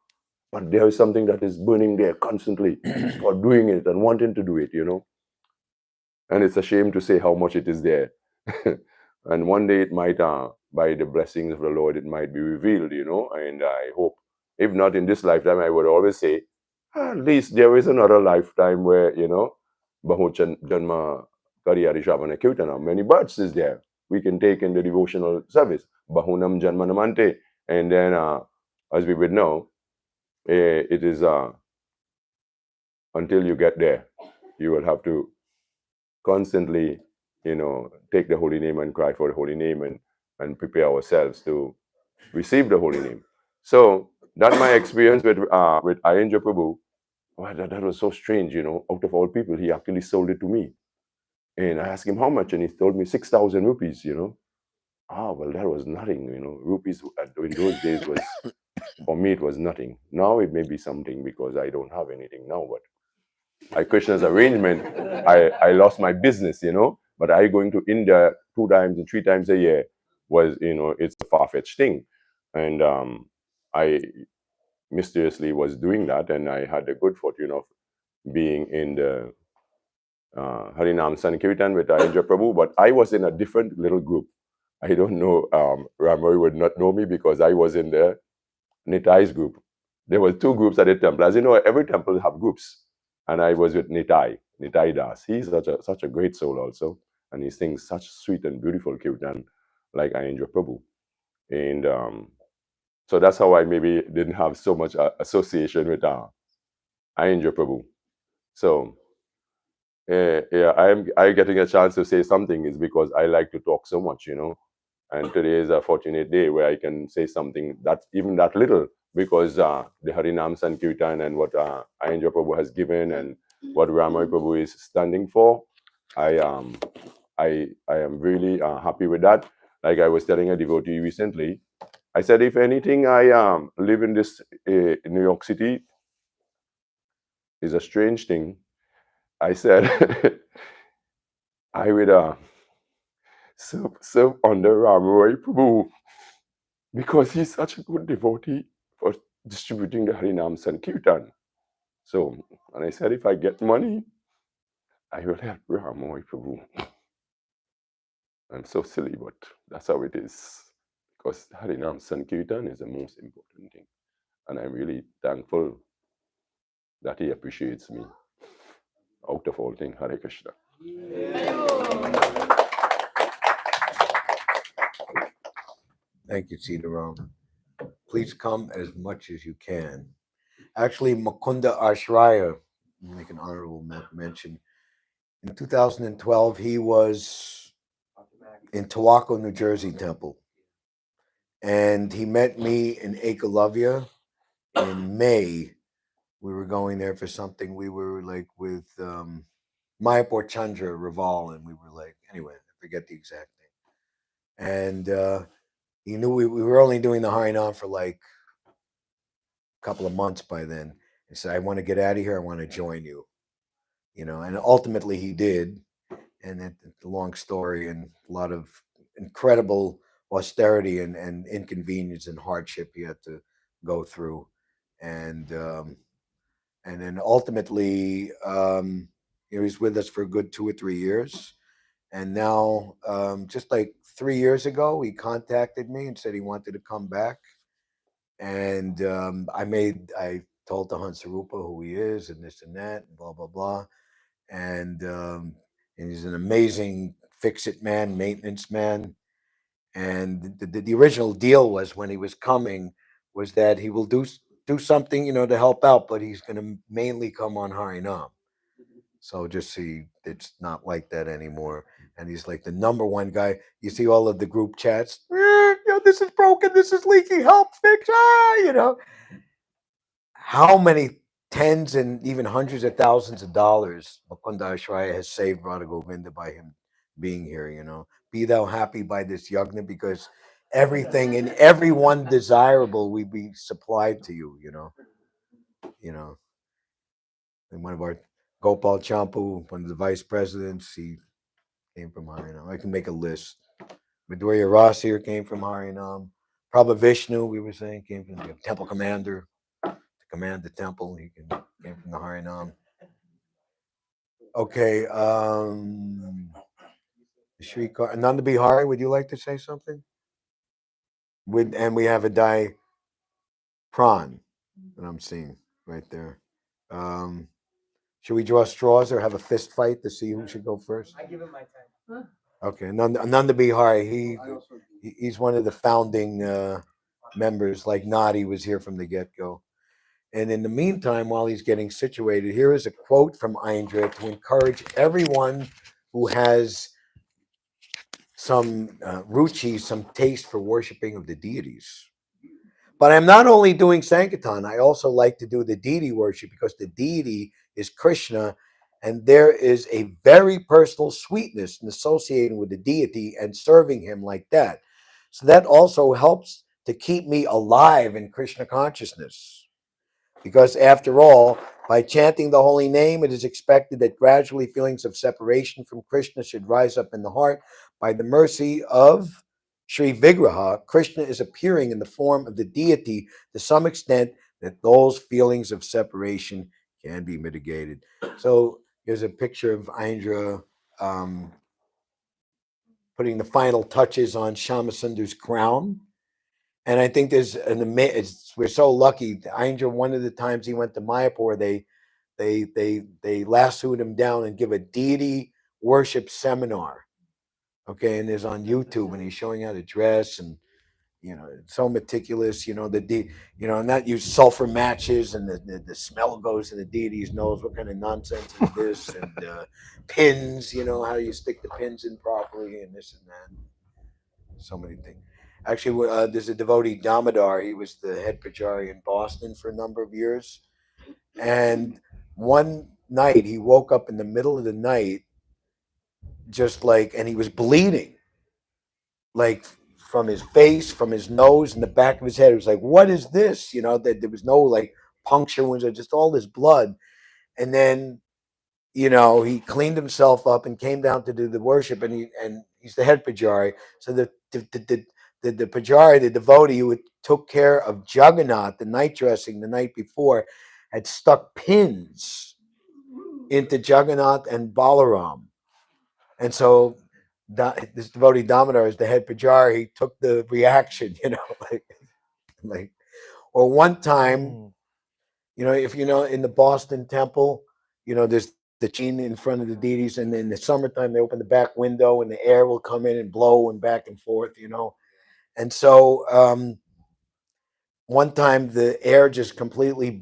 but there is something that is burning there constantly for doing it and wanting to do it, And it's a shame to say how much it is there. And one day it might, by the blessings of the Lord, it might be revealed, And I hope, if not in this lifetime, I would always say, at least there is another lifetime where, Bahu Janma Kariyari Shavana Kirtana, many births is there. We can take in the devotional service, Bahunam Janma Namante. And then, as we would know, it is until you get there, you will have to constantly, take the holy name and cry for the holy name and prepare ourselves to receive the holy name. So that's my experience with Aindra Prabhu. Wow, that was so strange, Out of all people, he actually sold it to me. And I asked him how much, and he told me 6,000 rupees, well, that was nothing, Rupees in those days was, for me, it was nothing. Now it may be something because I don't have anything now, but by Krishna's arrangement, I lost my business, But I going to India 2 times and 3 times a year was, it's a far-fetched thing. And I mysteriously was doing that, and I had the good fortune of being in the Harinam Sankirtan with Aindra Prabhu, but I was in a different little group. I don't know, Ramoy would not know me because I was in the Nitai's group. There were 2 groups at the temple. As you know, every temple have groups. And I was with Nitai Das. He's such a great soul also. And he sings such sweet and beautiful kirtan like Aindra Prabhu. And so that's how I maybe didn't have so much association with Aindra Prabhu. So yeah, I'm getting a chance to say something is because I like to talk so much, And today is a fortunate day where I can say something that even that little, because the Harinam Sankirtan and what Aindra Prabhu has given and what Ramay Prabhu is standing for, I am really happy with that. Like I was telling a devotee recently, I said, if anything, I live in this New York City is a strange thing. I said, I would serve under Ramay Prabhu because he's such a good devotee for distributing the Harinam Sankirtan. So, and I said, if I get money, I will help Ramay Prabhu. I'm so silly, but that's how it is. Because Harinam Sankirtan is the most important thing. And I'm really thankful that he appreciates me. Out of all things, Hare Krishna. Thank you, Sitaram. Please come as much as you can. Actually, Mukunda Ashraya, make an honorable mention. In 2012, he was in Tawako, New Jersey temple. And he met me in Ekalavya in May. We were going there for something. We were like with Mayapur Chandra Raval, and we were like, anyway, I forget the exact thing. And he knew we were only doing the Harinam for like a couple of months by then. He said, I want to get out of here. I want to join you, and ultimately he did. And it's a long story and a lot of incredible austerity and inconvenience and hardship he had to go through. And then ultimately, he's with us for a good 2 or 3 years. And now, just like 3 years ago, he contacted me and said he wanted to come back. And I told the Hansarupa who he is and this and that, and blah, blah, blah. And he's an amazing fix-it man, maintenance man. And the original deal was when he was coming was that he will do something, to help out, but he's going to mainly come on Harinam. So just see, it's not like that anymore. And he's like the number one guy. You see all of the group chats. This is broken. This is leaking. Help fix. How many tens and even hundreds of thousands of dollars Mukunda Ashraya has saved Radha Govinda by him being here. Be thou happy by this yagna, because everything and everyone desirable will be supplied to you. And one of our Gopal Champu, one of the vice presidents, he came from Harinam. I can make a list. Midoriya Ross here came from Harinam. Prabhu Vishnu, we were saying, came from the temple commander to command the temple. He came from the Harinam. Okay, Shri Ananda Bihari, would you like to say something? And we have a Dai Pran that I'm seeing right there. Should we draw straws or have a fist fight to see who should go first? I give him my time. Okay, Ananda Bihari, he's one of the founding members, like Nadi was here from the get-go. And in the meantime, while he's getting situated, here is a quote from Aindra to encourage everyone who has some ruchi, some taste for worshiping of the deities. But I'm not only doing Sankirtan, I also like to do the deity worship, because the deity is Krishna, and there is a very personal sweetness in associating with the deity and serving him like that. So that also helps to keep me alive in Krishna consciousness. Because after all, by chanting the holy name, it is expected that gradually feelings of separation from Krishna should rise up in the heart. By the mercy of Sri Vigraha, Krishna is appearing in the form of the deity to some extent that those feelings of separation can be mitigated. So here's a picture of Aindra putting the final touches on Shamasundar's crown. And I think there's we're so lucky. Aindra, one of the times he went to Mayapur, they lassoed him down and give a deity worship seminar. Okay, and there's on YouTube, and he's showing how to dress, and it's so meticulous. Not use sulfur matches, and the smell goes in the deity's nose. What kind of nonsense is this? And pins, how you stick the pins in properly, and this and that. So many things. Actually, there's a devotee, Damodar. He was the head pujari in Boston for a number of years. And one night, he woke up in the middle of the night, and he was bleeding, like from his face, from his nose, and the back of his head. It was like, what is this? That there was no like puncture wounds, or just all this blood. And then, he cleaned himself up and came down to do the worship, and he's the head pujari. So the pujari, the devotee who took care of Jagannath, the night dressing the night before, had stuck pins into Jagannath and Balaram. And so this devotee Damodar is the head pujari. He took the reaction, or one time, if in the Boston temple, there's the chain in front of the deities, and in the summertime they open the back window and the air will come in and blow and back and forth, and so one time the air just completely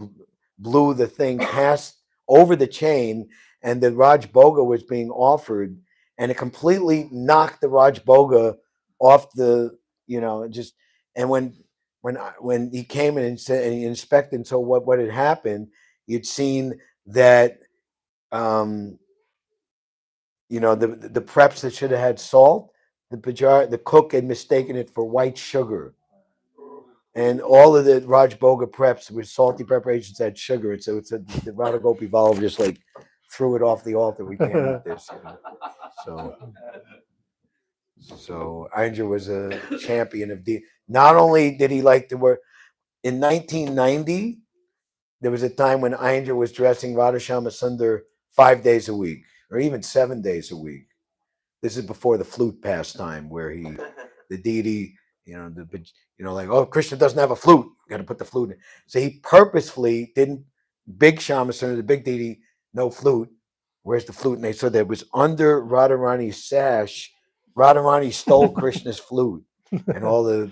blew the thing past over the chain, and the Raj Boga was being offered, and it completely knocked the Raj Boga off the, just, and when he came in and said, and he inspected, and so what had happened, you'd seen that the preps that should have had salt, the cook had mistaken it for white sugar. And all of the Raj Boga preps with salty preparations had sugar. And so it's the Radha Gopi Vallabh just like threw it off the altar. We can't eat this. So Aindra was a champion of not only did he like to work, in 1990, there was a time when Aindra was dressing Radhashama Sundar 5 days a week, or even 7 days a week. This is before the flute pastime, where the deity, like, oh, Krishna doesn't have a flute, got to put the flute in. So he purposefully didn't. Big Shamasundar, the big deity, no flute. Where's the flute? And they said that it was under Radharani's sash. Radharani stole Krishna's flute, and all the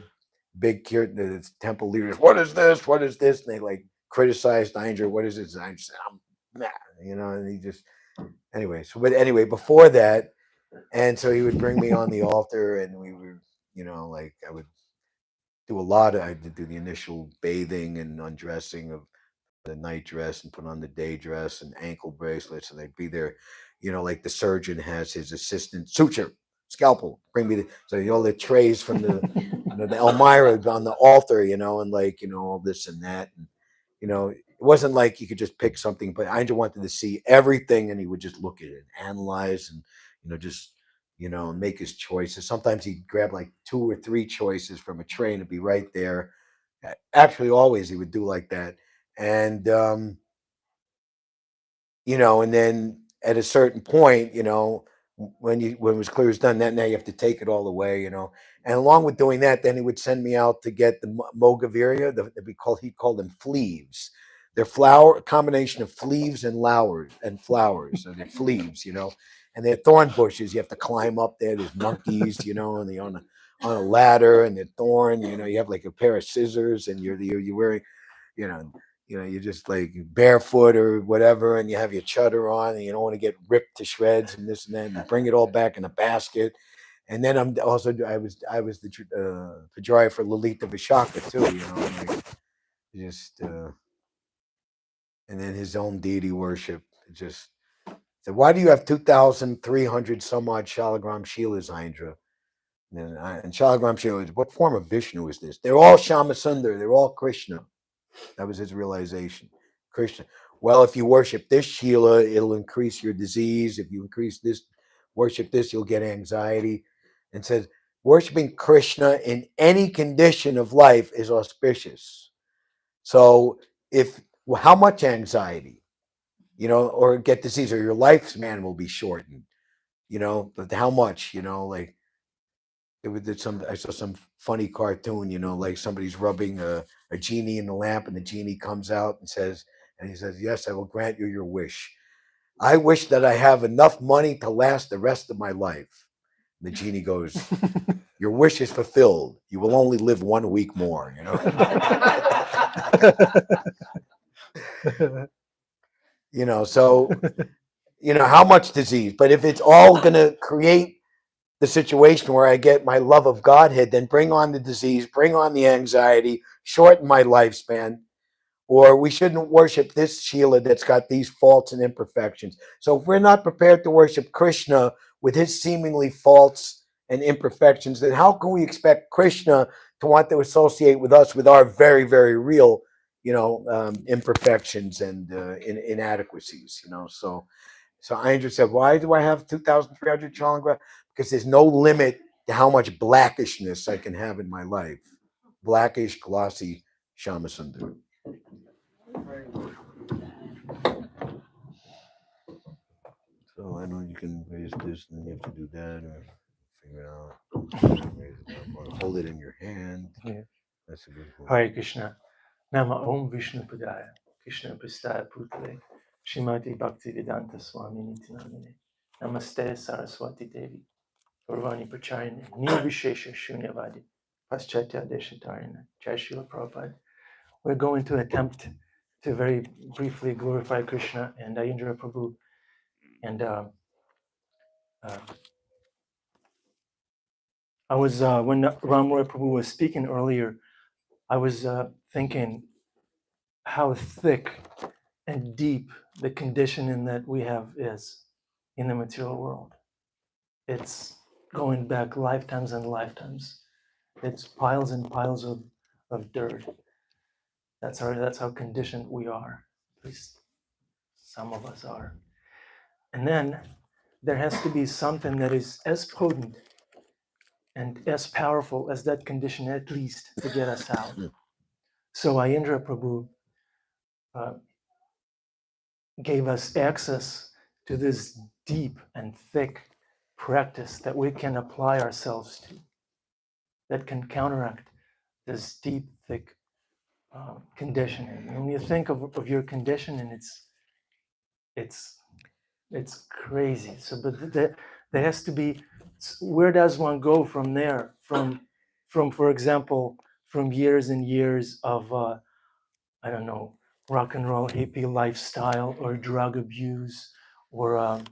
the temple leaders, what is this? What is this? And they like criticized Aindra. What is it? And I said, I'm mad, and he just anyway. But anyway, before that, and so he would bring me on the altar, and we were, like I would do I had to do the initial bathing and undressing of the night dress and put on the day dress and ankle bracelets, and they'd be there, like the surgeon has his assistant suture, scalpel, bring me so all the trays from the Elmira on the altar, and like, all this and that. And, it wasn't like you could just pick something, but I just wanted to see everything, and he would just look at it, analyze, and, just, make his choices. Sometimes he'd grab like 2 or 3 choices from a tray and it'd be right there. Actually, always he would do like that. And, and then at a certain point, when it was clear it's done, that now you have to take it all away, And along with doing that, then he would send me out to get the mogaviria. He called them fleaves. They're a combination of fleaves and flowers. So they're fleaves, and they're thorn bushes. You have to climb up there. There's monkeys, and they're on a ladder, and they're thorn. You have like a pair of scissors, and you're wearing, you know, you're just like barefoot or whatever, and you have your chudder on, and you don't want to get ripped to shreds and this and that. And you bring it all back in a basket. And then I was the Pujari for Lalita Vishaka too, like just and then his own deity worship. Just said, why do you have 2,300 some odd Shalagram Shilas, Aindra? And Shalagram Shilas, what form of Vishnu is this? They're all Shamasundar. They're all Krishna. That was his realization. Krishna. Well, if you worship this Sheila, it'll increase your disease. If you worship this, you'll get anxiety. And says, worshiping Krishna in any condition of life is auspicious. So how much anxiety, or get disease, or your lifespan will be shortened, but how much, like I saw some funny cartoon, like somebody's rubbing a genie in the lamp, and the genie comes out and he says, yes, I will grant you your wish. I wish that I have enough money to last the rest of my life. And the genie goes, your wish is fulfilled. You will only live 1 week more, so, how much disease, but if it's all going to create the situation where I get my love of Godhead, then bring on the disease, bring on the anxiety, shorten my lifespan. Or we shouldn't worship this Sheila that's got these faults and imperfections. So if we're not prepared to worship Krishna with his seemingly faults and imperfections, then how can we expect Krishna to want to associate with us with our very, very real, imperfections and inadequacies, So Aindra said, why do I have 2,300 Chalangra? Because there's no limit to how much blackishness I can have in my life. Blackish, glossy Shamasundar. So I know you can raise this, and then you have to do that, or figure it out. Raise it up, or hold it in your hand. Yeah. That's a good one. Hare Krishna. Nama Om Vishnu Padaya. Krishna Prastaya Putale. Shrimati Bhakti Vedanta Swami Nitinamine. Namaste Saraswati Devi. Gurvani Pracharini. Nirvishesha Shunyavadi. Paschatya Deshatarina. Jai Srila Prabhupada. We're going to attempt to very briefly glorify Krishna and Aindra Prabhu. And I was, when Ram Roy Prabhu was speaking earlier, I was thinking how thick and deep the conditioning that we have is in the material world. It's going back lifetimes and lifetimes. It's piles and piles of dirt. That's how conditioned we are. At least some of us are. And then there has to be something that is as potent and as powerful as that condition, at least, to get us out. So Aindra Prabhu uh, gave us access to this deep and thick practice that we can apply ourselves to, that can counteract this deep, thick conditioning. And when you think of your conditioning, it's crazy. So, but there has to be, where does one go from there? From for example, from years and years of I don't know, rock and roll hippie lifestyle or drug abuse, or I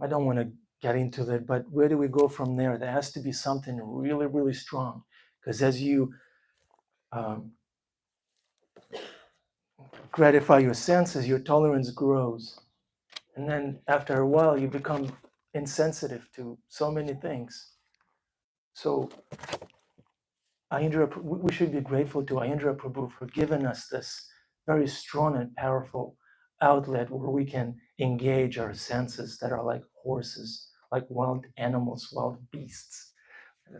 don't want to get into that, but where do we go from there? There has to be something really, really strong, because as you gratify your senses, your tolerance grows. And then after a while, you become insensitive to so many things. So we should be grateful to Aindra Prabhu for giving us this very strong and powerful outlet where we can engage our senses that are like horses, like wild animals, wild beasts.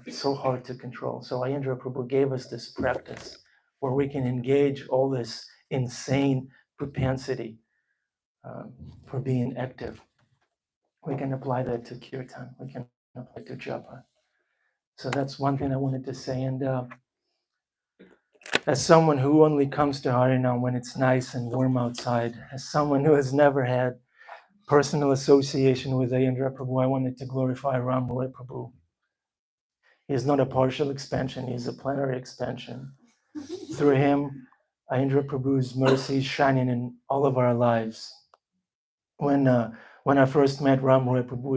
It's so hard to control. So Aindra Prabhu gave us this practice where we can engage all this insane propensity for being active. We can apply that to kirtan. We can apply to japa. So that's one thing I wanted to say. And as someone who only comes to Harinam when it's nice and warm outside, as someone who has never had personal association with Aindra Prabhu, I wanted to glorify Ram Roy Prabhu. He is not a partial expansion, he is a plenary expansion. Through him, Aindra Prabhu's mercy is shining in all of our lives. When I first met Ram Roy Prabhu,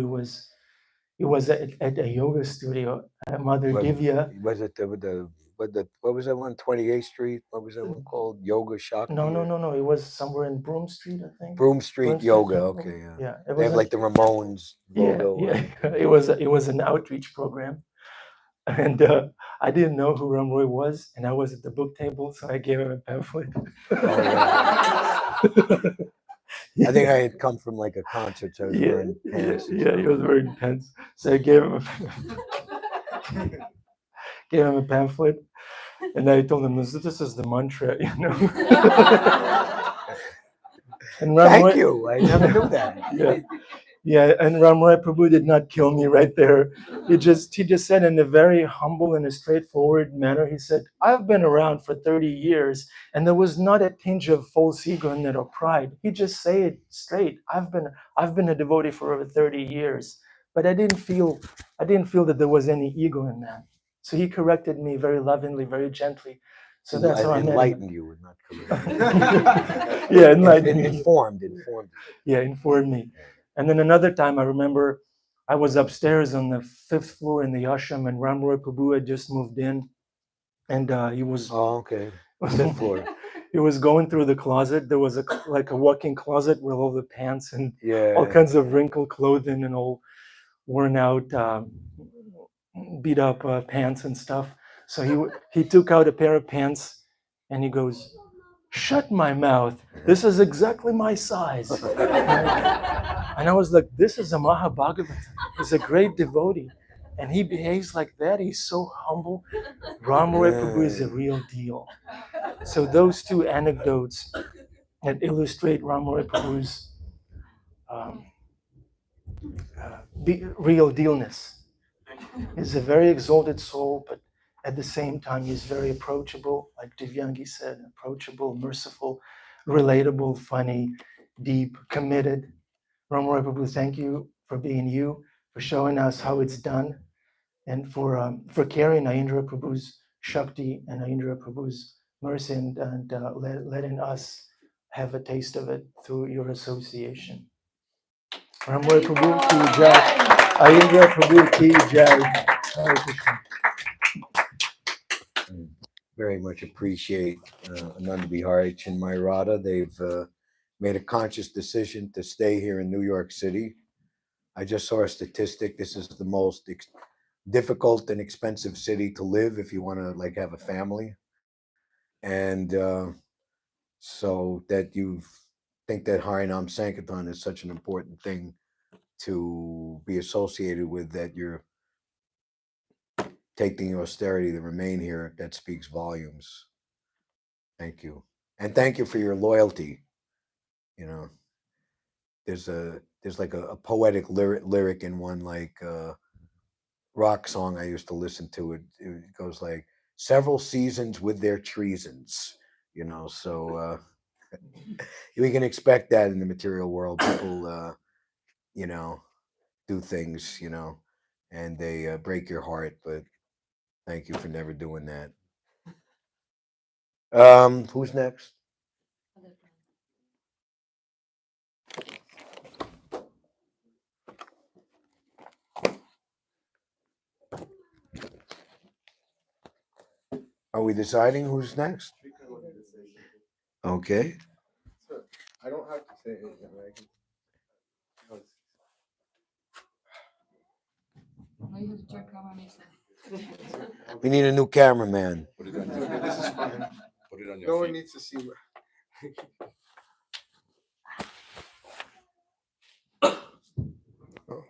it was at a yoga studio at Mother Divya. Was it what was that one? 28th Street? What was that one called? Yoga Shakti? No. It was somewhere in Broome Street, I think. Broome Street Yoga. Temple. Okay, yeah. Yeah, They have like the Ramones logo. Yeah. It was an outreach program, and I didn't know who Ram Roy was, and I was at the book table, so I gave him a pamphlet. I think I had come from like a concert, so I was wearing pants. Yeah, he was wearing pants. So I gave him a pamphlet, and I told him this is the mantra, you know. And Thank you. I never knew that. Yeah, and Ram Roy Prabhu did not kill me right there. He just said in a very humble and a straightforward manner, he said, I've been around for 30 years and there was not a tinge of false ego in it or pride. He just said it straight. I've been a devotee for over 30 years, but I didn't feel that there was any ego in that. So he corrected me very lovingly, very gently. So that's how I enlightened you, not corrected. Yeah, enlightened me. Informed. Yeah, informed me. And then another time I remember I was upstairs on the 5th floor in the ashram, and Ram Roy Prabhu had just moved in, and he was 5th floor. He was going through the closet. There was a walk-in closet with all the pants and all kinds of wrinkled clothing and all worn out, beat up pants and stuff. So he took out a pair of pants and he goes, "Shut my mouth. This is exactly my size." And I was like, this is a Mahabhagavata. He's a great devotee. And he behaves like that. He's so humble. Ram Roy Prabhu is a real deal. So those two anecdotes that illustrate Ram Roy Prabhu's real dealness. He's a very exalted soul, but at the same time, he's very approachable, like Divyangi said, approachable, merciful, relatable, funny, deep, committed. Ram Roy Prabhu, thank you for being you, for showing us how it's done, and for carrying Aindra Prabhu's Shakti and Aindra Prabhu's mercy and letting us have a taste of it through your association. Ram Roy Prabhu ki jai, Aindra Prabhu ki jai. Hare Krishna. Very much appreciate Ananda Bihari Chinmay Radha. They've made a conscious decision to stay here in New York City. I just saw a statistic. This is the most difficult and expensive city to live if you want to like have a family, and so that you think that Harinam Sankirtan is such an important thing to be associated with, that you're taking the austerity to remain here, that speaks volumes. Thank you. And thank you for your loyalty. You know, there's like a poetic lyric in one like rock song I used to listen to. It goes like several seasons with their treasons, you know, so we can expect that in the material world. People you know, do things, you know, and they break your heart, but thank you for never doing that. Who's next? Are we deciding who's next? Okay. So I don't have to say anything, right? We need a new cameraman. Put it on your Okay, this is feet. fine. Put it on No your one feet. needs to see. Oh.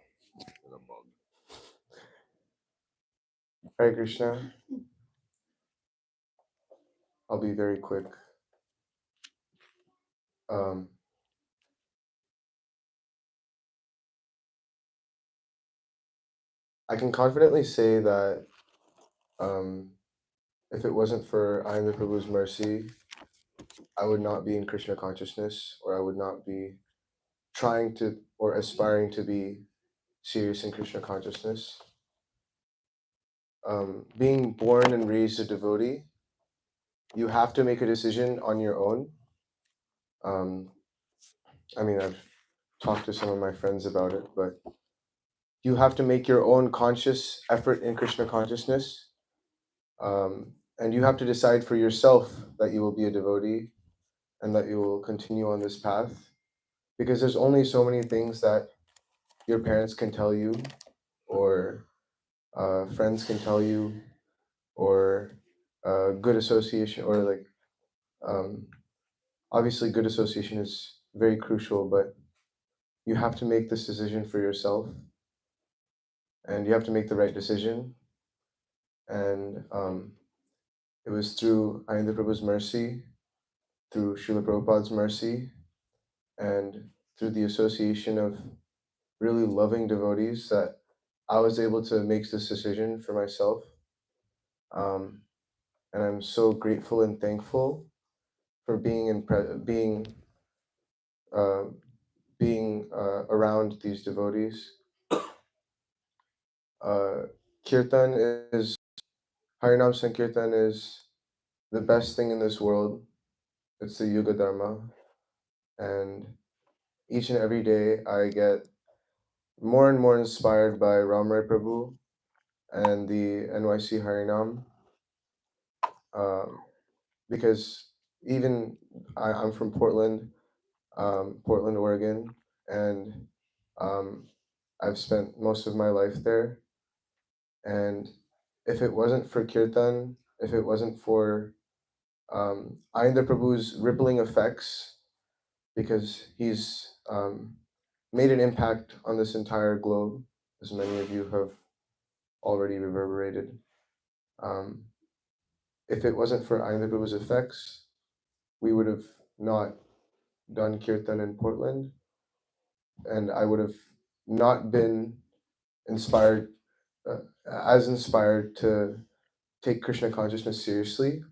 Hare Krishna. I'll be very quick. I can confidently say that if it wasn't for Aindra Prabhu's mercy, I would not be in Krishna consciousness, or I would not be trying to or aspiring to be serious in Krishna consciousness. Being born and raised a devotee, you have to make a decision on your own. I mean, I've talked to some of my friends about it, but you have to make your own conscious effort in Krishna consciousness. And you have to decide for yourself that you will be a devotee and that you will continue on this path. Because there's only so many things that your parents can tell you, or friends can tell you, or good association, or like, obviously good association is very crucial, but you have to make this decision for yourself, and you have to make the right decision. And it was through Aindra Prabhu's mercy, through Srila Prabhupada's mercy, and through the association of really loving devotees that I was able to make this decision for myself. And I'm so grateful and thankful for being around these devotees. Kirtan is Harinam Sankirtan is the best thing in this world. It's the Yuga Dharma, and each and every day I get more and more inspired by Ramray Prabhu and the NYC Harinam, because even I'm from Portland, Oregon, and I've spent most of my life there. And if it wasn't for Kirtan, if it wasn't for Aindra Prabhu's rippling effects, because he's made an impact on this entire globe, as many of you have already reverberated. If it wasn't for Aindra Prabhu's effects, we would have not done Kirtan in Portland, and I would have not been inspired, as inspired to take Krishna consciousness seriously.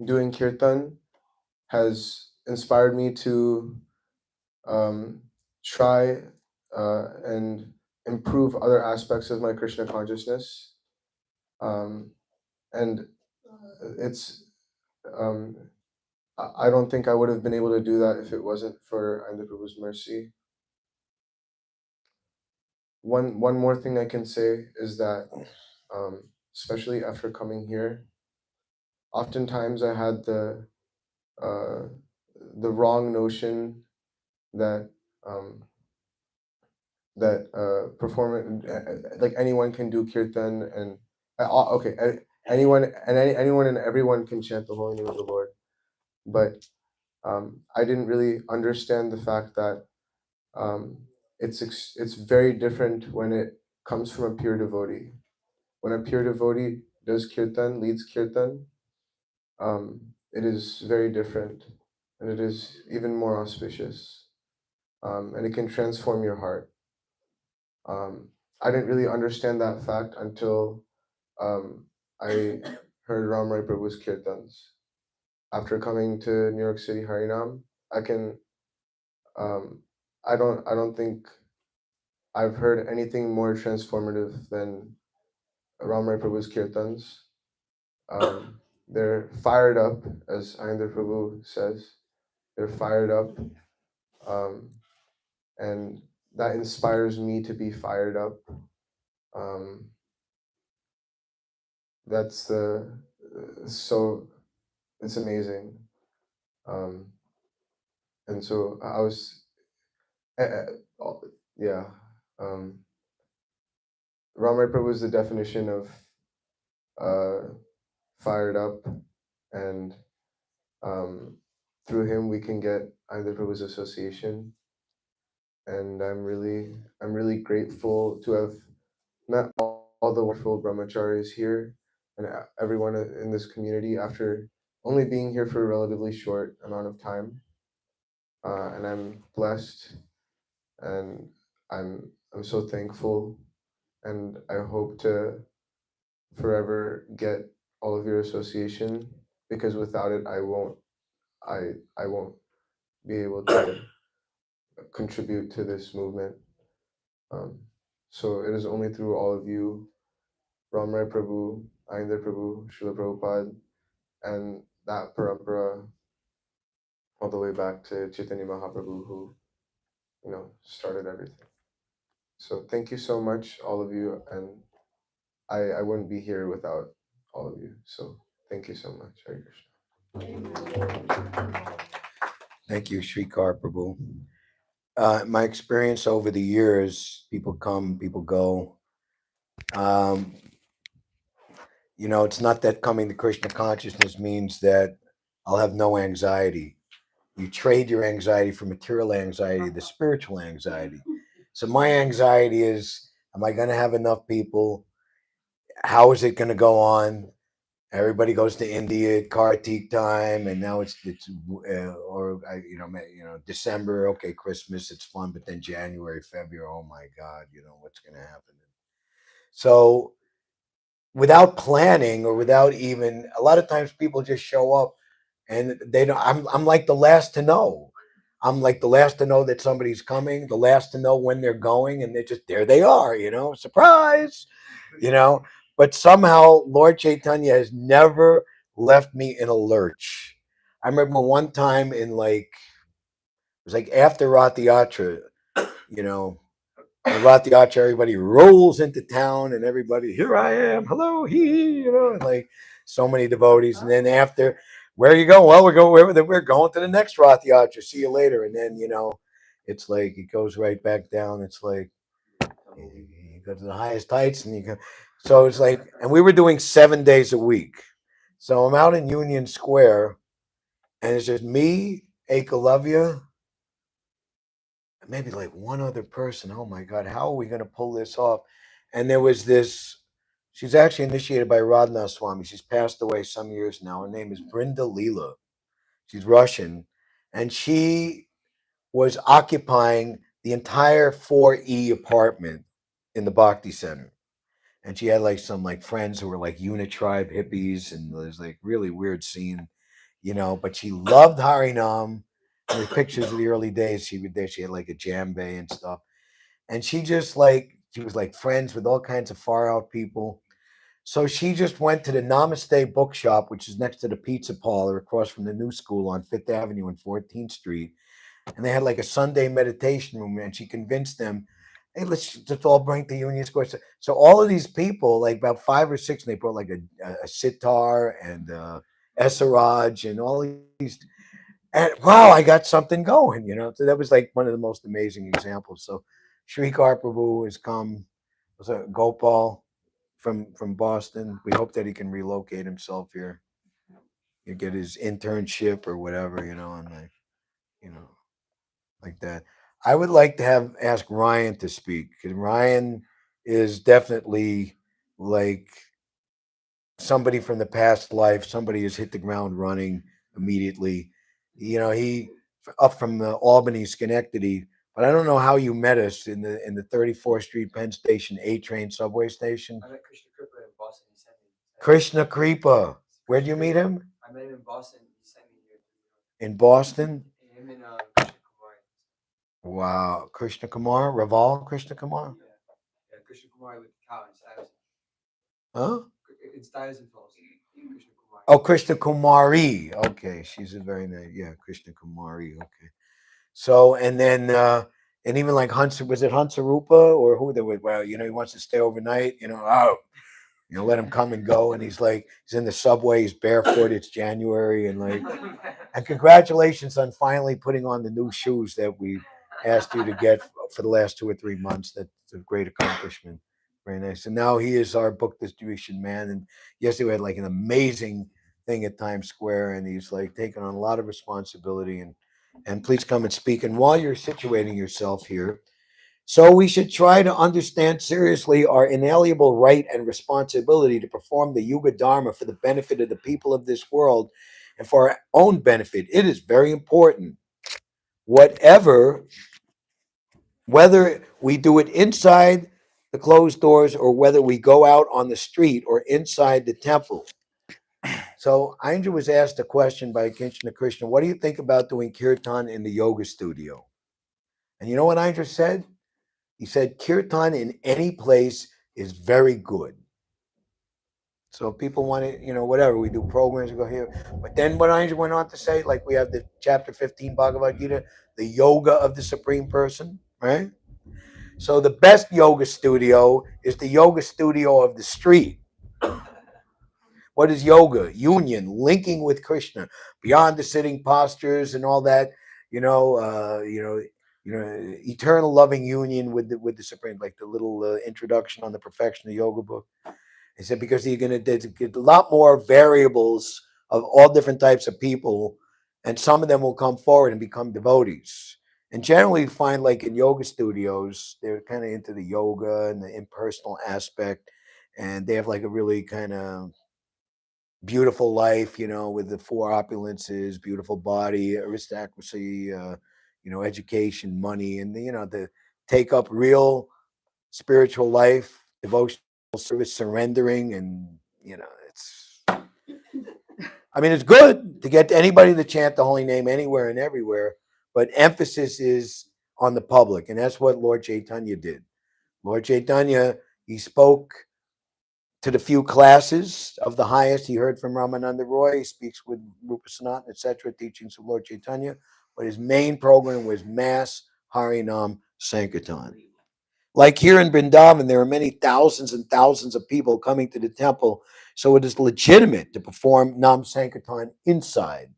Doing Kirtan has inspired me to try and improve other aspects of my Krishna consciousness. And it's, I don't think I would have been able to do that if it wasn't for Aindra Prabhu's mercy. One more thing I can say is that, especially after coming here, oftentimes I had the wrong notion that um, that perform like anyone can do kirtan and okay, anyone and everyone can chant the holy name of the Lord, but I didn't really understand the fact that um, it's very different when it comes from a pure devotee. When a pure devotee does kirtan, leads kirtan, it is very different, and it is even more auspicious, and it can transform your heart. Um, I didn't really understand that fact until I heard Ram Rai Prabhu's kirtans. After coming to New York City Harinam, I can I don't think I've heard anything more transformative than Ram Rai Prabhu's kirtans. They're fired up, as Aindra Prabhu says. They're fired up, um, and that inspires me to be fired up. Um, that's the so it's amazing, and so I was, yeah. Um, Ram Rai Prabhu is the definition of fired up, and through him we can get Aindra Prabhu's association, and I'm really grateful to have met all the wonderful brahmacharis here and everyone in this community after only being here for a relatively short amount of time, and I'm blessed, and I'm so thankful, and I hope to forever get all of your association, because without it I won't be able to contribute to this movement. So it is only through all of you, Ram Rai Prabhu, Aindra Prabhu, Srila Prabhupada, and that parampara all the way back to Chaitanya Mahaprabhu, who started everything. So thank you so much, all of you, and I wouldn't be here without all of you. So thank you so much. Hare Krishna. Thank you, Srikar Prabhu. My experience over the years, people come, people go. Um, it's not that coming to Krishna consciousness means that I'll have no anxiety. You trade your anxiety for material anxiety, the spiritual anxiety. So my anxiety is, am I going to have enough people? How is it going to go on? Everybody goes to India at Kartik time, and now December. Okay, Christmas, it's fun, but then January, February, oh my God, what's going to happen? So without planning or without even, a lot of times people just show up and they don't. I'm like the last to know. I'm like the last to know that somebody's coming, the last to know when they're going, and they're just there. They are, surprise, you know. But somehow Lord Chaitanya has never left me in a lurch. I remember one time it was like after Rath Yatra, you know, and Rath Yatra, everybody rolls into town and everybody, here I am, hello, and like so many devotees. And then after, where are you going? Well, we're going to the next Rath Yatra. See you later. And then, it's like it goes right back down. It's like you go to the highest heights and you go. So it's like, and we were doing 7 days a week. So I'm out in Union Square and it's just me, Ekalavya, maybe like one other person. Oh my God, how are we going to pull this off? And there was this, she's actually initiated by Radhanath Swami. She's passed away some years now. Her name is Brinda Leela. She's Russian. And she was occupying the entire 4E apartment in the Bhakti Center. And she had like some like friends who were like Unitribe hippies, and there's like really weird scene, but she loved Harinam. And the pictures of the early days, she would there, she had like a jambe and stuff. And she was like friends with all kinds of far out people. So she just went to the Namaste bookshop, which is next to the pizza parlor across from the new school on Fifth Avenue and 14th Street. And they had like a Sunday meditation room, and she convinced them, hey, let's just all bring to Union Square. So all of these people, like about 5 or 6, and they brought like a sitar and Esaraj and all these. and wow, I got something going, So that was like one of the most amazing examples. So Shrikar Prabhu has come, was a Gopal from Boston. We hope that he can relocate himself here. You get his internship or whatever, and like, you know, like that. I would like to have ask Ryan to speak because Ryan is definitely like somebody from the past life. Somebody has hit the ground running immediately. He up from the Albany, Schenectady, but I don't know how you met us in the 34th Street Penn Station A train subway station. I met Krishna Kripa in Boston. He sent me. Krishna Kripa. Where'd you meet him? I met him in Boston. He sent me here. In Boston? Him and Krishna Kumar. Wow. Krishna Kumar? Raval Krishna Kumar? Yeah, Krishna Kumar with the cow in Stuyvesant. Huh? In Stuyvesant Falls. Krishna Kumar. Oh, Krishna Kumari. Okay. She's a very nice. Yeah, Krishna Kumari. Okay. So, and then, and even like Hansa, was it Hansarupa or who they were? Well, he wants to stay overnight, let him come and go. And he's like, he's in the subway, he's barefoot, it's January. And like, and congratulations on finally putting on the new shoes that we asked you to get for the last 2 or 3 months. That's a great accomplishment. Very nice. And now he is our book distribution man. And yesterday we had like an amazing thing at Times Square, and he's like taking on a lot of responsibility. And please come and speak. And while you're situating yourself here, so we should try to understand seriously our inalienable right and responsibility to perform the Yuga Dharma for the benefit of the people of this world and for our own benefit. It is very important. Whether we do it inside the closed doors or whether we go out on the street or inside the temple. So Aindra was asked a question by Krishna, what do you think about doing kirtan in the yoga studio? And you know what Aindra said? He said, kirtan in any place is very good. So if people want to, whatever, we do programs, we go here. But then what Aindra went on to say, like we have the chapter 15 Bhagavad Gita, the yoga of the Supreme Person, right? So the best yoga studio is the yoga studio of the street. What is yoga? Union, linking with Krishna, beyond the sitting postures and all that, eternal loving union with the Supreme, like the little introduction on the Perfection of Yoga book. He said because you're going to get a lot more variables of all different types of people, and some of them will come forward and become devotees. And generally, you find like in yoga studios, they're kind of into the yoga and the impersonal aspect, and they have like a really kind of beautiful life, with the four opulences, beautiful body, aristocracy, education, money, and the take up real spiritual life, devotional service, surrendering, and it's. I mean, it's good to get anybody to chant the holy name anywhere and everywhere, but emphasis is on the public, and that's what Lord Chaitanya did. Lord Chaitanya, he spoke to the few classes of the highest. He heard from Ramananda Roy. He speaks with Rupa Sanatan, etc., teachings of Lord Chaitanya. But his main program was mass Harinam Sankirtan. Like here in Vrindavan, there are many thousands and thousands of people coming to the temple, so it is legitimate to perform Nam Sankirtan inside.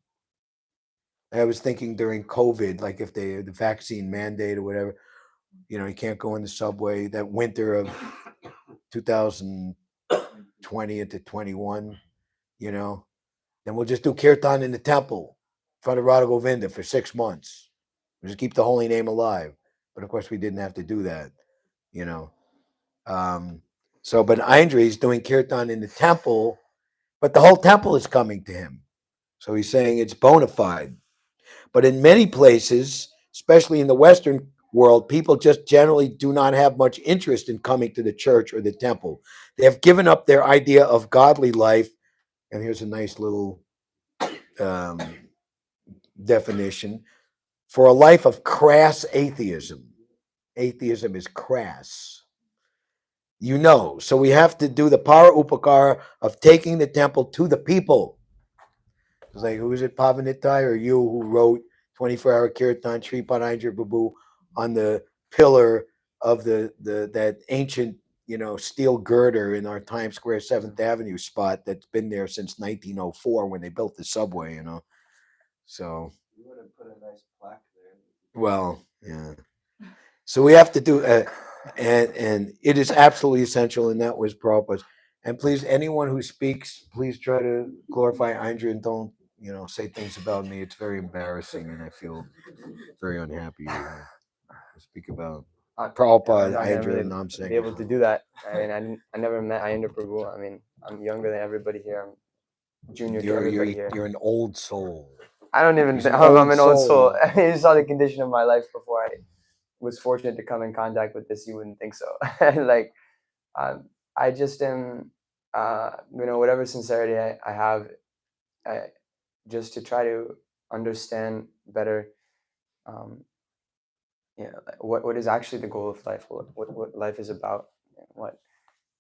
I was thinking during COVID, like if the vaccine mandate or whatever, you can't go in the subway. That winter of 2020 into 21, then we'll just do kirtan in the temple in front of Radha Govinda for 6 months. We'll just keep the holy name alive. But of course, we didn't have to do that, but Aindra is doing kirtan in the temple, but the whole temple is coming to him. So he's saying it's bona fide. But in many places, especially in the Western world, people just generally do not have much interest in coming to the church or the temple. They have given up their idea of godly life. And here's a nice little definition for a life of crass atheism. Atheism is crass. So we have to do the para upakara of taking the temple to the people. It's like, who is it, Pavanitai, or you who wrote 24-hour kirtan, Sripad Aindra Prabhu, on the pillar of that ancient, steel girder in our Times Square 7th Avenue spot that's been there since 1904 when they built the subway, So put a nice plaque there. Well, yeah. So we have to do, and it is absolutely essential, and that was Prabhupada's. And please, anyone who speaks, please try to glorify Aindra and don't, say things about me. It's very embarrassing, and I feel very unhappy to speak about I'm Prabhupada, not gonna Aindra, really and Nam be able to Sankirtan. do that. I mean, I never met Aindra Prabhu. I mean, I'm younger than everybody here. I'm junior to everybody here. You're an old soul. I don't even He's think an I'm old an old soul. soul. I mean, you saw the condition of my life before I was fortunate to come in contact with this. You wouldn't think so. Like, I just am, whatever sincerity I have, just to try to understand better, what is actually the goal of life, what life is about, what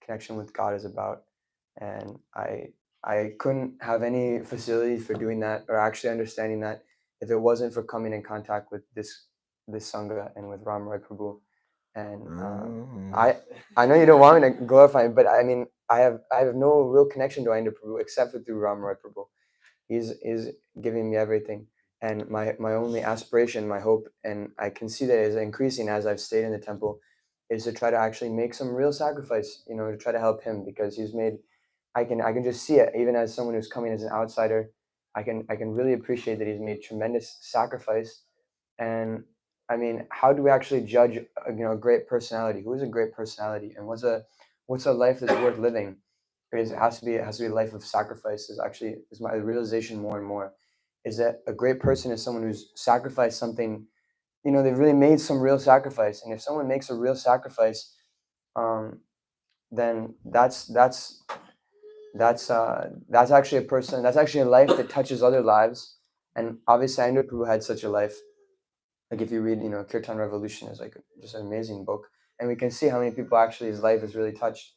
connection with God is about. And I couldn't have any facility for doing that or actually understanding that if it wasn't for coming in contact with this Sangha and with Ram Roy Prabhu. And I know you don't want me to glorify him, but I mean, I have no real connection to Aindra Prabhu except for through Ram Roy Prabhu. He's giving me everything. And my only aspiration, my hope, and I can see that is increasing as I've stayed in the temple, is to try to actually make some real sacrifice, to try to help him, because he's made, I can just see it, even as someone who's coming as an outsider. I can really appreciate that he's made tremendous sacrifice. And I mean, how do we actually judge a great personality? Who is a great personality, and what's a life that's worth living? It has to be a life of sacrifice. Is my realization more and more, is that a great person is someone who's sacrificed something. They've really made some real sacrifice. And if someone makes a real sacrifice, then that's actually a person. That's actually a life that touches other lives. And obviously, Aindra Prabhu had such a life. Like if you read, Kirtan Revolution is like just an amazing book, and we can see how many people actually his life has really touched.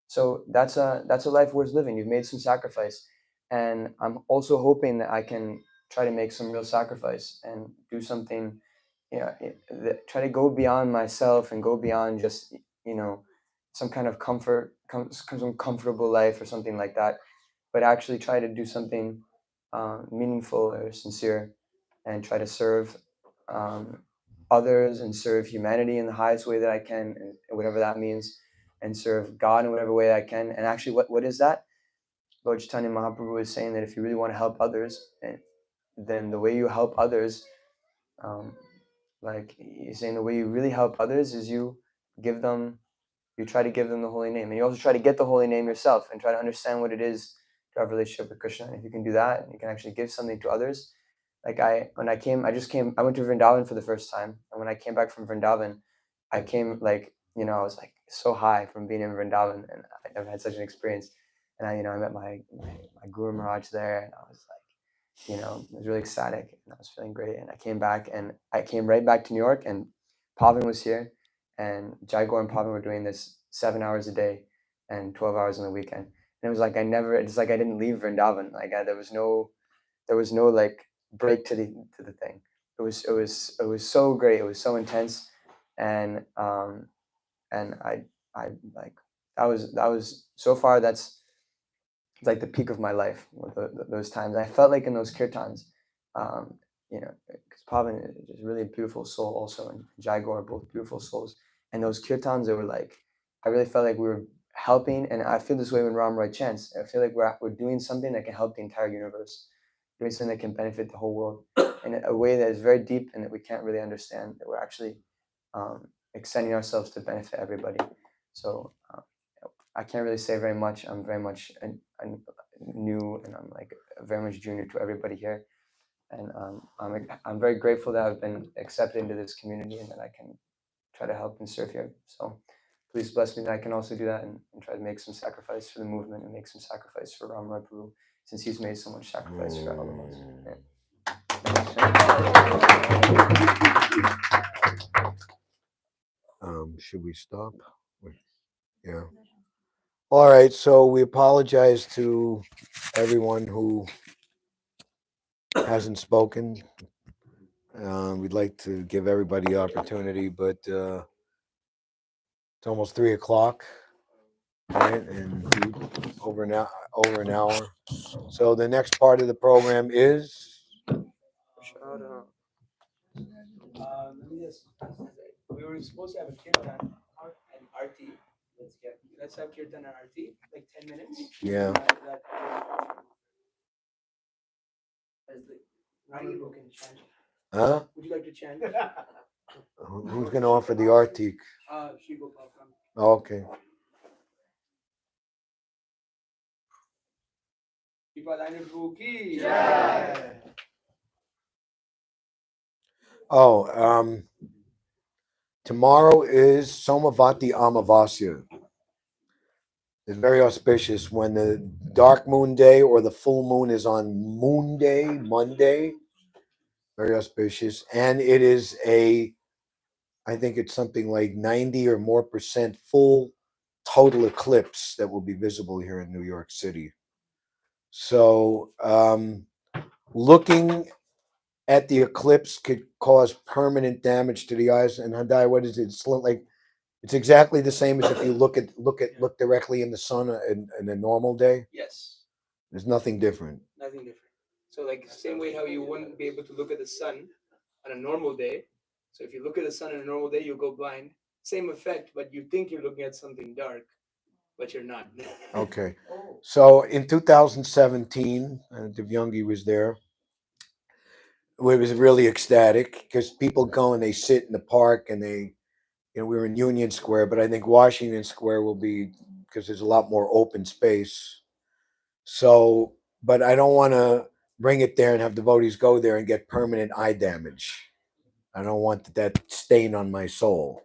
So that's a life worth living. You've made some sacrifice, and I'm also hoping that I can try to make some real sacrifice and do something. Try to go beyond myself and go beyond just some kind of some comfortable life or something like that, but actually try to do something meaningful or sincere, and try to serve others and serve humanity in the highest way that I can, and whatever that means, and serve God in whatever way I can. And actually, what is that? Lord Chaitanya Mahaprabhu is saying that if you really want to help others, then the way you help others, like he's saying, the way you really help others is you try to give them the holy name, and you also try to get the holy name yourself and try to understand what it is to have a relationship with Krishna. And if you can do that, and you can actually give something to others. Like I went to Vrindavan for the first time, and when I came back from Vrindavan, I came I was like so high from being in Vrindavan, and I never had such an experience. And I met my Guru Maharaj there, and I was like, it was really ecstatic, and I was feeling great. And I came back, and I came right back to New York, and Pavan was here, and Jaigor and Pavan were doing this 7 hours a day and 12 hours on the weekend. And it was like it's like I didn't leave Vrindavan. Like there was no like break to the thing. It was so great. It was so intense, and I like that was so far, that's like the peak of my life. Those times I felt like in those kirtans, because Pavan is just really a beautiful soul also, and Jaigor are both beautiful souls. And those kirtans, they were like, I really felt like we were helping, and I feel this way when Ram Roy chants. I feel like we're doing something that can help the entire universe, doing something that can benefit the whole world in a way that is very deep and that we can't really understand, that we're actually extending ourselves to benefit everybody. So I can't really say very much. I'm very much new, and I'm like very much junior to everybody here. And I'm very grateful that I've been accepted into this community and that I can try to help and serve here. So please bless me that I can also do that, and try to make some sacrifice for the movement and make some sacrifice for Ram Roy Prabhu, since he's made so much sacrifice for all of us. Yeah. Should we stop? Yeah. All right. So we apologize to everyone who hasn't spoken. We'd like to give everybody the opportunity, but it's almost 3:00, right? And over an hour. So the next part of the program is Shout out. Let me just. We were supposed to have a kirtan and RT. Let's have kirtan and RT, like 10 minutes. Yeah. Who can chant? Huh? Would you like to chant? Who's going to offer the artik? Shri Gopal from. Okay. Oh, tomorrow is Somavati Amavasya. It's very auspicious when the dark moon day or the full moon is on moon day, Monday. Very auspicious. And it is I think it's something like 90 or more % full total eclipse that will be visible here in New York City. So, looking at the eclipse could cause permanent damage to the eyes. And Hadai, what is it? It's like it's exactly the same as if you look directly in the sun in a normal day. Yes. There's nothing different. Nothing different. So like same way how you wouldn't be able to look at the sun on a normal day. So if you look at the sun on a normal day, you'll go blind. Same effect, but you think you're looking at something dark, but you're not. Okay. So in 2017, Divyangi was there. We was really ecstatic because people go and they sit in the park and we were in Union Square, but I think Washington Square will be because there's a lot more open space. So, but I don't want to bring it there and have devotees go there and get permanent eye damage. I don't want that stain on my soul.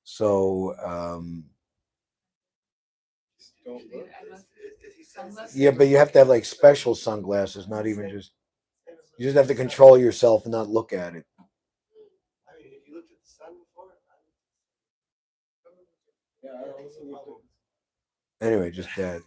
So, yeah, but you have to have like special sunglasses, not even just. You just have to control yourself and not look at it. Anyway, just that.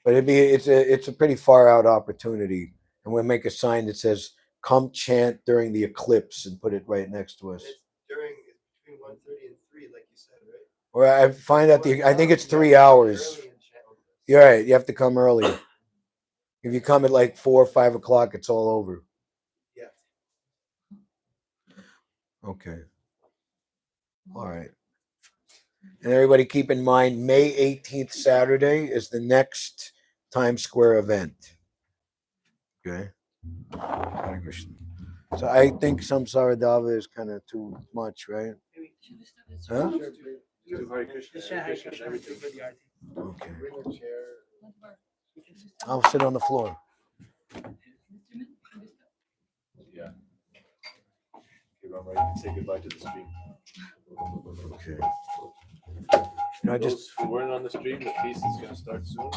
But it's a pretty far out opportunity, and we'll make a sign that says "Come chant during the eclipse" and put it right next to us. Between 1:30 and 3, like you said, right? Or I find out I think it's 3 hours. You're right. You have to come early. If you come at like 4 or 5 o'clock, it's all over. Yeah. Okay. All right. And everybody keep in mind, May 18th, Saturday, is the next Times Square event. Okay. Hare Krishna. So I think Samsara Dava is kind of too much, right? Huh? Okay. I'll sit on the floor. Yeah. Okay, Rama, you can say goodbye to the stream. Okay. Those who weren't on the stream, the feast is going to start soon.